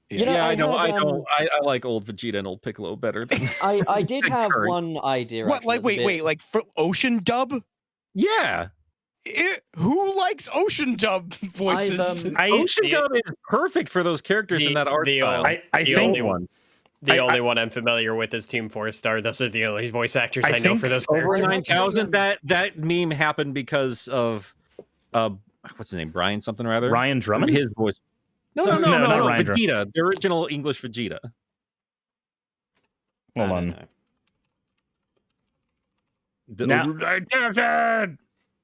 Yeah, I know. I like old Vegeta and old Piccolo better than I did have current. one idea. What? actually, Like, that's a wait, bit- like for Ocean dub? Yeah. Who likes Ocean dub voices? Ocean Dub is perfect for those characters in that art style. I the think only one. The only one I'm familiar with is Team 4-Star. Those are the only voice actors I know for those over characters. 9,000. That meme happened because of what's his name? Brian something or other. Ryan Drummond. His voice. No, not Ryan Vegeta, the original English Vegeta. Hold on.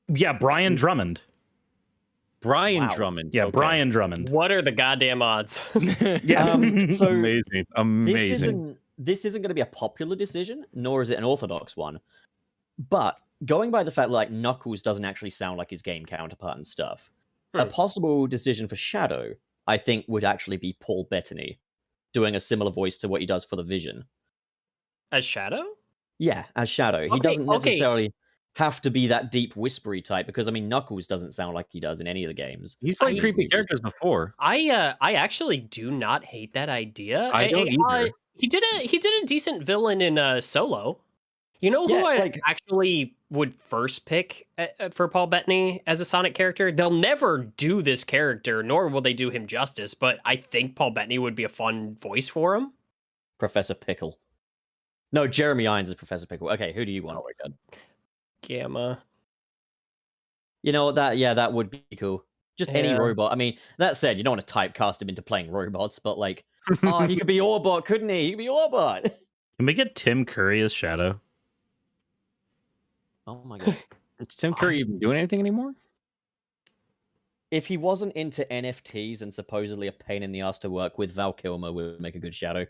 Yeah, Brian Drummond. Brian Wow. Drummond. Yeah, Okay. Brian Drummond. What are the goddamn odds? Yeah. So Amazing. this isn't going to be a popular decision, nor is it an orthodox one. But going by the fact like Knuckles doesn't actually sound like his game counterpart and stuff, a possible decision for Shadow, I think, would actually be Paul Bettany doing a similar voice to what he does for the Vision. As Shadow? Yeah, as Shadow. He Okay, doesn't okay. necessarily have to be that deep whispery type because I mean Knuckles doesn't sound like he does in any of the games. He's played creepy characters before. I actually do not hate that idea. I don't either. He did a decent villain in Solo. You know who Yeah, I like- actually would first pick for Paul Bettany as a Sonic character? They'll never do this character, nor will they do him justice, but I think Paul Bettany would be a fun voice for him. Professor Pickle. No, Jeremy Irons is Professor Pickle. Okay, who do you want? Oh my god. Gamma. You know that would be cool. Just any Yeah. robot. I mean, that said, you don't want to typecast him into playing robots, but like, oh, he could be Orbot, couldn't he? He could be Orbot. Can we get Tim Curry as Shadow? Oh my god. Is Tim Curry even doing anything anymore? If he wasn't into NFTs and supposedly a pain in the ass to work with, Val Kilmer would make a good Shadow.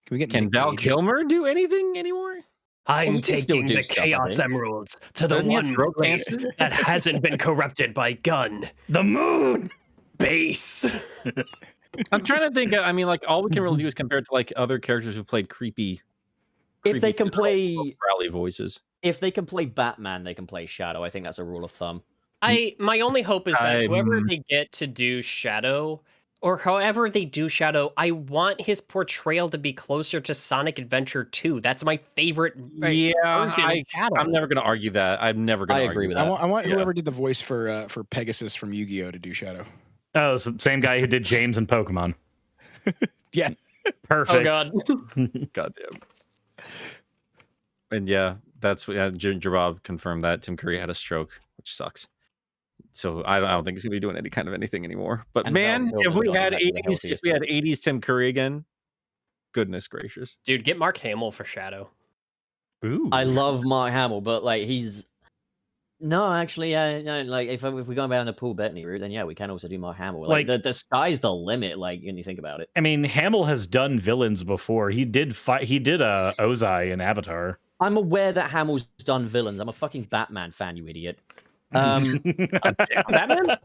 Can we get Can Nick Val Cage? Kilmer do anything anymore? I'm he can still taking do the stuff, I Chaos think. Emeralds to the Doesn't he have one throat place cancer? that hasn't been corrupted by gun. The moon. Base. I'm trying to think. I mean, like all we can really do is compare it to like other characters who played creepy. If they can play rally voices. if they can play Batman, they can play Shadow. I think that's a rule of thumb. My only hope is that whoever I'm- they get to do Shadow, or however they do Shadow, I want his portrayal to be closer to Sonic Adventure 2. That's my favorite version of Shadow. I'm never going to argue that. I'm never going I to agree argue with that. that. I want Yeah. whoever did the voice for Pegasus from Yu-Gi-Oh to do Shadow. Oh, it's the same guy who did James and Pokemon. Yeah. Perfect. Oh god. Goddamn. And yeah, that's what Ginger Bob confirmed that Tim Curry had a stroke, which sucks. So I don't think he's gonna be doing any kind of anything anymore. But And man, Val if Kilmer's we not had exactly the 80s, if we had 80s Tim Curry again, goodness gracious. Dude, get Mark Hamill for Shadow. Ooh. I love Mark Hamill, but like he's no, actually, no. Like if we're going down the Paul Bettany route, then yeah, we can also do Mark Hamill. Like, the sky's the limit. Like when you think about it. I mean, Hamill has done villains before. He did Ozai in Avatar. I'm aware that Hamill's done villains. I'm a fucking Batman fan, you idiot. Batman?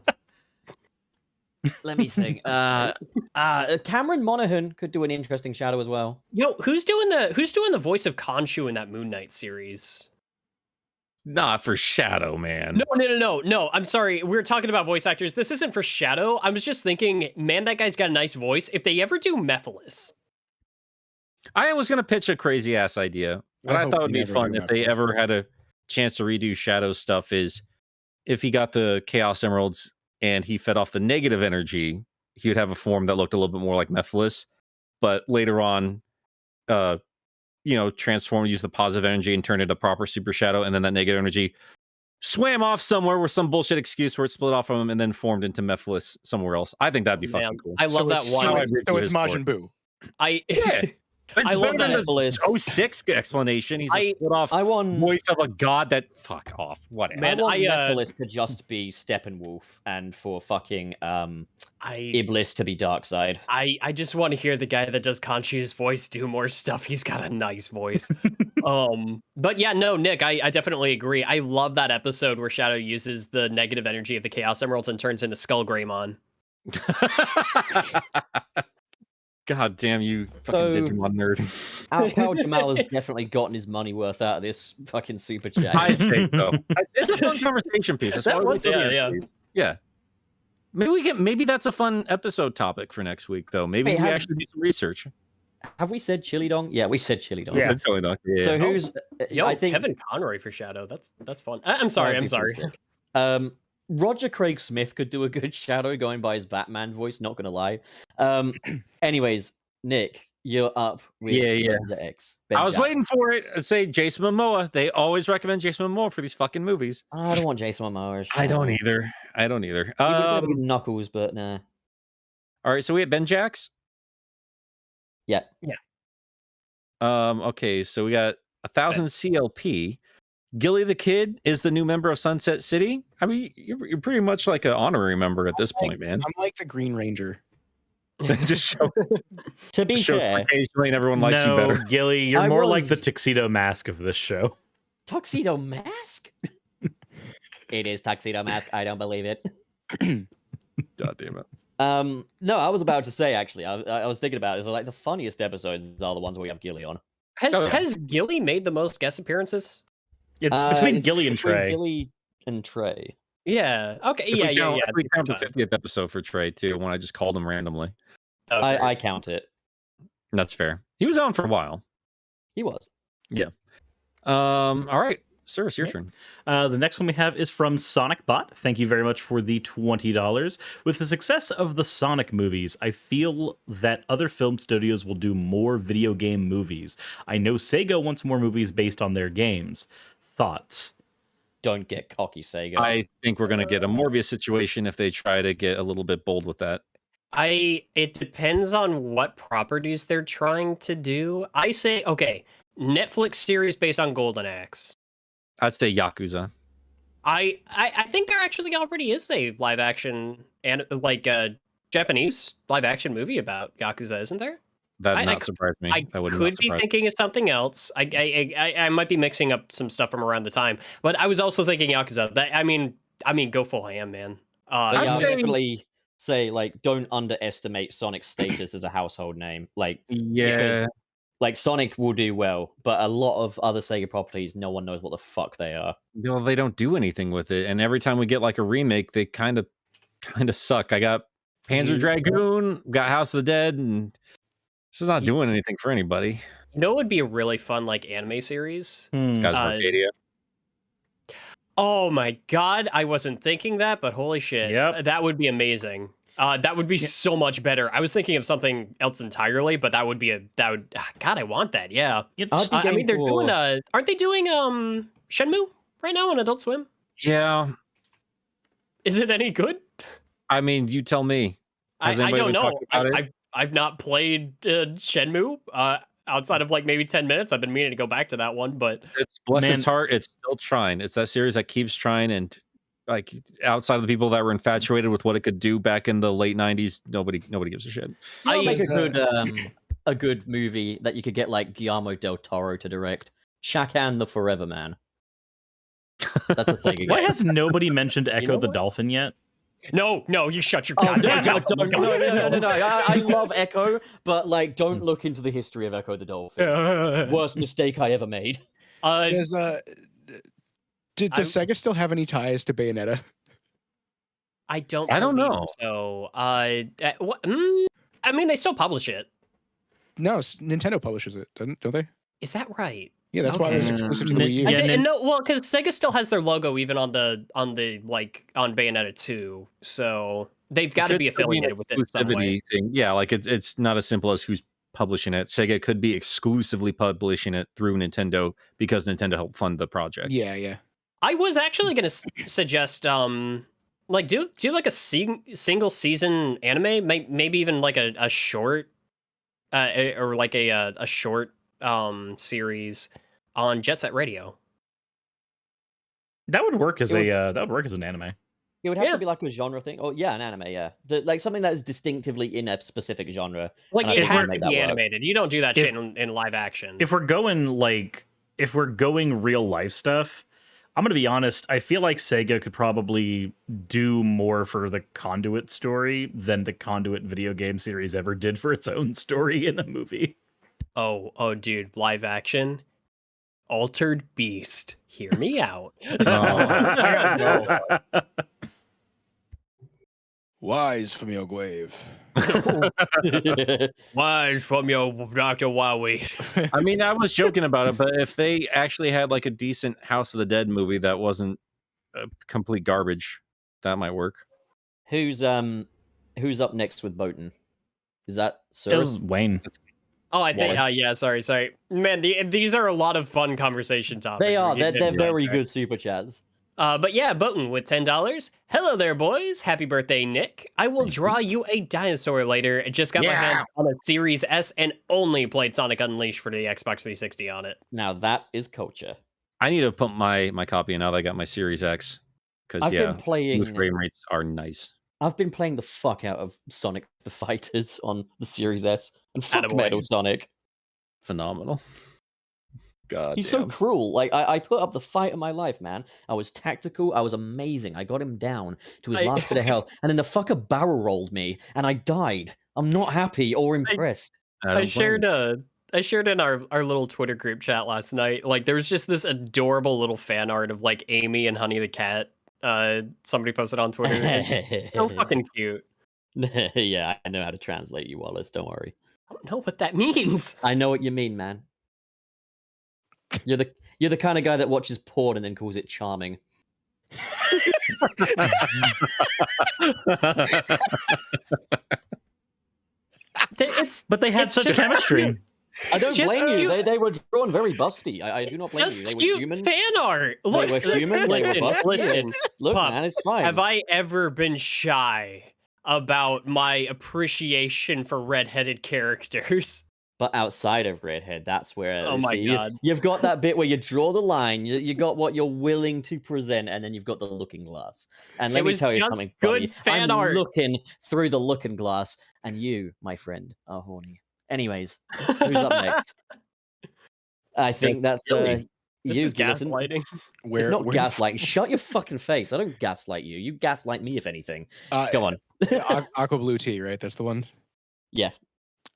Let me think. Cameron Monaghan could do an interesting Shadow as well. Yo, who's doing the voice of Khonshu in that Moon Knight series? Not for Shadow, man. No. I'm sorry. We're talking about voice actors. This isn't for Shadow. I was just thinking, man, that guy's got a nice voice. If they ever do Mephiles. I was gonna pitch a crazy ass idea. What I hope thought would we be never fun do if they Mephiles. ever had a chance to redo Shadow stuff is if he got the Chaos Emeralds and he fed off the negative energy, he would have a form that looked a little bit more like Mephiles. But later on, transform, use the positive energy and turn into proper Super Shadow, and then that negative energy swam off somewhere with some bullshit excuse where it split off from him and then formed into Mephiles somewhere else. I think that'd be Man, fucking cool. I love that one. I'd redo So it's his story. Majin Buu. I Yeah. It's I love better than that the Netflix. 06 explanation. He's a split off I want voice of a god that fuck off. Whatever. Man, I want I, Netflix to just be Steppenwolf and for fucking Iblis to be Darkseid. I just want to hear the guy that does Khonshu's voice do more stuff. He's got a nice voice. But yeah, no, Nick, I definitely agree. I love that episode where Shadow uses the negative energy of the Chaos Emeralds and turns into Skullgreymon. God damn you, fucking Digimon nerd. Al Jamal has definitely gotten his money worth out of this fucking super chat. I say so. It's a fun conversation piece. That's That why we was- do yeah, it. Yeah. Maybe that's a fun episode topic for next week, though. Maybe Wait, we have- actually do some research. Have we said Chili Dong? Yeah, we said Chili Dong. Yeah. So who's? Yo, I think Kevin Conroy for Shadow. That's fun. I'm sorry. I'm sorry. Roger Craig Smith could do a good Shadow going by his Batman voice. Not gonna lie. Anyways, Nick, you're up with Yeah. the X. I was waiting for it. I'd say Jason Momoa. They always recommend Jason Momoa for these fucking movies. I don't want Jason Momoa. as I don't Shadow. either. I don't either. He would have been Knuckles, but nah. All right, so we have Ben Jax. Yeah. Okay, so we got 1,000 CLP. Gilly the Kid is the new member of Sunset City. I mean, you're pretty much like an honorary member at this point, man. I'm like the Green Ranger. Just show, To be show fair, occasionally and everyone likes you better. Gilly, you're I more like the was- Tuxedo Mask of this show. Tuxedo Mask. It is Tuxedo Mask. I don't believe it. God damn it. No, I was about to say actually. I was thinking about it. So like the funniest episodes are the ones where we have Gilly on. Has Gilly made the most guest appearances? It's between It's Gilly and between Trey. Gilly and Trey. Yeah. Okay. If Yeah. we count, Yeah. if we count the 50th episode for Trey, too, when I just called him randomly. Okay. I count it. That's fair. He was on for a while. He was. All right. Suris, your turn. The next one we have is from Sonic Bot. Thank you very much for the $20. With the success of the Sonic movies, I feel that other film studios will do more video game movies. I know Sega wants more movies based on their games. Thoughts? Don't get cocky, Sega. I think we're going to get a Morbius situation if they try to get a little bit bold with that. It depends on what properties they're trying to do. I say, okay, Netflix series based on Golden Axe. I'd say Yakuza. I think there actually already is a live action and like a Japanese live action movie about Yakuza, isn't there? That I- would I not surprise me. I That would could not be surprise me. thinking of something else. I might be mixing up some stuff from around the time, but I was also thinking Yakuza. I mean, go full ham, man. But I'd yeah, I would say- definitely say like don't underestimate Sonic's status as a household name. Like Yeah. like Sonic will do well, but a lot of other Sega properties, no one knows what the fuck they are. Well, they don't do anything with it, and every time we get like a remake, they kind of suck. I got Panzer Dragoon, got House of the Dead, and this is not doing anything for anybody. You know, it would be a really fun like anime series. Guys, Arcadia. Oh my god, I wasn't thinking that, but holy shit, Yep. that would be amazing. That would be so much better. I was thinking of something else entirely, but that would God, I want that. Yeah, I'd be I mean, game they're for- doing aren't they doing Shenmue right now on Adult Swim? Yeah, Is it any good? I mean, you tell me. Has I anybody don't been know. talking about it? I've not played Shenmue outside of like maybe 10 minutes. I've been meaning to go back to that one, but It's bless Man. its heart. It's still trying. It's that series that keeps trying, and like outside of the people that were infatuated with what it could do back in the late '90s, nobody gives a shit. I I- make a good movie that you could get like Guillermo del Toro to direct. Shakan the Forever Man. That's a Sega Why game. has nobody mentioned Echo know the what? Dolphin yet? no, you shut your Oh, goddamn mouth. no. I love Echo, but like, don't look into the history of Echo the Dolphin. Worst mistake I ever made. Does Sega still have any ties to Bayonetta? I don't believe know. So, I mean, they still publish it. No, Nintendo publishes it, don't they? Is that right? Yeah, that's why it was Okay. exclusive to the Wii U. Yeah, Nin- No, well, because Sega still has their logo even on the like on Bayonetta 2, so they've got to Could be still an affiliated with it in some way. exclusivity thing. Yeah, like it's not as simple as who's publishing it. Sega could be exclusively publishing it through Nintendo because Nintendo helped fund the project. Yeah. I was actually going to suggest, like do like a single season anime, maybe even like a short or like a short series on Jet Set Radio. That would work as an anime. It would have to be like a genre thing. Oh yeah, an anime. Yeah, like something that is distinctively in a specific genre. Like and it has make to that be work. animated. You don't do that shit in live action. If we're going real life stuff, I'm gonna be honest. I feel like Sega could probably do more for the Conduit story than the Conduit video game series ever did for its own story in a movie. Oh, dude, live action, Altered Beast. Hear me out. Wise from your grave. Wise from your Dr. Wowie. I mean, I was joking about it, but if they actually had like a decent House of the Dead movie that wasn't complete garbage, that might work. Who's up next with Boaton? Is that It was Suris? Wayne. Oh, I think. Wallace. Yeah, sorry. Man, these are a lot of fun conversation topics. They are. We keep They're getting very sidetracked. good super chats. But yeah, Boaton with $10. Hello there, boys. Happy birthday, Nick. I will draw you a dinosaur later. I just got my hands on a Series S and only played Sonic Unleashed for the Xbox 360 on it. Now that is culture. I need to pump my copy now that I got my Series X because I've been playing. the frame rates are nice. I've been playing the fuck out of Sonic the Fighters on the Series S, and fuck Attaboy. Metal Sonic. Phenomenal. God, He's so cruel. Like I put up the fight of my life, man. I was tactical. I was amazing. I got him down to his last bit of health, and then the fucker barrel rolled me, and I died. I'm not happy or impressed. I shared in our little Twitter group chat last night. Like there was just this adorable little fan art of like Amy and Honey the Cat. Somebody posted on Twitter. So fucking cute. Yeah, I know how to translate you, Wallace. Don't worry. I don't know what that means. I know what you mean, man. You're the kind of guy that watches porn and then calls it charming. But they had It's such just chemistry. I don't Just blame you. cute. They were drawn very busty. I do not blame Just you. They were cute human. fan art. Look, They were human. They were busty. listen. Look, Pup, man, it's fine. Have I ever been shy about my appreciation for redheaded characters? But outside of Redhead, that's where Oh my God. you've got that bit where you draw the line. You got what you're willing to present, and then you've got the looking glass. And let It me was tell you just something. good Buddy. fan I'm art. looking through the looking glass, and you, my friend, are horny. Anyways, who's up next? I think that's silly. This you. is Gillison. gaslighting. It's not gaslighting. Shut your fucking face. I don't gaslight you. You gaslight me, if anything. Go on. Aqua Blue Tea, right? That's the one. Yeah.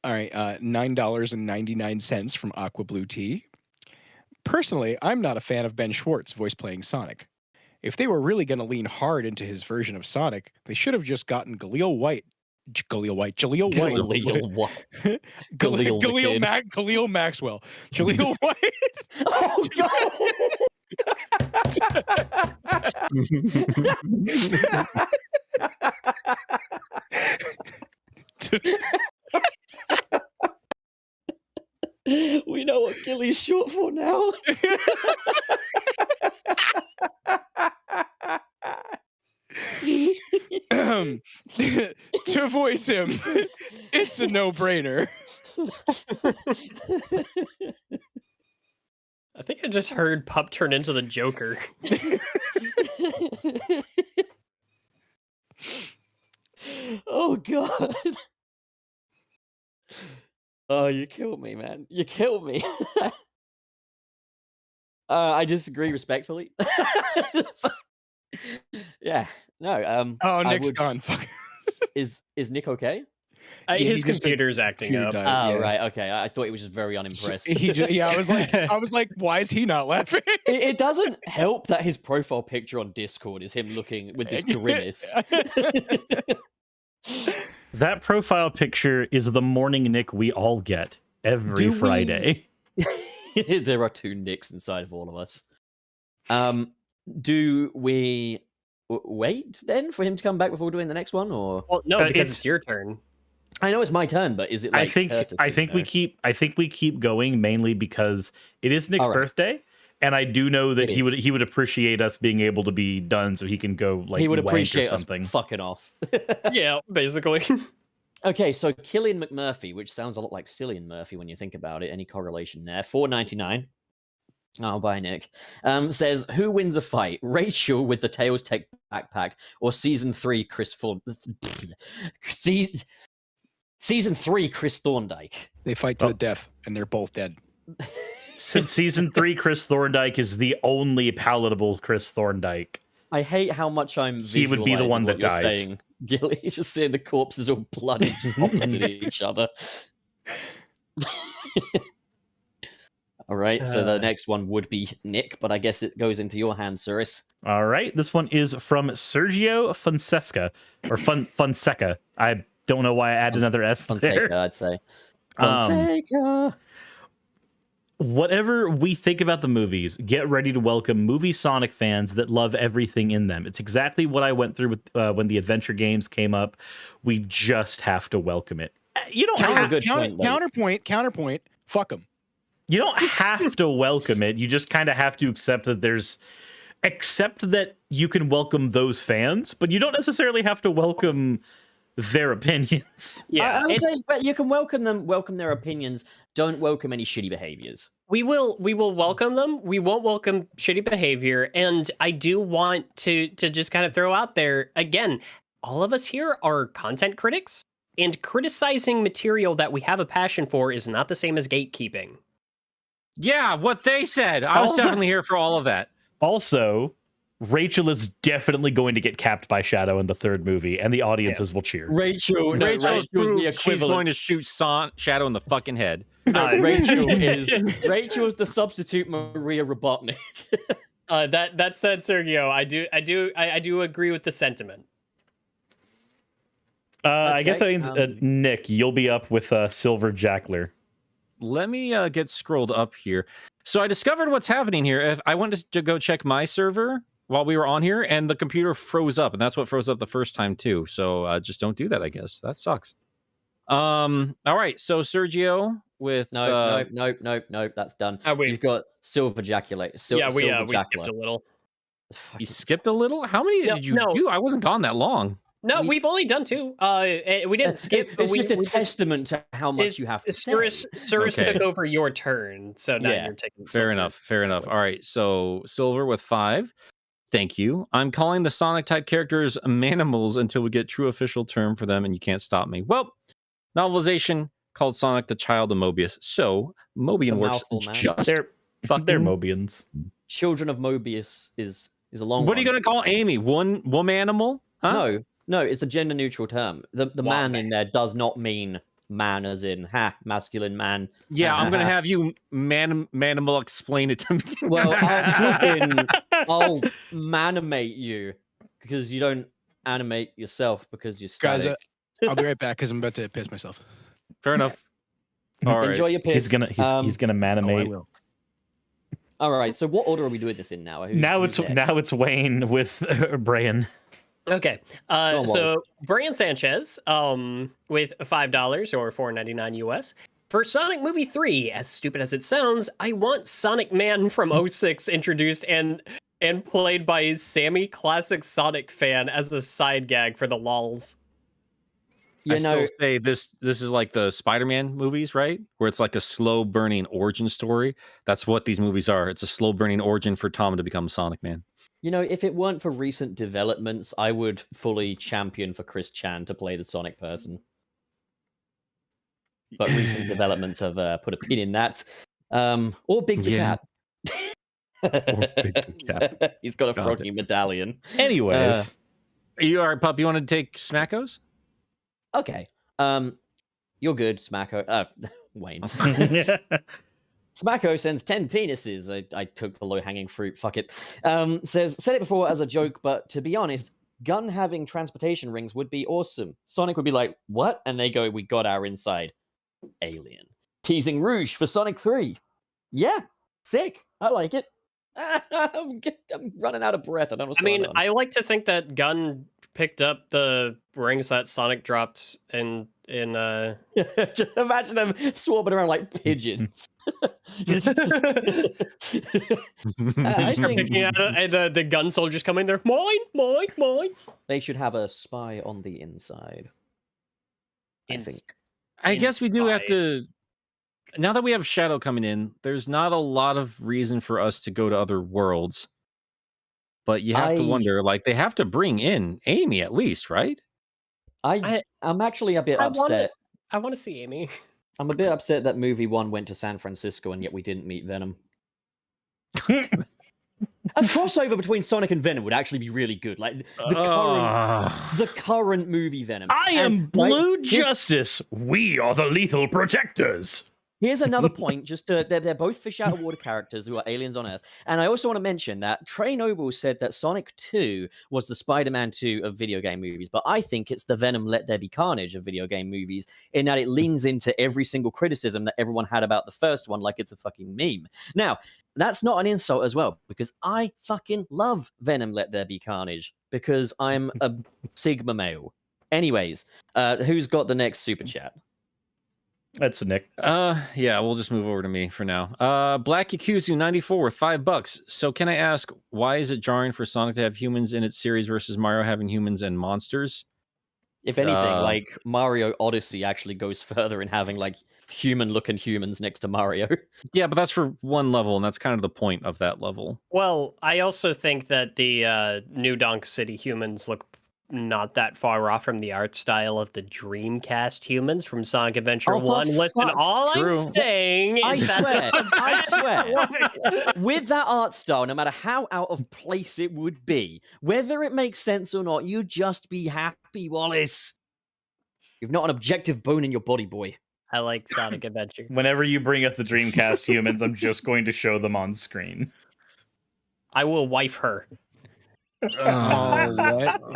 All right, $9.99 from Aqua Blue Tea. Personally, I'm not a fan of Ben Schwartz voice playing Sonic. If they were really going to lean hard into his version of Sonic, they should have just gotten Jaleel White. Khalil Maxwell. Jaleel White. Oh, we know what Gilly's short for now. To voice him, it's a no-brainer. I think I just heard Pup turn into the Joker. Oh god. Oh, you killed me, man. You killed me. I disagree respectfully. Yeah. No, Oh, I Nick's would- gone. Fuck. Is Nick okay? Yeah, His he just, like, computer's acting computer up. died. Oh, Yeah. right. Okay. I thought he was just very unimpressed. He just, yeah, I was like, why is he not laughing? It doesn't help that his profile picture on Discord is him looking with this grimace. That profile picture is the morning Nick we all get every Do we- Friday. There are two Nicks inside of all of us. Do we wait then for him to come back before doing the next one, or Well, no, because it's- it's your turn. I know it's my turn, but is it? Like I think we keep going mainly because it is Nick's All right. birthday, and I do know that It he is. would appreciate us being able to be done so he can go like he would wank or appreciate us something. fucking off. Yeah, basically. Okay, so Cillian McMurphy, which sounds a lot like Cillian Murphy when you think about it. Any correlation there? $4.99. Oh, bye, Nick. Says, who wins a fight? Rachel with the Tails Tech backpack or season 3 Chris Season 3 Chris Thorndyke? They fight to the death, and they're both dead. Since season 3, Chris Thorndyke is the only palatable Chris Thorndyke. I hate how much I'm He would be the one that dies. Saying. Gilly, just seeing the corpses all bloody, just opposite each other. All right, so the next one would be Nick, but I guess it goes into your hands, Suris. All right, this one is from Sergio Fonseca. I don't know why I added another S Fonseca, there. I'd say. Fonseca. Whatever we think about the movies, get ready to welcome movie Sonic fans that love everything in them. It's exactly what I went through with when the adventure games came up. We just have to welcome it. You don't counterpoint. Fuck them. You don't have to welcome it. You just kind of have to accept that you can welcome those fans, but you don't necessarily have to welcome their opinions. Yeah, I would say you can welcome their opinions. Don't welcome any shitty behaviors. We will welcome them. We won't welcome shitty behavior. And I do want to just kind of throw out there again, all of us here are content critics, and criticizing material that we have a passion for is not the same as gatekeeping. Yeah, what they said. I was definitely here for all of that. Also, Rachel is definitely going to get capped by Shadow in the third movie, and the audiences will cheer. Rachel's the equivalent. She's going to shoot Shadow in the fucking head. Rachel's the substitute Maria Robotnik. That said, Sergio, I do agree with the sentiment. I guess that means Nick, you'll be up with Silver Jackler. Let me get scrolled up here. So I discovered what's happening here. If I went to go check my server while we were on here, and the computer froze up, and that's what froze up the first time too. So just don't do that, I guess. That sucks. All right, so Sergio with nope, that's done. You've got Silver Jackulator. We skipped a little. You skipped a little? How many did you do? I wasn't gone that long. No, we've only done 2. We didn't skip. It's just a testament to how much you have to say. Suris took over your turn, so now you're taking. Fair enough. All right, so Silver with 5. Thank you. I'm calling the Sonic type characters manimals until we get true official term for them, and you can't stop me. Well, novelization called Sonic the Child of Mobius. So Mobian works just they're Mobians. Children of Mobius is a long. What are you going to call Amy? One animal? Huh? No, it's a gender neutral term. The man in there does not mean man as in masculine man. Yeah, I'm going to have you manimal explain it to me. Well, I'll manimate you because you don't animate yourself because you're static. Guys, I'll be right back because I'm about to piss myself. Fair enough. All right. Enjoy your piss. He's gonna manimate. I will. All right. So what order are we doing this in now? Now it's Wayne with Brian. Okay, so Brian Sanchez, with $5 or $4.99 US for Sonic Movie 3. As stupid as it sounds, I want Sonic Man from 06 introduced and played by Sammy, classic Sonic fan, as a side gag for the lols. I still say this is like the Spider-Man movies, right? Where it's like a slow burning origin story. That's what these movies are. It's a slow burning origin for Tom to become Sonic Man. You know, if it weren't for recent developments, I would fully champion for Chris Chan to play the Sonic person. But recent developments have put a pin in that. Or Big the Cat. Or Big the Cat. He's got a froggy medallion. Anyways. Are you all right, Pup? You want to take Smackos? Okay. You're good, Smacko. Wayne. Smacko sends 10 penises. I took the low-hanging fruit. Fuck it. Says, said it before as a joke, but to be honest, Gun having transportation rings would be awesome. Sonic would be like, what? And they go, we got our inside alien. Teasing Rouge for Sonic 3. Yeah, sick. I like it. I'm running out of breath. I like to think that Gun picked up the rings that Sonic dropped in Just imagine them swarming around like pigeons. I think the gun soldiers come in there. Mine. They should have a spy on the inside. I think. I guess we do have Inside. to. Now that we have Shadow coming in, there's not a lot of reason for us to go to other worlds. But you have to wonder, like, they have to bring in Amy at least, right? I'm actually a bit I upset. want to see Amy. I'm a bit upset that movie 1 went to San Francisco and yet we didn't meet Venom. A crossover between Sonic and Venom would actually be really good. Like the current movie Venom. I am And, Blue like, Justice. We are the lethal protectors. Here's another point. Just they're both fish out of water characters who are aliens on Earth. And I also want to mention that Trey Noble said that Sonic 2 was the Spider-Man 2 of video game movies, but I think it's the Venom Let There Be Carnage of video game movies, in that it leans into every single criticism that everyone had about the first one like it's a fucking meme. Now, that's not an insult as well, because I fucking love Venom Let There Be Carnage, because I'm a Sigma male. Anyways, who's got the next super chat? That's Nick. Yeah, we'll just move over to me for now. Black Yakuzu 94, $5. So can I ask, why is it jarring for Sonic to have humans in its series versus Mario having humans and monsters? If anything, like Mario Odyssey actually goes further in having like human-looking humans next to Mario. Yeah, but that's for one level, and that's kind of the point of that level. Well, I also think that the New Donk City humans look not that far off from the art style of the Dreamcast humans from Sonic Adventure Oh, for 1. Listen, fuck's all True. I'm saying I is swear, I swear, that... with that art style, no matter how out of place it would be, whether it makes sense or not, you'd just be happy, Wallace. You've not an objective bone in your body, boy. I like Sonic Adventure. Whenever you bring up the Dreamcast humans, I'm just going to show them on screen. I will wife her. Oh,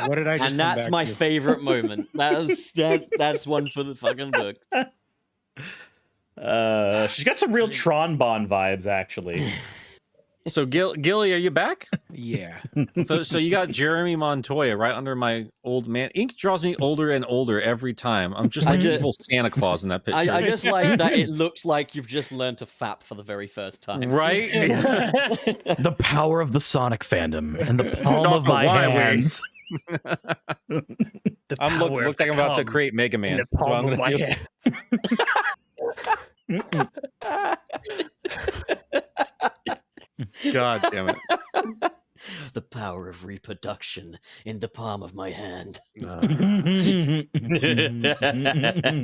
what did I just? And come that's back my to? favorite moment. That's one for the fucking books. She's got some real Tron Bond vibes, actually. So, Gilly, are you back? Yeah. So you got Jeremy Montoya right under my old man. Ink draws me older and older every time. I'm just like evil Santa Claus in that picture. I just like that it looks like you've just learned to fap for the very first time. Right? The power of the Sonic fandom and the palm Not of the my Y-wing. hands. Looks like I'm about to create Mega Man. The That's what I'm palm of gonna my do. God damn it. The power of reproduction in the palm of my hand.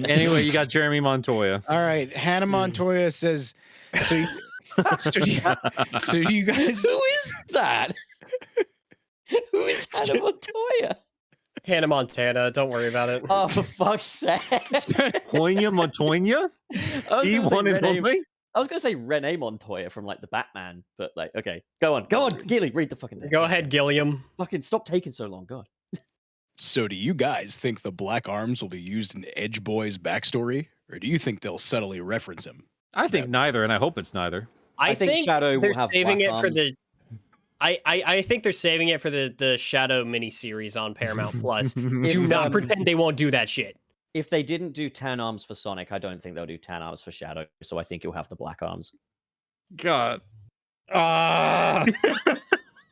Anyway, you got Jeremy Montoya. All right. Hannah Montoya says, so you guys. Who is that? Who is Hannah Montoya? Hannah Montana, don't worry about it. Oh, for fuck's sake. Tonya Montoya? I was gonna say One and Renee- only? I was going to say Renee Montoya from like the Batman, but like, okay, go on, Gilly, read the fucking thing. Go ahead, Gilliam. Fucking stop taking so long, God. So do you guys think the Black Arms will be used in Edge Boy's backstory, or do you think they'll subtly reference him? I think neither, and I hope it's neither. I think Shadow they're will have saving black it for arms. the. I think they're saving it for the Shadow miniseries on Paramount Plus. Do not pretend they won't do that shit. If they didn't do tan arms for Sonic, I don't think they'll do tan arms for Shadow. So I think he'll have the black arms. God.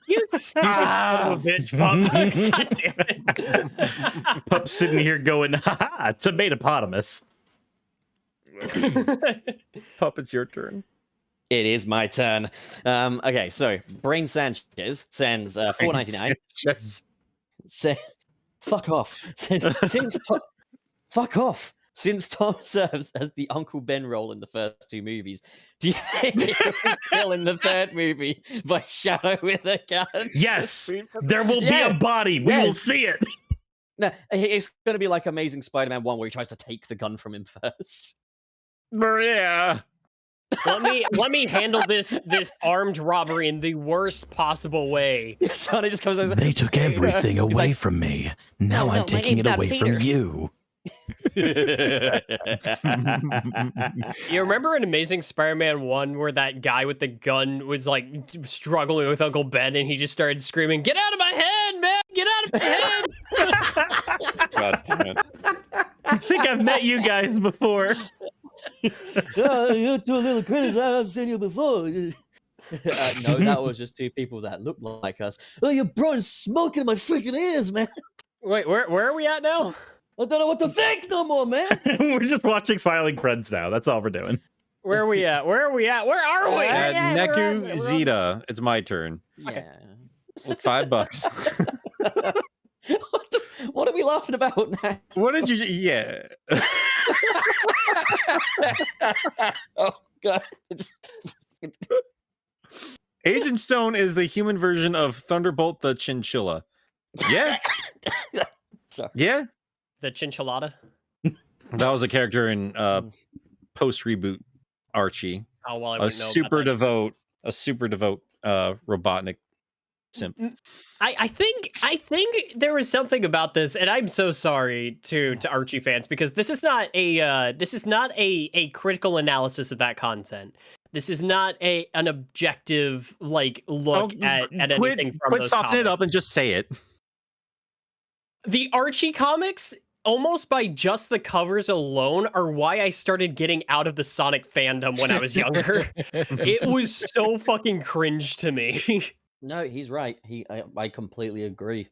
You stupid son of a bitch, Pup. God damn it. Pup sitting here going, ha-ha, tomatopotamus. Pup, it's your turn. It is my turn. Okay, so Brain Sanchez sends $4.99. Yes. Fuck off. Says, fuck off. Since Tom serves as the Uncle Ben role in the first two movies, do you think he will kill in the third movie by Shadow with a gun? Yes, there will be Yeah. a body. We will Yes. see it. No, it's going to be like Amazing Spider-Man 1 where he tries to take the gun from him first. Maria. Let me handle this armed robbery in the worst possible way. Sonny just comes over. They took everything He's away like, from me. Now "Oh, I'm no, my taking name's it not away Peter." from you. You remember in Amazing Spider-Man 1 where that guy with the gun was like struggling with Uncle Ben and he just started screaming, "Get out of my head, man! Get out of my head!" God damn it. I think I've met you guys before. You're two little critters. I've seen you before. No, that was just two people that looked like us. Oh, you're blowing smoke in my freaking ears, man. Wait, where are we at now? I don't know what to think no more, man. We're just watching Smiling Friends now. That's all we're doing. Where are we at? Where are we at? Where are we? Neku Zeta. It's my turn. Yeah. With $5. What are we laughing about now? What did you? Yeah. Oh god. Agent Stone is the human version of Thunderbolt the chinchilla. Yeah. Sorry. Yeah. The chinchillada. That was a character in post reboot Archie. Oh well, I A wouldn't know super about devote Robotnik simp. I think there was something about this, and I'm so sorry to Archie fans, because this is not a critical analysis of that content. This is not an objective look at anything from Quit those softening it comics. up and just say it. The Archie comics, almost by just the covers alone, are why I started getting out of the Sonic fandom when I was younger. It was so fucking cringe to me. No, he's right. I completely agree.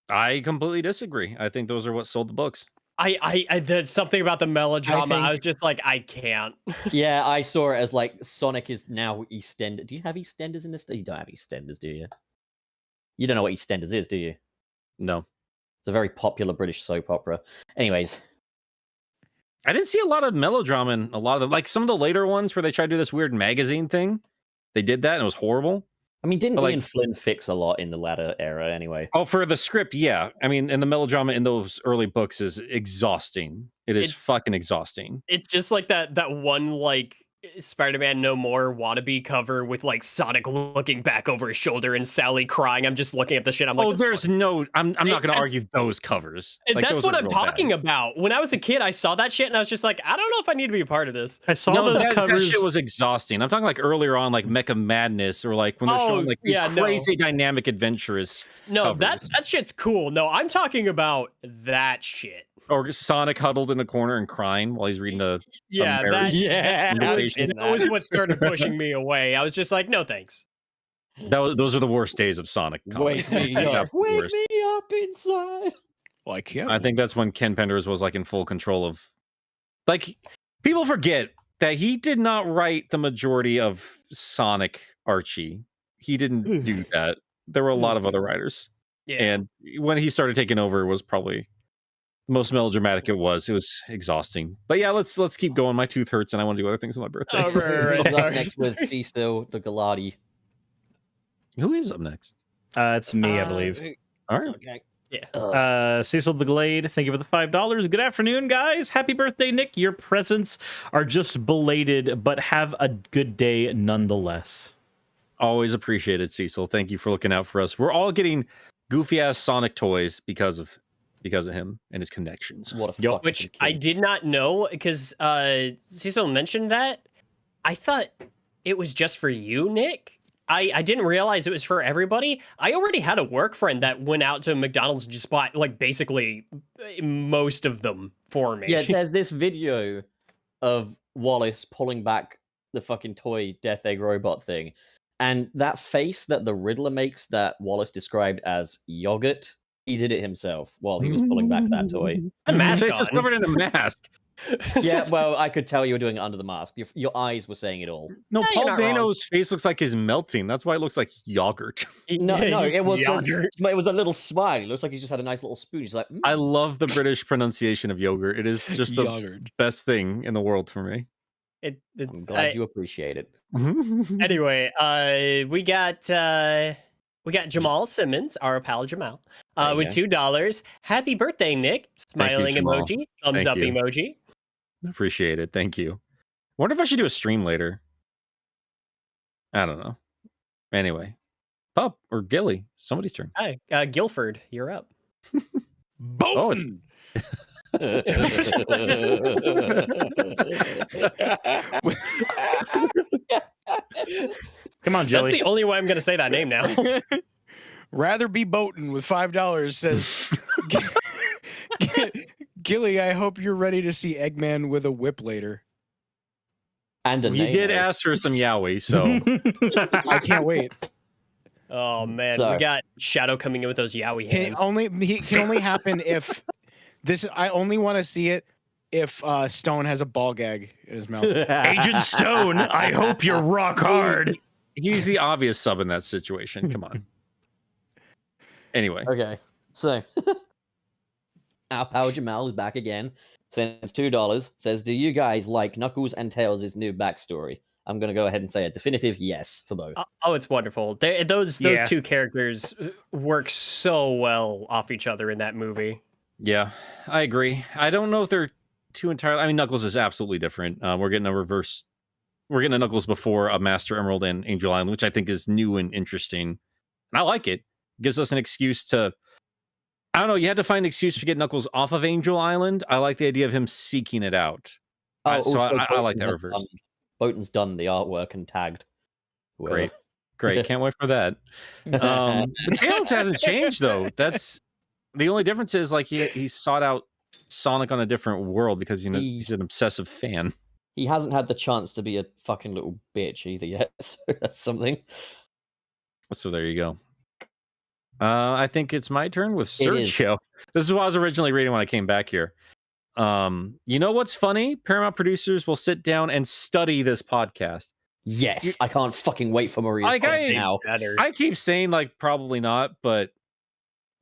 I completely disagree. I think those are what sold the books. I there's something about the melodrama. I was just like, I can't. Yeah, I saw it as like Sonic is now EastEnders. Do you have EastEnders in this? You don't have EastEnders, do you? You don't know what EastEnders is, do you? No. It's a very popular British soap opera. Anyways. I didn't see a lot of melodrama in a lot of them. Like some of the later ones where they tried to do this weird magazine thing. They did that and it was horrible. I mean, didn't But, Ian Flynn fix a lot in the latter era anyway? Oh, for the script, yeah. I mean, and the melodrama in those early books is exhausting. It's fucking exhausting. It's just like that one Spider-Man No More wannabe cover with Sonic looking back over his shoulder and Sally crying. I'm just looking at the shit. I'm like, Oh, there's no. I'm not going to argue those covers. Like, that's those what are I'm real talking bad. about. When I was a kid, I saw that shit and I was just like, I don't know if I need to be a part of this. I saw No, those that covers. shit was exhausting. I'm talking earlier on, Mecha Madness, or when they're showing these crazy dynamic adventurous. No, covers. that shit's cool. No, I'm talking about that shit. Or Sonic huddled in a corner and crying while he's reading a Yeah, marriage that was what started pushing me away. I was just like, no thanks. Those are the worst days of Sonic comics. Wake me up. Wake Worst. me up inside. Like him. I think that's when Ken Penders was in full control of. People forget that he did not write the majority of Sonic Archie. He didn't do that. There were a lot of other writers. Yeah. And when he started taking over, was probably the most melodramatic it was. It was exhausting. But yeah, let's keep going. My tooth hurts and I want to do other things on my birthday. Oh, right. Who's up next with Cecil the Galati? Who is up next? It's me, I believe. All right. Okay. Yeah. Cecil the Glade, thank you for the $5. Good afternoon, guys. Happy birthday, Nick. Your presents are just belated, but have a good day nonetheless. Always appreciated, Cecil. Thank you for looking out for us. We're all getting goofy ass Sonic toys because of him and his connections. What a Yo, fucking Which kid. I did not know, because Cecil mentioned that. I thought it was just for you, Nick. I didn't realize it was for everybody. I already had a work friend that went out to McDonald's and just bought basically most of them for me. Yeah, there's this video of Wallace pulling back the fucking toy Death Egg robot thing. And that face that the Riddler makes that Wallace described as yogurt, he did it himself while he was pulling back that toy. A mask It's just on. covered in a mask. Yeah, well, I could tell you were doing it under the mask. Your eyes were saying it all. No, you're Paul not wrong. Dano's face looks like he's melting. That's why it looks like yogurt. No, it was Yogurt. it was a little smile. It looks like he just had a nice little spoon. He's like, I love the British pronunciation of yogurt. It is just the Yogurt. best thing in the world for me. I'm glad you appreciate it. Anyway, we got Jamal Simmons, our pal Jamal, There you with go. $2. Happy birthday, Nick! Smiling Jamal. emoji, thumbs Thank up you. emoji. Appreciate it. Thank you. Wonder if I should do a stream later. I don't know. Anyway, Pup or Gilly, somebody's turn. Hi, Guilford, you're up. Oh, it's Come on, That's Jelly. the only way I'm going to say that name now. Rather be boatin' with $5 says Gilly, I hope you're ready to see Eggman with a whip later. And a you name. did ask for some yaoi, so I can't wait. Oh man, So- we got Shadow coming in with those Yowie Can hands. only happen if I only want to see it if Stone has a ball gag in his mouth. Agent Stone, I hope you're rock hard. He's the obvious sub in that situation. Come on. Anyway. Okay, so our Power Jamal is back again. Sends $2. Says, "Do you guys like Knuckles and Tails' new backstory?" I'm gonna go ahead and say a definitive yes for both. Oh, it's wonderful. Those two characters work so well off each other in that movie. Yeah, I agree. I don't know if they're too entirely. I mean, Knuckles is absolutely different. We're getting a reverse. We're getting a Knuckles before a Master Emerald and Angel Island, which I think is new and interesting. And I like it. Gives us an excuse to. I don't know. You had to find an excuse to get Knuckles off of Angel Island. I like the idea of him seeking it out. So I like that reverse. Boaton's done the artwork and tagged. Great. Can't wait for that. But Tails hasn't changed though. That's the only difference is like he sought out Sonic on a different world because he's an obsessive fan. He hasn't had the chance to be a fucking little bitch either yet. So that's something. So there you go. I think it's my turn with Sergio. This is what I was originally reading when I came back here. You know what's funny? Paramount producers will sit down and study this podcast. Yes, I can't fucking wait for Maria's now. I keep saying like probably not, but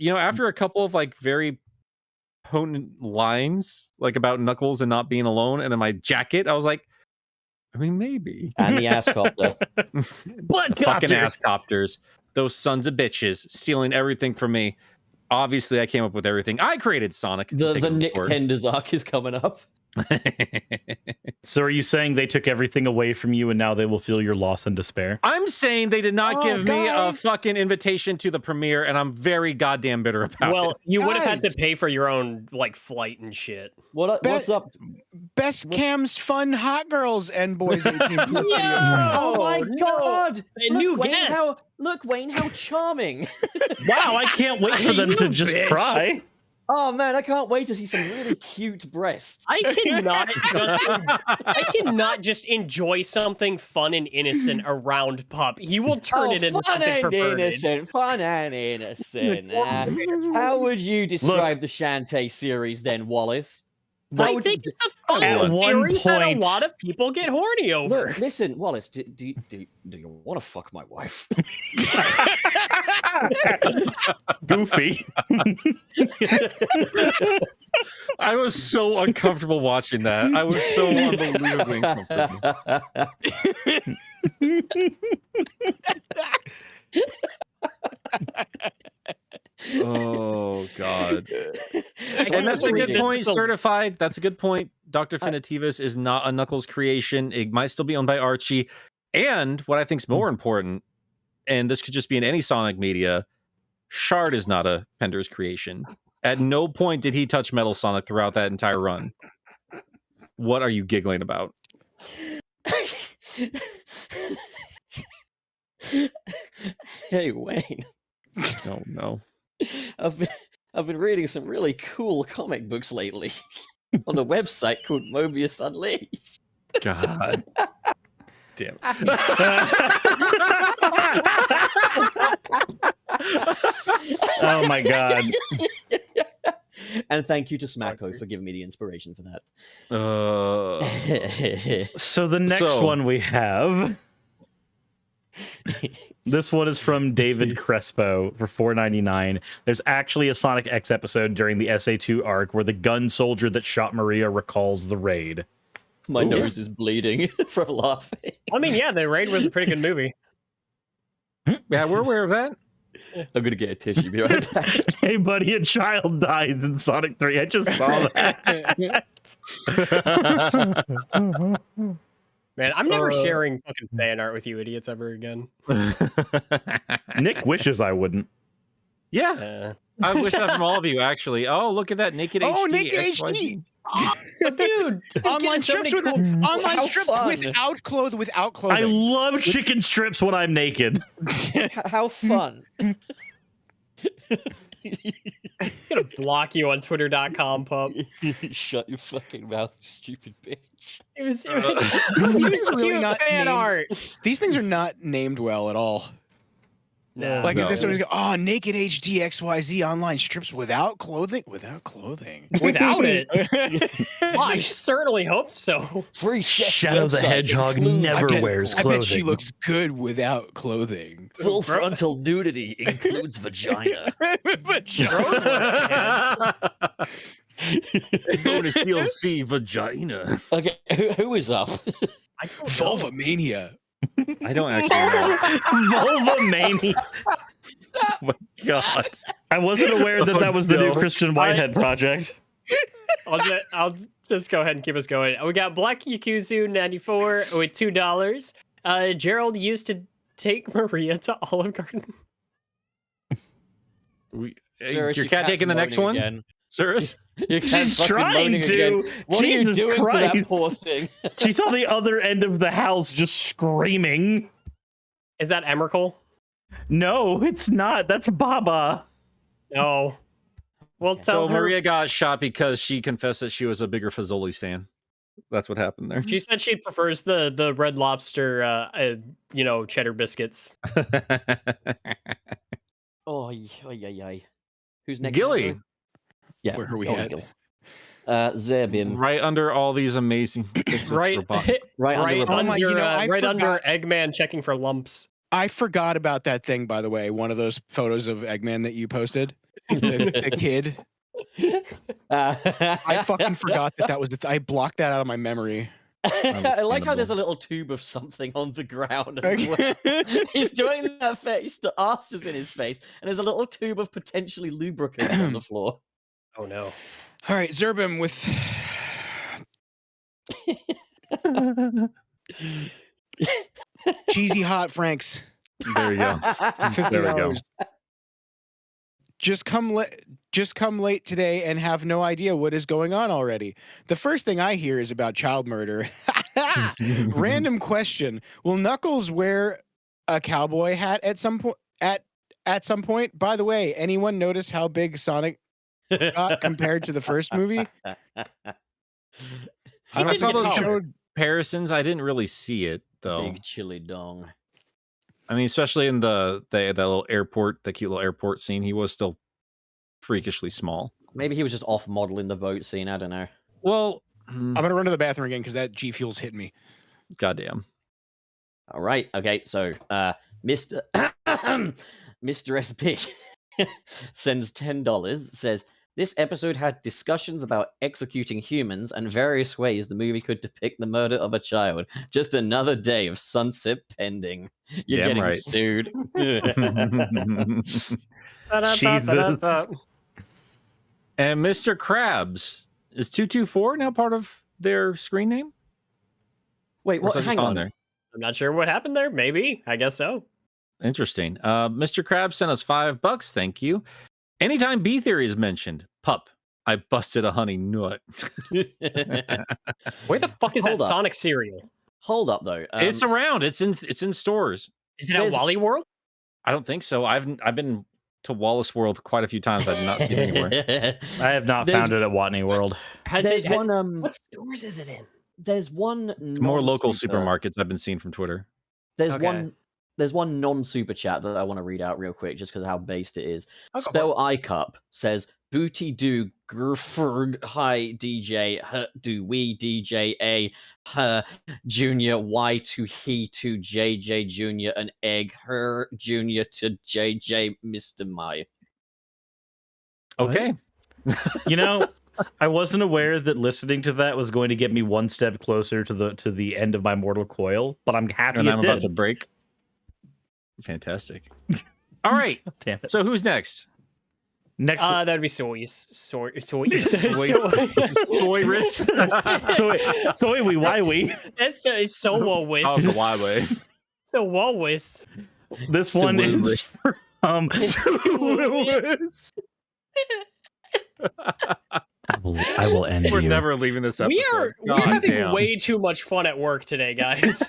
after a couple of like very potent lines like about Knuckles and not being alone, and then my jacket, I was like, I mean, maybe. And the ass copter. But fucking ass copters. Those sons of bitches stealing everything from me. Obviously, I came up with everything. I created Sonic. The Nick Penders arc is coming up. So are you saying they took everything away from you and now they will feel your loss and despair? I'm saying they did not give me a fucking invitation to the premiere, and I'm very goddamn bitter about it. Well, you would have had to pay for your own like flight and shit. What's up? Best Cam's Fun Hot Girls and Boys 18 Plus. Oh my god! A new guest. Look, Wayne, how charming! Wow, I can't wait for them to just try. Oh man, I can't wait to see some really cute breasts. I cannot just enjoy something fun and innocent around Pup. He will turn it into something perverted. Fun and innocent. How would you describe the Shantae series then, Wallace? I think it's a fun series that a lot of people get horny over. Look, listen, Wallace, do you want to fuck my wife? Goofy. I was so uncomfortable watching that. I was so unbelievably uncomfortable. Oh God. And that's a good point. Certified. That's a good point. Dr. Finitivis is not a Knuckles creation. It might still be owned by Archie. And what I think is more important, and this could just be in any Sonic media, Shard is not a Pender's creation. At no point did he touch Metal Sonic throughout that entire run. What are you giggling about? Hey, Wayne. Oh no. I've been reading some really cool comic books lately on a website called Mobius Unleashed. God. Damn. Oh my God. And thank you to Smacko for giving me the inspiration for that. So the next one we have. This one is from David Crespo for $4.99. There's actually a Sonic X episode during the SA2 arc where the gun soldier that shot Maria recalls the raid. My nose is bleeding from laughing. I mean, yeah, the raid was a pretty good movie. Yeah, we're aware of that. I'm gonna get a tissue. Be right back. Hey, buddy, a child dies in Sonic 3. I just saw that. Man, I'm never sharing fucking fan art with you idiots ever again. Nick wishes I wouldn't. Yeah. I wish that from all of you, actually. Oh, look at that. Naked HD. Oh, Naked HD. Dude. Online strips without clothing. I love chicken strips when I'm naked. How fun. I'm gonna block you on twitter.com, Pup. Shut your fucking mouth, you stupid bitch. It was These things are really cute not fan named, art. These things are not named well at all. No. Like, No. is there somebody's go, oh, naked HD XYZ online strips without clothing? Without clothing. Without it? I certainly hope so. Free sex Shadow the website Hedgehog includes never I bet- wears I clothing. bet she looks good without clothing. full frontal nudity includes vagina. Bonus DLC vagina. Okay, who is up? I don't know. Vulva mania. I don't actually know. Vulva Mania. Oh my god. I wasn't aware that that was the new no. Christian Whitehead project. I'll just go ahead and keep us going. We got Black Yakuzu 94 with $2. Gerald used to take Maria to Olive Garden. Suris, Your cat cat's taking the next moaning one? again. Suris? Your cat's She's fucking trying moaning to. again. What are you Jesus doing to that Christ. poor thing? She's on the other end of the house just screaming. Is that Emrakul? No, it's not. That's Baba. No. Well, tell So her. Maria got shot because she confessed that she was a bigger Fazoli's fan. That's what happened there. She said she prefers the Red Lobster, cheddar biscuits. Oh, yeah. Who's next? Gilly, Yeah. Where are we go on, at? Gilly. Zebin. right under all these amazing bits of Right, robot- Right under right the button. my- you know, I right under forgot- Eggman checking for lumps. I forgot about that thing, by the way. One of those photos of Eggman that you posted. The kid. I fucking forgot that was I blocked that out of my memory. I like how there's a little tube of something on the ground as well. He's doing that face. The arse is in his face, and there's a little tube of potentially lubricant on the floor. Oh no. All right, Zerbim with cheesy hot Franks. There you go. $50. There we go. Just come late today and have no idea what is going on already. The first thing I hear is about child murder. Random question: will Knuckles wear a cowboy hat at some point? At some point? By the way, anyone notice how big Sonic got compared to the first movie? I I don't saw think it those showed. comparisons. I didn't really see it though. Big chili dong. I mean, especially in the little airport, the cute little airport scene, he was still freakishly small. Maybe he was just off modeling the boat scene. I don't know. Well, I'm gonna run to the bathroom again because that G Fuel's hitting me. goddamn. All right. Okay. So, Mr. Mr. SP sends $10. Says this episode had discussions about executing humans and various ways the movie could depict the murder of a child. Just another day of sunset pending. You're Damn getting right. sued. Jesus. And Mr. Krabs, is 224 now part of their screen name? Wait, Or what? is that Hang just on. there? I'm not sure what happened there. Maybe. I guess so. Interesting. Mr. Krabs sent us $5. Thank you. Anytime B theory is mentioned, pup, I busted a honey nut. Where the fuck is Hold that up. Sonic cereal? Hold up, though. It's around. It's in stores. Is it at There's- Wally World? I don't think so. I've been to Wallace World quite a few times. I've not seen it anywhere. I have not There's- found it at Watney World. There's one. What stores is it in? There's one. More local non-super- supermarkets I've been seeing from Twitter. There's Okay. one. There's one non-super chat that I want to read out real quick, just because of how based it is. I'll go Spell iCup says booty do grfrg hi DJ h do we DJ a her junior y to he to JJ junior an egg her junior to JJ Mr. Mai. Okay. You know, I wasn't aware that listening to that was going to get me one step closer to the end of my mortal coil, but I'm happy And it I'm did. about to break. Fantastic. All right. Damn it. So who's next? Next, That'd be Soy. Soy soy we why we. That's so Walwis. Oh, the Y way. So Walwis. This one is from I will end We're you. never leaving this episode. We're God having damn. way too much fun at work today, guys.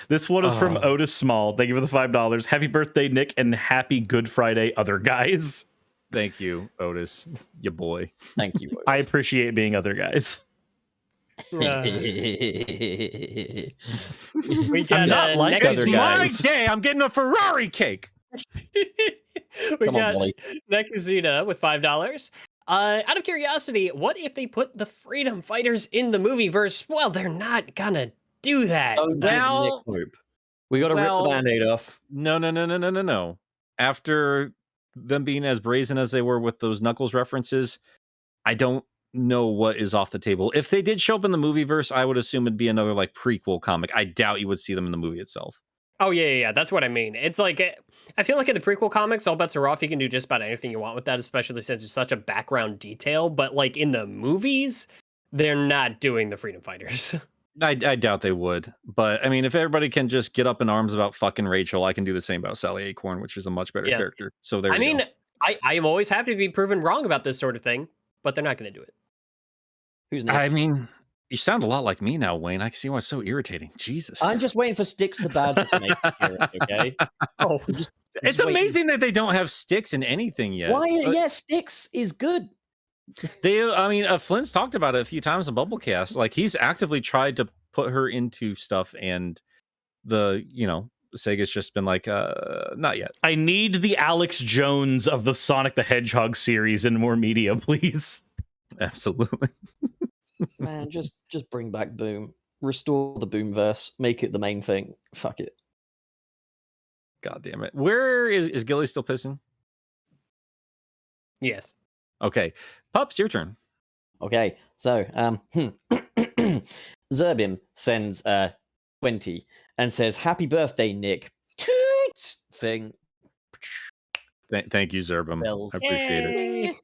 This one is from Otis Small. Thank you for the $5. Happy birthday, Nick, and happy Good Friday, other guys. Thank you, Otis, you boy. Thank you. I appreciate being other guys. We got I'm not like next. It's other my guys. day. I'm getting a Ferrari cake. We Come on, got Molly. NekoSuris with $5. Out of curiosity, what if they put the freedom fighters in the movie verse? Well, they're not gonna do that. Don't give Nick Well- hope. We got to rip the well- Band-Aid off. No. After them being as brazen as they were with those Knuckles references, I don't know what is off the table. If they did show up in the movie verse, I would assume it'd be another like prequel comic. I doubt you would see them in the movie itself. Oh yeah. That's what I mean. It's like I feel like in the prequel comics, all bets are off. You can do just about anything you want with that, especially since it's such a background detail. But like in the movies, they're not doing the freedom fighters. I doubt they would. But I mean, if everybody can just get up in arms about fucking Rachel, I can do the same about Sally Acorn, which is a much better Yeah. character. So there I you mean, go. I am always happy to be proven wrong about this sort of thing, but they're not going to do it. Who's next? I mean, you sound a lot like me now, Wayne. I can see why it's so irritating. Jesus. I'm just waiting for Styx the Badger to make an appearance, okay? Oh, Just It's waiting. amazing that they don't have sticks in anything yet. Why? But Yeah, Styx is good. Flynn's talked about it a few times on Bubblecast. Like he's actively tried to put her into stuff, and Sega's just been like, not yet. I need the Alex Jones of the Sonic the Hedgehog series in more media, please. Absolutely. Man, just bring back Boom. Restore the Boomverse. Make it the main thing. Fuck it. God damn it. Where is Gilly still pissing? yes. Okay. Pups, your turn. Okay, so Zerbim sends 20 and says, "Happy birthday, Nick." Toot thing. Thank you, Zerbum. Bells. I appreciate it. Yay.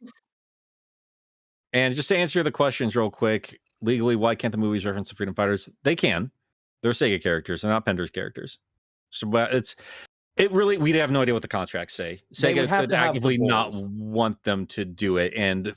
And just to answer the questions real quick, legally, why can't the movies reference the Freedom Fighters? They can. They're Sega characters. They're not Pender's characters. So, but we'd have no idea what the contracts say. They would Sega have could to have the actively not balls. want them to do it. And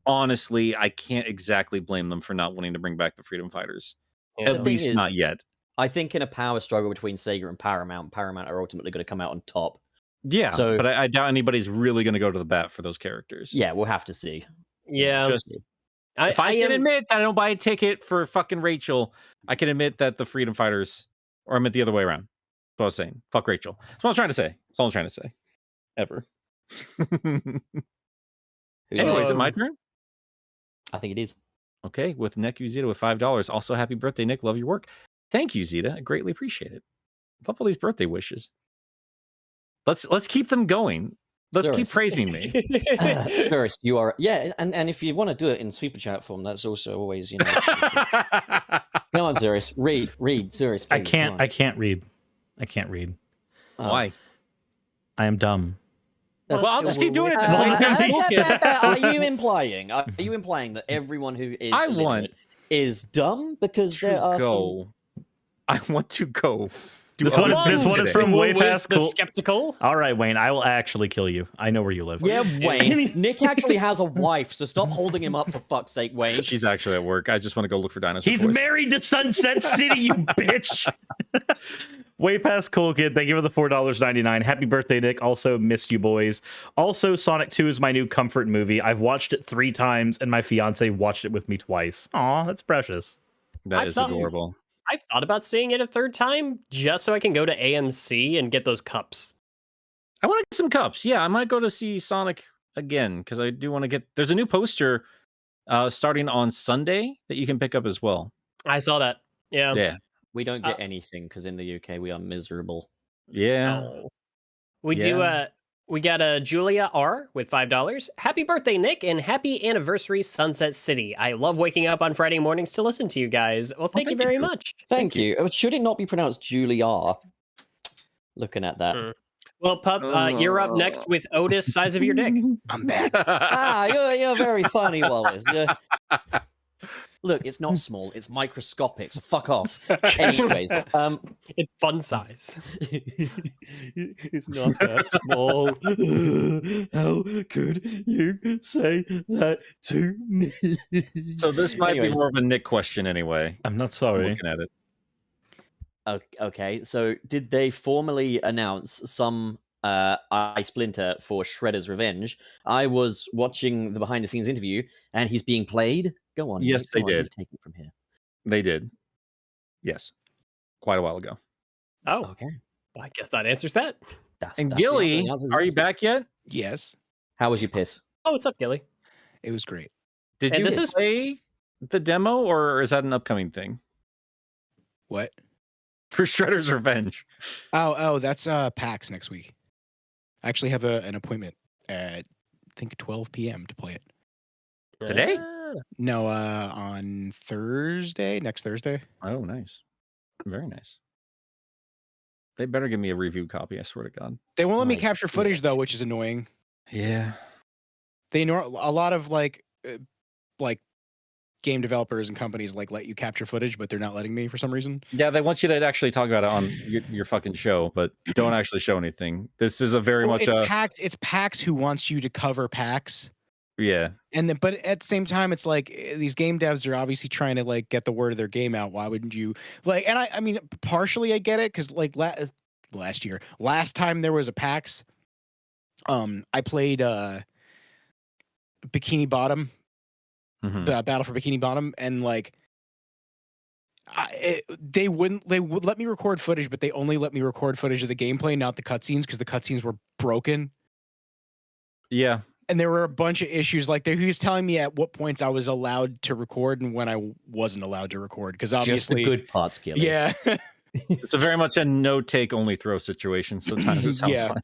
honestly, I can't exactly blame them for not wanting to bring back the Freedom Fighters. Yeah. At least not yet. I think in a power struggle between Sega and Paramount are ultimately going to come out on top. Yeah, So- but I doubt anybody's really going to go to the bat for those characters. Yeah, we'll have to see. Yeah. Just if I can admit that I don't buy a ticket for fucking Rachel, I can admit that the Freedom Fighters, or I meant the other way around. That's what I was saying. Fuck Rachel. That's what I was trying to say. That's all I'm trying to say. Ever. Anyway, is it my turn? I think it is. Okay, with NekoSuris with $5. Also, happy birthday, Nick. Love your work. Thank you, Zeta. I greatly appreciate it. Love all these birthday wishes. Let's keep them going. Let's keep Suris. praising me. Suris, you are and if you want to do it in super chat form, that's also always Come on, Suris, read, Suris. I please, can't. come on. I can't read. I can't read. Why? I am dumb. Well, I'll just keep doing it then. Are you implying that everyone who is I want illiterate is dumb because there are some... go. I want to go. This one is from way was past the cool. skeptical. All right, Wayne. I will actually kill you. I know where you live. Yeah, Wayne. Nick actually has a wife, so stop holding him up for fuck's sake, Wayne. She's actually at work. I just want to go look for dinosaur He's toys. married to Sunset City, you bitch. Way past cool kid. Thank you for the $4.99. Happy birthday, Nick. Also missed you boys. Also, Sonic 2 is my new comfort movie. I've watched it 3 times, and my fiance watched it with me twice. Aw, that's precious. That I is thought- adorable. I've thought about seeing it a third time just so I can go to AMC and get those cups. I want to get some cups. Yeah, I might go to see Sonic again because I do want to get. There's a new poster starting on Sunday that you can pick up as well. I saw that. Yeah. Yeah, We don't get anything because in the UK we are miserable. yeah. Oh. We got a Julia R with $5. Happy birthday, Nick, and happy anniversary, Sunset City. I love waking up on Friday mornings to listen to you guys. Well, thank you thank you, very Drew. much. Thank you. Should it not be pronounced Julia? Looking at that. Mm. Well, Pup, you're up next with Otis, size of your dick. I'm back. You're very funny, Wallace. Look, it's not small, it's microscopic, so fuck off. Anyways, It's fun size. it's not that small. How could you say that to me? So this might Anyways. be more of a Nick question anyway. I'm not I'm sorry. looking at it. Okay, so did they formally announce some Eye Splinter for Shredder's Revenge? I was watching the behind-the-scenes interview, and he's being played. Go on. Yes, Nick, they go on, you did. Take it from here. They did. Yes. Quite a while ago. Oh, Okay. well, I guess that answers that. And That's Gilly, the answer is are you yes. back yet? Yes, How was your piss? Oh, what's up, Gilly? it was great. Did And you this is- play the demo, or is that an upcoming thing? What? For Shredder's Revenge. Oh, that's PAX next week. I actually have an appointment at I think 12 p.m. to play it. Today? Ah. No, on Thursday, next Thursday. Oh, nice. Very nice. They better give me a review copy, I swear to God. They won't let me My capture footage though, which is annoying. Yeah. They know a lot of like game developers and companies like let you capture footage, but they're not letting me for some reason. Yeah, they want you to actually talk about it on your fucking show, but don't actually show anything. This is a very Well, much a... it's PAX who wants you to cover PAX. Yeah. And then, but at the same time, it's like these game devs are obviously trying to like get the word of their game out. Why wouldn't you like? And I mean, partially I get it because like last time there was a PAX, I played Bikini Bottom, Mhm. Battle for Bikini Bottom, and like they would let me record footage, but they only let me record footage of the gameplay, not the cutscenes, because the cutscenes were broken. Yeah. And there were a bunch of issues. Like he was telling me at what points I was allowed to record and when I wasn't allowed to record. Because Just obviously, the good parts, Gilly. yeah, It's a very much a no take only throw situation. Sometimes it sounds Yeah. like.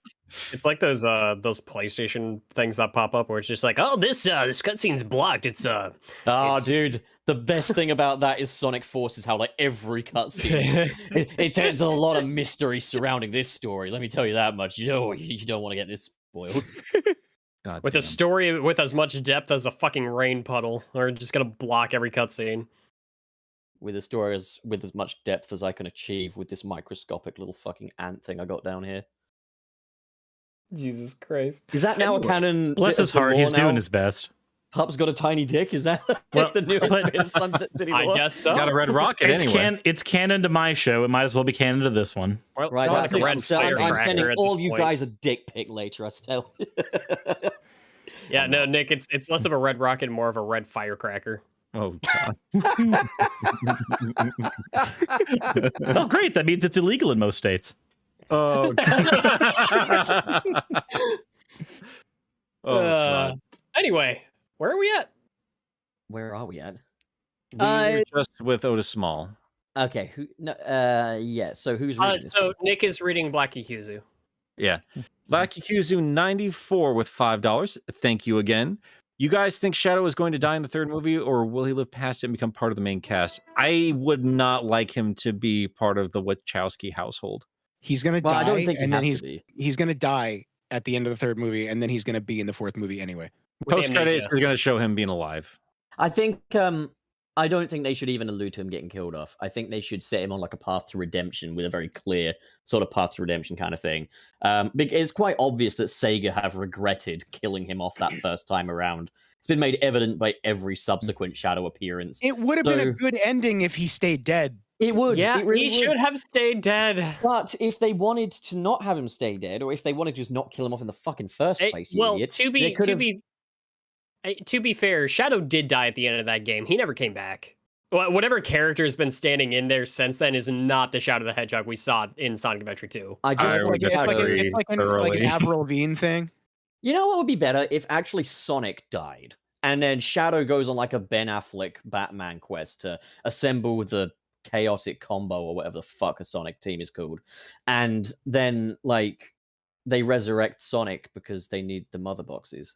It's like those PlayStation things that pop up where it's just like, oh, this cutscene's blocked. It's Oh, It's- dude, the best thing about that is Sonic Forces. How like every cutscene, it turns a lot of mystery surrounding this story. Let me tell you that much. You don't want to get this spoiled. God with a damn. story with as much depth as a fucking rain puddle, or just gonna block every cutscene. With a story with as much depth as I can achieve with this microscopic little fucking ant thing I got down here. Jesus Christ. Is that now Anyway, a canon? Bless bit his of the heart, lore he's doing now? his best. Pup's got a tiny dick. Is that Well, the newest but- bit of Sunset City I lore? guess so. Got a red rocket anyway. It's canon to my show. It might as well be canon to this one. Well, Right, like that's a it. red I'm firecracker sending at all this of you point. guys a dick pic later. I tell. Yeah, no, Nick, it's less of a red rocket, more of a red firecracker. Oh God. Oh, great. That means it's illegal in most states. Oh God. Oh God. Anyway, where are we at? Where are we at? We were just with Otis Small. Okay. Who? No. Yeah. So who's reading this? So Nick is reading Black Ikuzu. Yeah. Black Yakuzu 94 with $5. Thank you again. You guys think Shadow is going to die in the third movie, or will he live past it and become part of the main cast? I would not like him to be part of the Wachowski household. he's gonna Well, die, I don't think he and then has to be. he's gonna die at the end of the third movie, and then he's gonna be in the fourth movie anyway. With Post credits amnesia. is going to show him being alive. I think. I don't think they should even allude to him getting killed off. I think they should set him on like a path to redemption with a very clear sort of path to redemption kind of thing. It's quite obvious that Sega have regretted killing him off that first time around. It's been made evident by every subsequent Shadow appearance. It would have been a So- good ending if he stayed dead. It would. Yeah, it really he would. should have stayed dead. But if they wanted to not have him stay dead, or if they wanted to just not kill him off in the fucking first place, you Well, idiot, to they could've- be fair, Shadow did die at the end of that game. He never came back. Whatever character has been standing in there since then is not the Shadow the Hedgehog we saw in Sonic Adventure 2. I just I It's would like, disagree it's like an thoroughly. Avril Lavigne thing. You know what would be better if actually Sonic died, and then Shadow goes on like a Ben Affleck Batman quest to assemble the chaotic combo or whatever the fuck a Sonic team is called, and then like they resurrect Sonic because they need the mother boxes.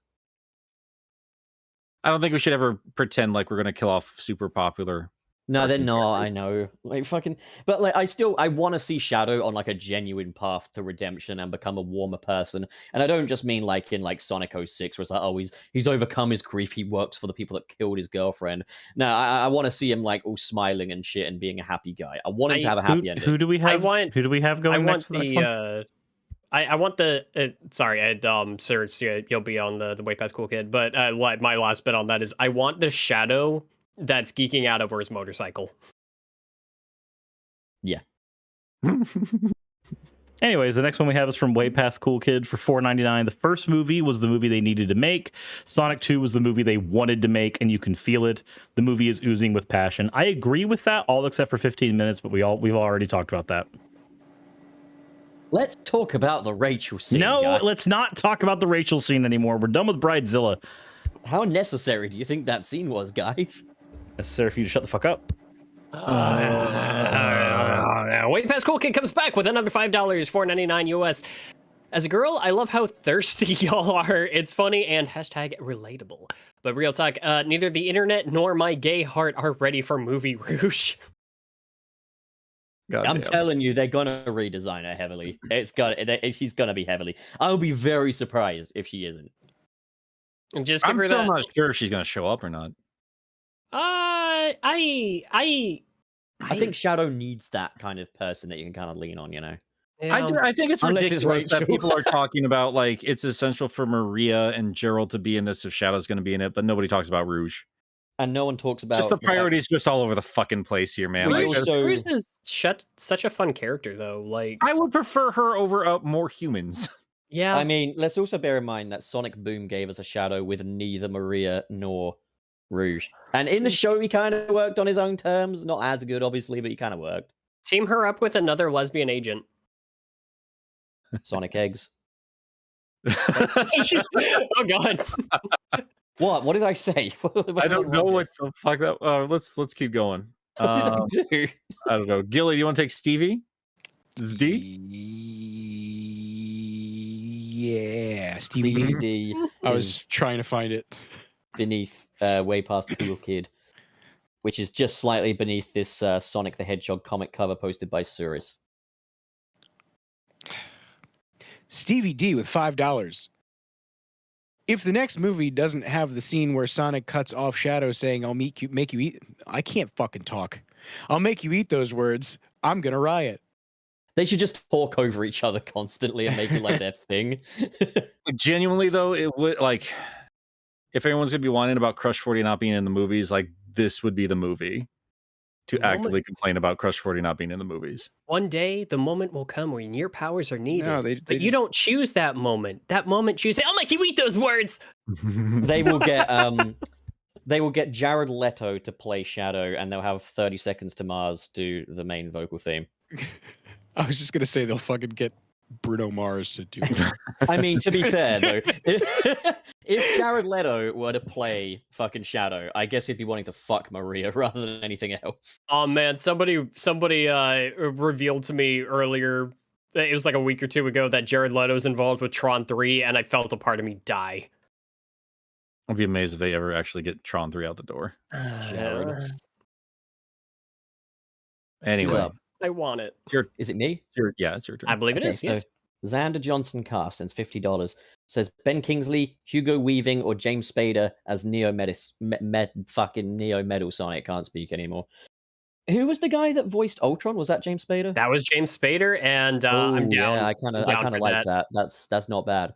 I don't think we should ever pretend like we're going to kill off super popular. No, they're Fucking not. I characters. know, like fucking, but like I want to see Shadow on like a genuine path to redemption and become a warmer person. And I don't just mean like in like Sonic 06, where it's like, oh, he's overcome his grief. He works for the people that killed his girlfriend. No, I want to see him like all smiling and shit and being a happy guy. I want him to have a happy ending. Who do we have? want- who do we have I going want next for the next one? I want the sorry, Suris, you'll be on the Way Past Cool Kid, but my last bit on that is I want the Shadow that's geeking out over his motorcycle. Anyways, the next one we have is from Way Past Cool Kid for $4.99. The first movie was the movie they needed to make. Sonic 2 was the movie they wanted to make, and you can feel it. The movie is oozing with passion. I agree with that, all except for 15 minutes, but we've already talked about that. Let's talk about the Rachel scene. No, guy. let's not talk about the Rachel scene anymore. We're done with Bridezilla. How necessary do you think that scene was, guys? Necessary for you to shut the fuck up. Way Past Cool Kid comes back with another $5, $4.99 US. As a girl, I love how thirsty y'all are. It's funny and hashtag relatable. But real talk, neither the internet nor my gay heart are ready for movie Rouge. I'm telling you, they're gonna redesign her heavily. She's gonna be heavily. I'll be very surprised if she isn't. And just give I'm her still that. not sure if she's gonna show up or not. I think Shadow needs that kind of person that you can kind of lean on, you know. I think it's Unless it's ridiculous that Rachel. people are talking about like it's essential for Maria and Gerald to be in this if Shadow's going to be in it, but nobody talks about Rouge. And no one talks about Just the priorities just all over the fucking place here, man. Like, Rouge is such a fun character, though. Like, I would prefer her over more humans. Yeah. I mean, let's also bear in mind that Sonic Boom gave us a Shadow with neither Maria nor Rouge. And in the show, he kind of worked on his own terms. Not as good, obviously, but he kind of worked. Team her up with another lesbian agent. Sonic Eggs. Oh, God. What did I say? I don't know what the fuck that. Let's keep going. What did I do? I don't know. Gilly, do you want to take Stevie? Z? Yeah, Stevie D. D. I was trying to find it. Beneath Way Past Cool Kid, which is just slightly beneath this Sonic the Hedgehog comic cover posted by Suris. Stevie D with $5. If the next movie doesn't have the scene where Sonic cuts off Shadow saying, I'll make you eat, I can't fucking talk. I'll make you eat those words. I'm gonna riot. They should just talk over each other constantly and make it like their thing. Genuinely, though, it would like if everyone's gonna be whining about Crush 40 not being in the movies, like this would be the movie to actively complain about Crush 40 not being in the movies. One day, the moment will come when your powers are needed. No, they but you don't choose that moment. That moment chooses, I'll make you eat those words! They will get Jared Leto to play Shadow, and they'll have 30 Seconds to Mars do the main vocal theme. I was just gonna say they'll fucking get Bruno Mars to do it. I mean, to be fair, though, if Jared Leto were to play fucking Shadow, I guess he'd be wanting to fuck Maria rather than anything else. Oh, man, somebody revealed to me earlier, it was like a week or two ago, that Jared Leto's involved with Tron 3, and I felt a part of me die. I'd be amazed if they ever actually get Tron 3 out the door. Jared. Anyway. I want it. Is it me? It's your turn. I believe it is, yes. Xander Johnson Carr sends $50. Says Ben Kingsley, Hugo Weaving, or James Spader as fucking Neo Metal Sonic. Can't speak anymore. Who was the guy that voiced Ultron? Was that James Spader? That was James Spader, and I'm down. Yeah, I kind of like that. That's not bad.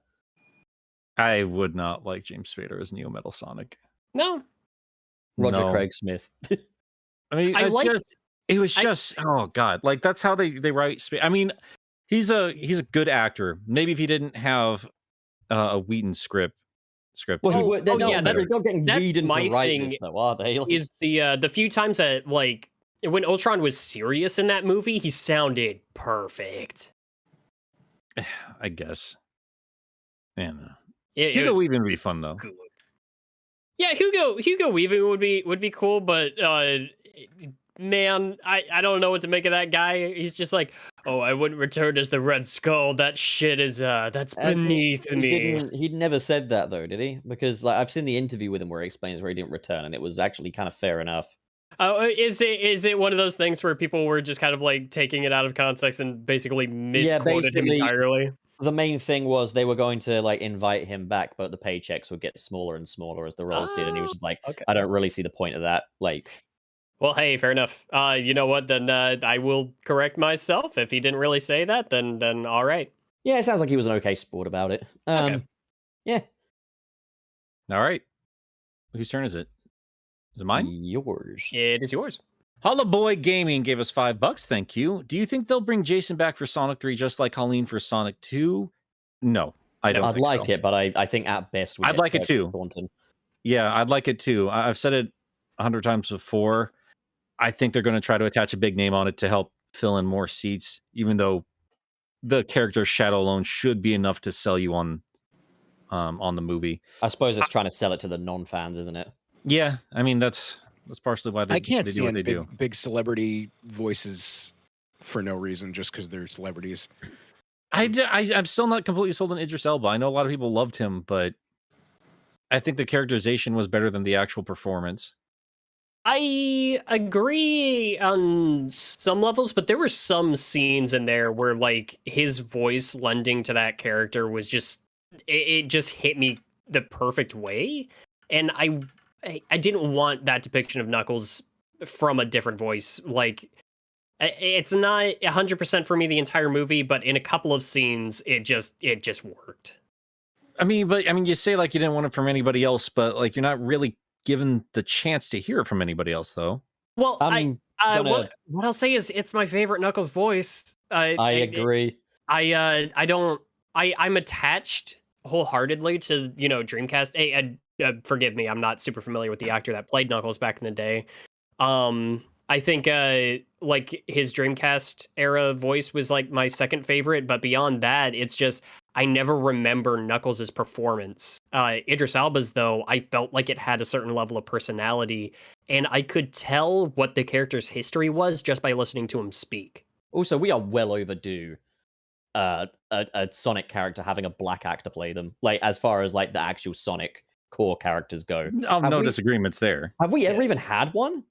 I would not like James Spader as Neo Metal Sonic. No. Roger Craig Smith. I mean, it was just oh god, like that's how they write. I mean, he's a good actor. Maybe if he didn't have a Whedon script. Well, they're not getting that's Whedon my to write thing this, though, are they? Is the few times that like when Ultron was serious in that movie, he sounded perfect. I guess. Man, Hugo Weaving would be fun though. Good. Yeah, Hugo Weaving would be cool, but man, I don't know what to make of that guy. He's just like, oh, I wouldn't return as the Red Skull. That shit is that's beneath me. He'd never said that though, did he? Because like I've seen the interview with him where he explains where he didn't return, and it was actually kind of fair enough. Oh, is it one of those things where people were just kind of like taking it out of context and basically misquoted him entirely? The main thing was they were going to like invite him back, but the paychecks would get smaller and smaller as the roles did, and he was just like, okay. I don't really see the point of that. Like, well, hey, fair enough. You know what? Then I will correct myself. If he didn't really say that, then all right. Yeah, it sounds like he was an okay sport about it. Okay. Yeah. All right. Whose turn is it? Is it mine? Yours. It is yours. Holla Boy Gaming gave us $5. Thank you. Do you think they'll bring Jason back for Sonic 3 just like Colleen for Sonic 2? No, I don't I'd think like so. it, but I think at best we I'd get like it Kirk too. Thornton. Yeah, I'd like it too. I've said it 100 times before. I think they're going to try to attach a big name on it to help fill in more seats, even though the character Shadow alone should be enough to sell you on the movie. I suppose it's trying to sell it to the non-fans, isn't it? Yeah, I mean that's partially why they I can't do what stand they do. big celebrity voices for no reason, just because they're celebrities. I'm still not completely sold on Idris Elba. I know a lot of people loved him, but I think the characterization was better than the actual performance. I agree on some levels, but there were some scenes in there where like his voice lending to that character was just it just hit me the perfect way, and I didn't want that depiction of Knuckles from a different voice. Like it's not 100% for me the entire movie, but in a couple of scenes it just worked. I mean, you say like you didn't want it from anybody else, but like you're not really given the chance to hear it from anybody else, though. Well, what I'll say is it's my favorite Knuckles voice. I agree. I'm attached wholeheartedly to Dreamcast. Hey, forgive me, I'm not super familiar with the actor that played Knuckles back in the day. I think like his Dreamcast era voice was like my second favorite, but beyond that, it's just I never remember Knuckles' performance. Idris Elba's, though, I felt like it had a certain level of personality, and I could tell what the character's history was just by listening to him speak. Also, we are well overdue a Sonic character having a black actor play them, like as far as like the actual Sonic core characters go. No disagreements there. Have we ever even had one?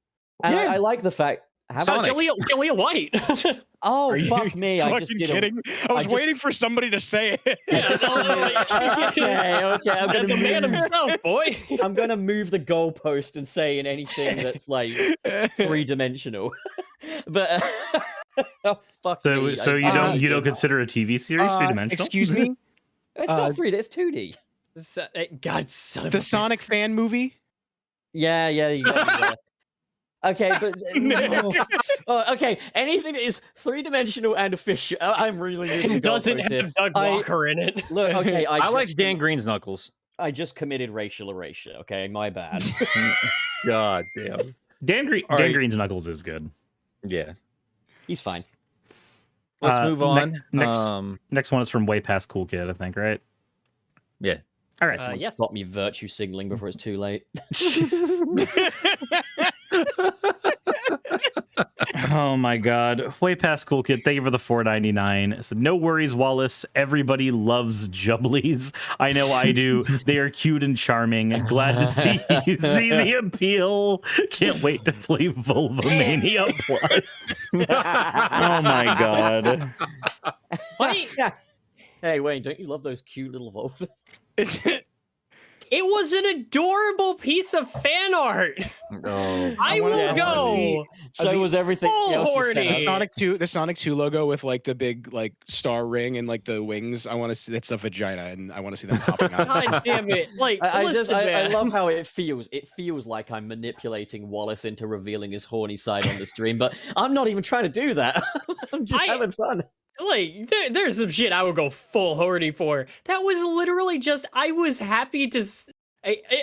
And Yeah. I like the fact. Jaleel White. Oh, Are you fuck me! I just fucking did. kidding? I was waiting for somebody to say it. Okay. I'm gonna the man himself, boy. I'm gonna move the goalpost and say in anything that's like 3-dimensional. But oh, fuck me. So you don't consider a TV series 3-dimensional? Excuse me? It's not 3D. It's 2D. God, son of The a Sonic fan movie? Yeah. Okay, but no. Okay. Anything that is 3-dimensional and official, I'm really moving the doesn't goalpost here. have Doug Walker in it. Look, okay, I like Dan Green's Knuckles. I just committed racial erasure. Okay, my bad. God damn. Dan Green's Knuckles is good. Yeah. He's fine. Let's move on. Next one is from Way Past Cool Kid, I think, right? Yeah. All right. Someone yes. stop me virtue signaling before it's too late. Oh my god. Way Past Cool Kid, thank you for the $4.99. So no worries, Wallace. Everybody loves Jubblies. I know I do. They are cute and charming. Glad to see the appeal. Can't wait to play Vulvamania Plus. Oh my god. Wait, Hey, Wayne, don't you love those cute little vulvas? it was an adorable piece of fan art. Oh. I will Yes. go. So was everything full else you horny. said. The Sonic 2 logo with like the big like star ring and like the wings. I want to see that's a vagina and I want to see them popping out. God damn it! Like, I listen, man. love how it feels. It feels like I'm manipulating Wallace into revealing his horny side on the stream, but I'm not even trying to do that. I'm just having fun. Like, there's some shit I would go full horny for. That was literally just, I was happy to.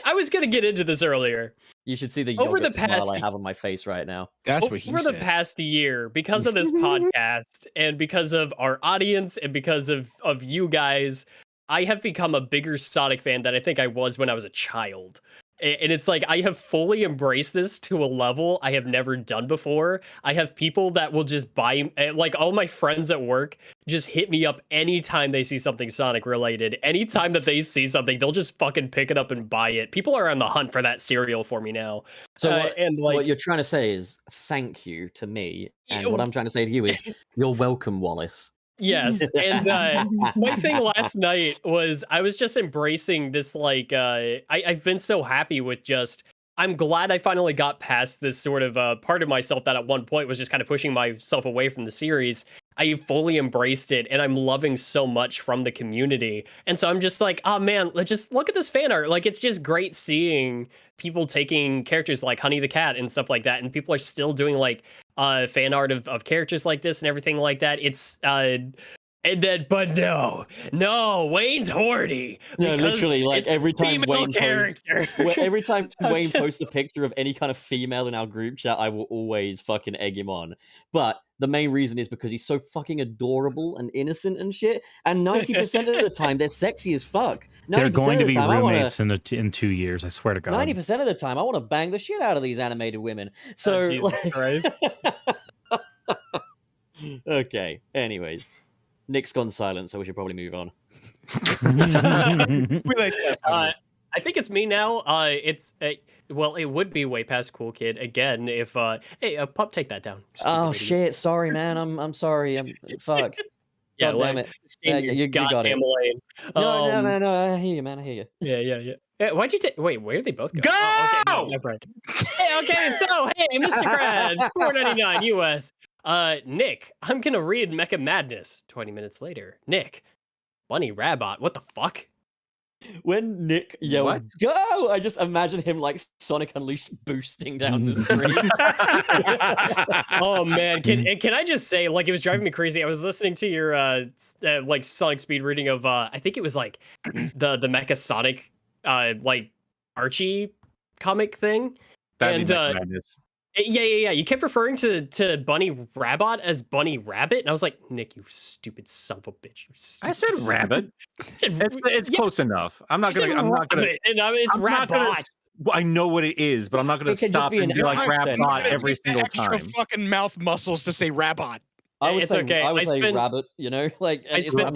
I was gonna get into this earlier. You should see the Over yogurt the past- smile I have on my face right now. That's what he Over said. the past year, because of this podcast and because of our audience and because of you guys, I have become a bigger Sonic fan than I think I was when I was a child. And it's like, I have fully embraced this to a level I have never done before. I have people that will just buy, like all my friends at work just hit me up anytime they see something Sonic related. Anytime that they see something, they'll just fucking pick it up and buy it. People are on the hunt for that cereal for me now. So what what you're trying to say is thank you to me, and what I'm trying to say to you is you're welcome, Wallace. Yes, and my thing last night was I was just embracing this, like, I've been so happy with just, I'm glad I finally got past this sort of part of myself that at one point was just kind of pushing myself away from the series. I fully embraced it, and I'm loving so much from the community. And so I'm just like, oh man, let's just look at this fan art. Like, it's just great seeing people taking characters like Honey the Cat and stuff like that, and people are still doing like fan art of characters like this and everything like that. It's and then, but no, Wayne's horny. No, literally, like every time Wayne Wayne posts a picture of any kind of female in our group chat, I will always fucking egg him on. But the main reason is because he's so fucking adorable and innocent and shit. And 90% of the time, they're sexy as fuck. They're going to be roommates in 2 years. I swear to God. 90% of the time, I want to bang the shit out of these animated women. So, Jesus Christ. Okay. Anyways. Nick's gone silent, so we should probably move on. We like that. I think it's me now. Well, it would be way past cool kid again if hey, Pup, take that down. Oh idiot. shit! Sorry, man. I'm sorry. Fuck. Yeah, God damn it. You got it. Lane. No. I hear you, man. I hear you. Yeah. Why'd you take? Wait, where did they both go? Go! Oh, okay, right. Hey, okay. So, hey, Mr. Krabs, $4.99 US. Nick, I'm gonna read Mecha Madness. 20 minutes later, Nick, Bunny Rabbit, what the fuck? When Nick yelled, "Go!" I just imagine him like Sonic Unleashed boosting down the street. Oh man, can I just say, like, it was driving me crazy. I was listening to your like Sonic speed reading of I think it was like the Mecha Sonic like Archie comic thing. That'd be Mecha Madness. Yeah. You kept referring to Bunny Rabbit as Bunny Rabbit, and I was like, Nick, you stupid son of a bitch. I said rabbit. It's close enough. I'm not gonna. And I mean, it's Rabbit. I know what it is, but I'm not gonna stop and be like Rabbit every single time. Extra fucking mouth muscles to say Rabbit. I would It's say, okay. I would I say spent- rabbit. You know, like I spent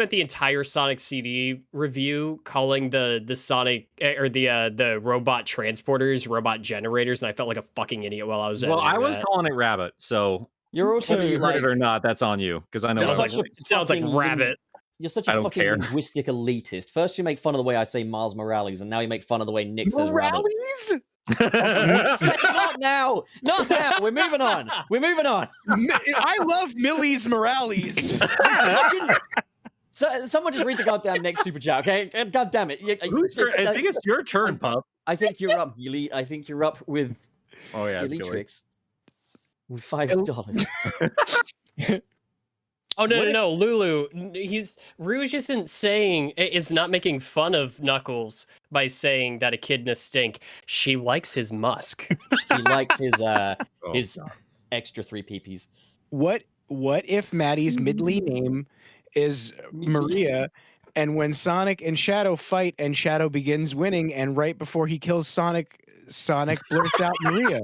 the entire Sonic CD review calling the Sonic or the robot transporters robot generators, and I felt like a fucking idiot while I was. Well, I was that. calling it Rabbit, so You're also whether you heard it or not, that's on you because I know. It sounds like Rabbit. You're such a fucking linguistic elitist. First, you make fun of the way I say Miles Morales, and now you make fun of the way Nick says rabbit. Not now. We're moving on. I love Millie's Morales. So, someone just read the goddamn next super chat, okay? God damn it. I think it's your turn, Pup. I think you're up, Gilly. I think you're up with Gilly Tricks. With $5. Oh no, Lulu. Rouge is not making fun of Knuckles by saying that echidna stink. She likes his musk. She likes his extra 3 peepees. What if Maddie's middle name is Maria, and when Sonic and Shadow fight and Shadow begins winning, and right before he kills Sonic blurts out Maria?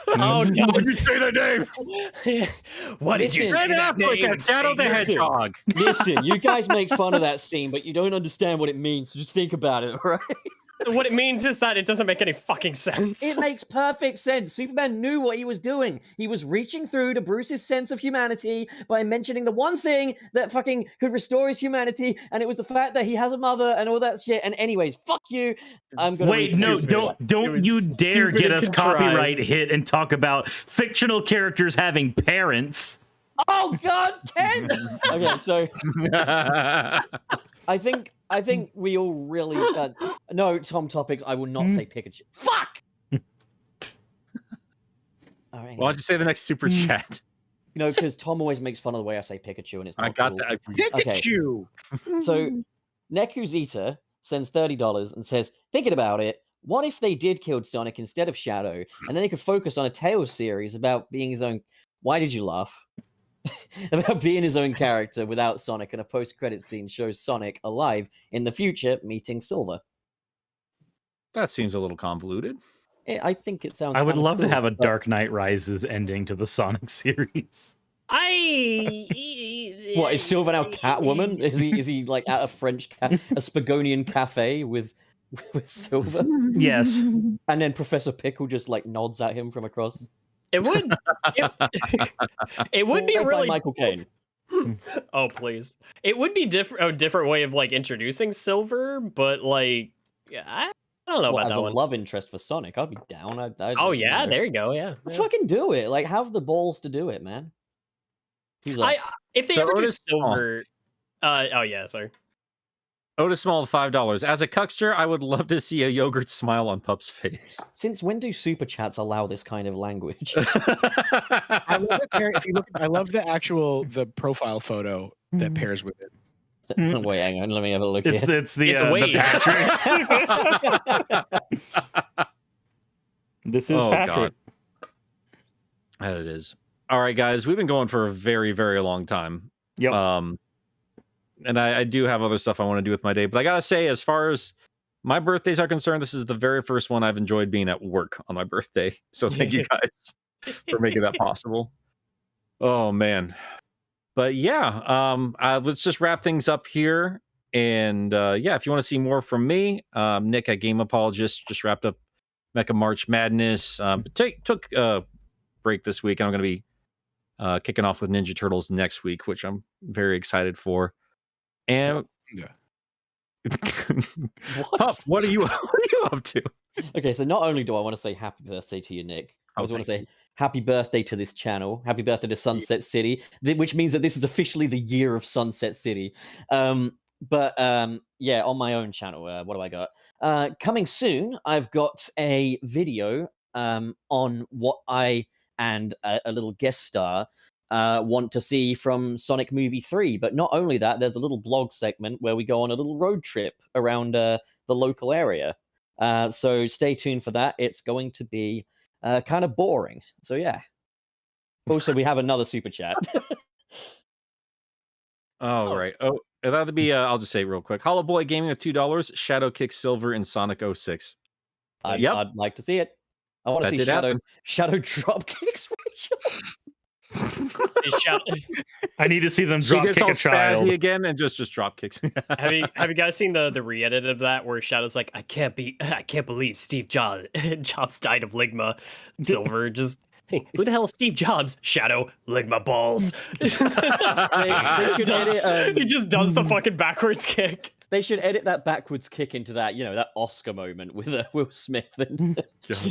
Oh, no. You say the name. What did you say that name? Shadow the Hedgehog. Listen, you guys make fun of that scene, but you don't understand what it means, so just think about it, all right? What it means is that it doesn't make any fucking sense. It makes perfect sense. Superman knew what he was doing. He was reaching through to Bruce's sense of humanity by mentioning the one thing that fucking could restore his humanity, and it was the fact that he has a mother and all that shit. And anyways, fuck you. I'm gonna Wait, no, don't you dare get us copyright hit and talk about fictional characters having parents. Oh God, Ken. Okay, so I think we all really no Tom topics. I will not say Pikachu. Fuck. All right. Why don't you say the next super chat? No, because Tom always makes fun of the way I say Pikachu, and it's not I got cool. that. Pikachu. Okay. So NekoSuris sends $30 and says, thinking about it, what if they did kill Sonic instead of Shadow, and then they could focus on a Tales series about being his own. Why did you laugh? About being his own character without Sonic, and a post-credit scene shows Sonic alive in the future meeting Silver. That seems a little convoluted. I think it sounds. I would love cool, to have a but... Dark Knight Rises ending to the Sonic series. What is Silver now Catwoman? Is he like at a Spagonian cafe with Silver? Yes. And then Professor Pickle just like nods at him from across. It would be really Michael Caine. Oh please! It would be a different way of like introducing Silver, but like I don't know about as that a one. Love interest for Sonic, I'd be down. Oh yeah, there you go. Yeah. Fucking do it! Like have the balls to do it, man. Who's that? If they So ever do Otis Small. silver, oh yeah, sorry. Otis Small with $5. As a cuckster, I would love to see a yogurt smile on Pup's face. Since when do super chats allow this kind of language? I love it there. If you look, I love the profile photo that pairs with it. Wait, hang on. Let me have a look. It's here. the Wade. Patrick. This is Patrick. That it is. All right, guys, we've been going for a very, very long time. Yep. And I do have other stuff I want to do with my day, but I gotta say, as far as my birthdays are concerned, this is the very first one I've enjoyed being at work on my birthday. So thank you guys for making that possible. Oh man. But yeah, let's just wrap things up here. And yeah, if you want to see more from me, Nick at Game Apologist just wrapped up Mecha March Madness. Took a break this week. I'm going to be kicking off with Ninja Turtles next week, which I'm very excited for. And Pup, what are you up to? Okay, so not only do I want to say happy birthday to you, Nick, I also want to say happy birthday to this channel. Happy birthday to Sunset City, which means that this is officially the year of Sunset City. But yeah, on my own channel, what do I got? Coming soon, I've got a video on what I and a little guest star want to see from Sonic Movie 3. But not only that, there's a little blog segment where we go on a little road trip around the local area. So stay tuned for that. It's going to be kind of boring. So yeah. Also, we have another super chat. Right. Oh, that'll be. I'll just say it real quick. Hollow Boy Gaming with $2. Shadow Kick Silver in Sonic 06. I'd like to see it. I want to see Shadow drop kicks Rachel. I need to see them drop kick a child again and just drop kicks. Have you guys seen the re-edit of that where Shadow's like, I can't believe Steve Jobs died of Ligma. Silver just, hey, who the hell is Steve Jobs? Shadow, Ligma balls. They should edit, he just does the fucking backwards kick. They should edit that backwards kick into that, that Oscar moment with Will Smith and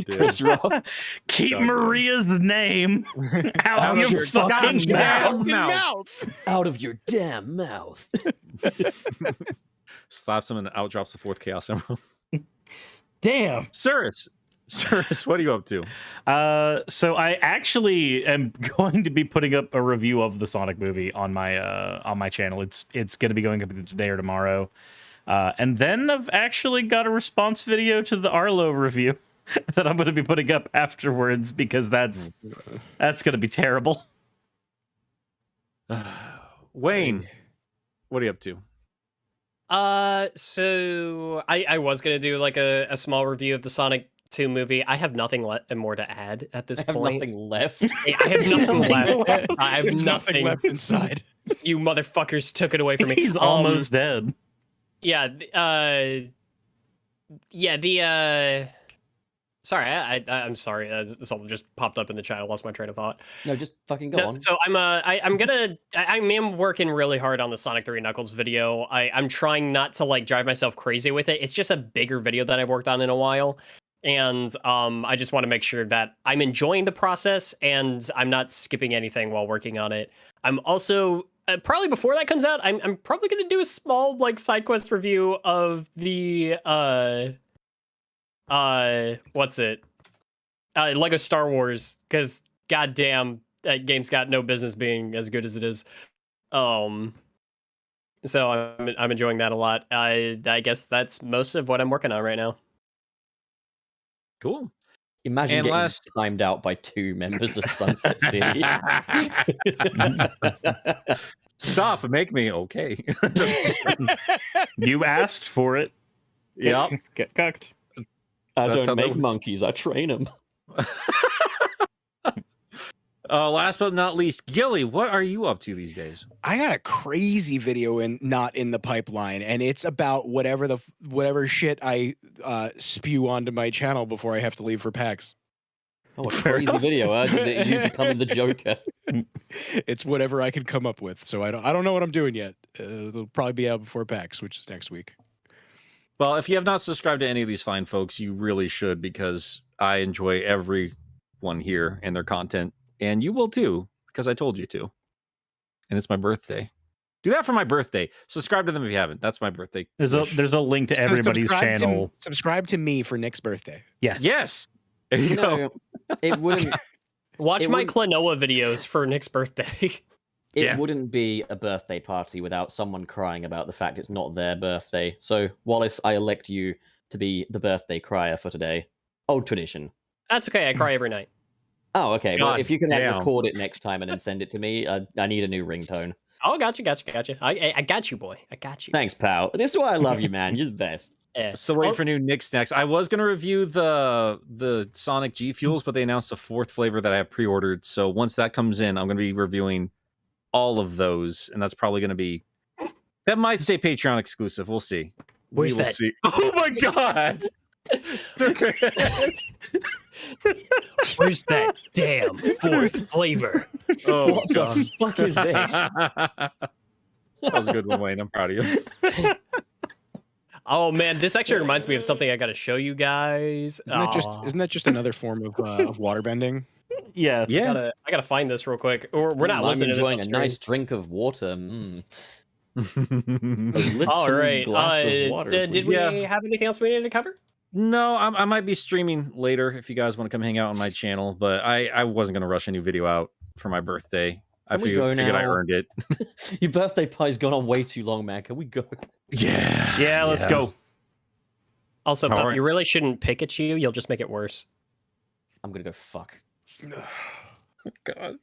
Chris Rock. Keep Maria's name out of your fucking mouth. Out of your damn mouth. Slaps him and out drops the fourth Chaos Emerald. Damn. Suris, what are you up to? So I actually am going to be putting up a review of the Sonic movie on my channel. It's going to be going up today or tomorrow. And then I've actually got a response video to the Arlo review that I'm going to be putting up afterwards because that's going to be terrible. Wayne, what are you up to? So I was gonna do like a small review of the Sonic 2 movie. I have nothing more to add at this point. Nothing left. I have nothing left. I have There's nothing left inside. You motherfuckers took it away from me. He's almost dead. Yeah. Sorry, I'm sorry. This all just popped up in the chat. I lost my train of thought. No, just fucking go on. So I am working really hard on the Sonic 3 Knuckles video. I'm trying not to like drive myself crazy with it. It's just a bigger video that I've worked on in a while. And I just want to make sure that I'm enjoying the process and I'm not skipping anything while working on it. I'm also probably before that comes out, I'm probably going to do a small like side quest review of the Lego Star Wars, because goddamn, that game's got no business being as good as it is. So I'm enjoying that a lot. I guess that's most of what I'm working on right now. Cool. Imagine getting timed out by 2 members of Sunset City. Stop and make me okay. You asked for it. Yep. Get cucked. I don't make monkeys, I train them. Last but not least, Gilly, what are you up to these days? I got a crazy video not in the pipeline, and it's about whatever shit I spew onto my channel before I have to leave for PAX. Oh, a crazy video, huh? Is it you becoming the Joker? It's whatever I can come up with. So I don't know what I'm doing yet. It'll probably be out before PAX, which is next week. Well, if you have not subscribed to any of these fine folks, you really should, because I enjoy everyone here and their content. And you will too, because I told you to. and it's my birthday. Do that for my birthday. Subscribe to them if you haven't. That's my birthday. There's a link to everybody's channel. Subscribe to me for Nick's birthday. Yes. There you go. It wouldn't. Watch my Klonoa videos for Nick's birthday. It wouldn't be a birthday party without someone crying about the fact it's not their birthday. So, Wallace, I elect you to be the birthday crier for today. Old tradition. That's okay. I cry every night. Oh, okay. Well, if you can damn. record it next time and then send it to me, I need a new ringtone. Oh, gotcha. I got you, boy. I got you. Thanks, pal. This is why I love you, man. You're the best. Yeah. So wait for new Nick snacks. I was gonna review the Sonic G Fuels, but they announced a 4th flavor that I have pre-ordered. So once that comes in, I'm gonna be reviewing all of those, and that's probably gonna be might say Patreon exclusive. We'll see. Where's that? See. Oh my god! Where's that damn 4th flavor? Oh What god! the fuck is this? That was a good one, Wayne. I'm proud of you. Oh man, this actually reminds me of something I got to show you guys. Isn't that just another form of water bending? Yeah. I gotta find this real quick. Or we're not I'm listening enjoying to this a on nice stream. drink of water. All right. Glass of water, did we have anything else we needed to cover? No, I might be streaming later if you guys want to come hang out on my channel, but I wasn't gonna rush a new video out for my birthday. I Can we go figured I now? earned it. Your birthday pie's gone on way too long, man. Can we go? Yeah. Yeah, let's go. Also, All Pup, right. you really shouldn't Pikachu. You'll just make it worse. I'm gonna go fuck. God.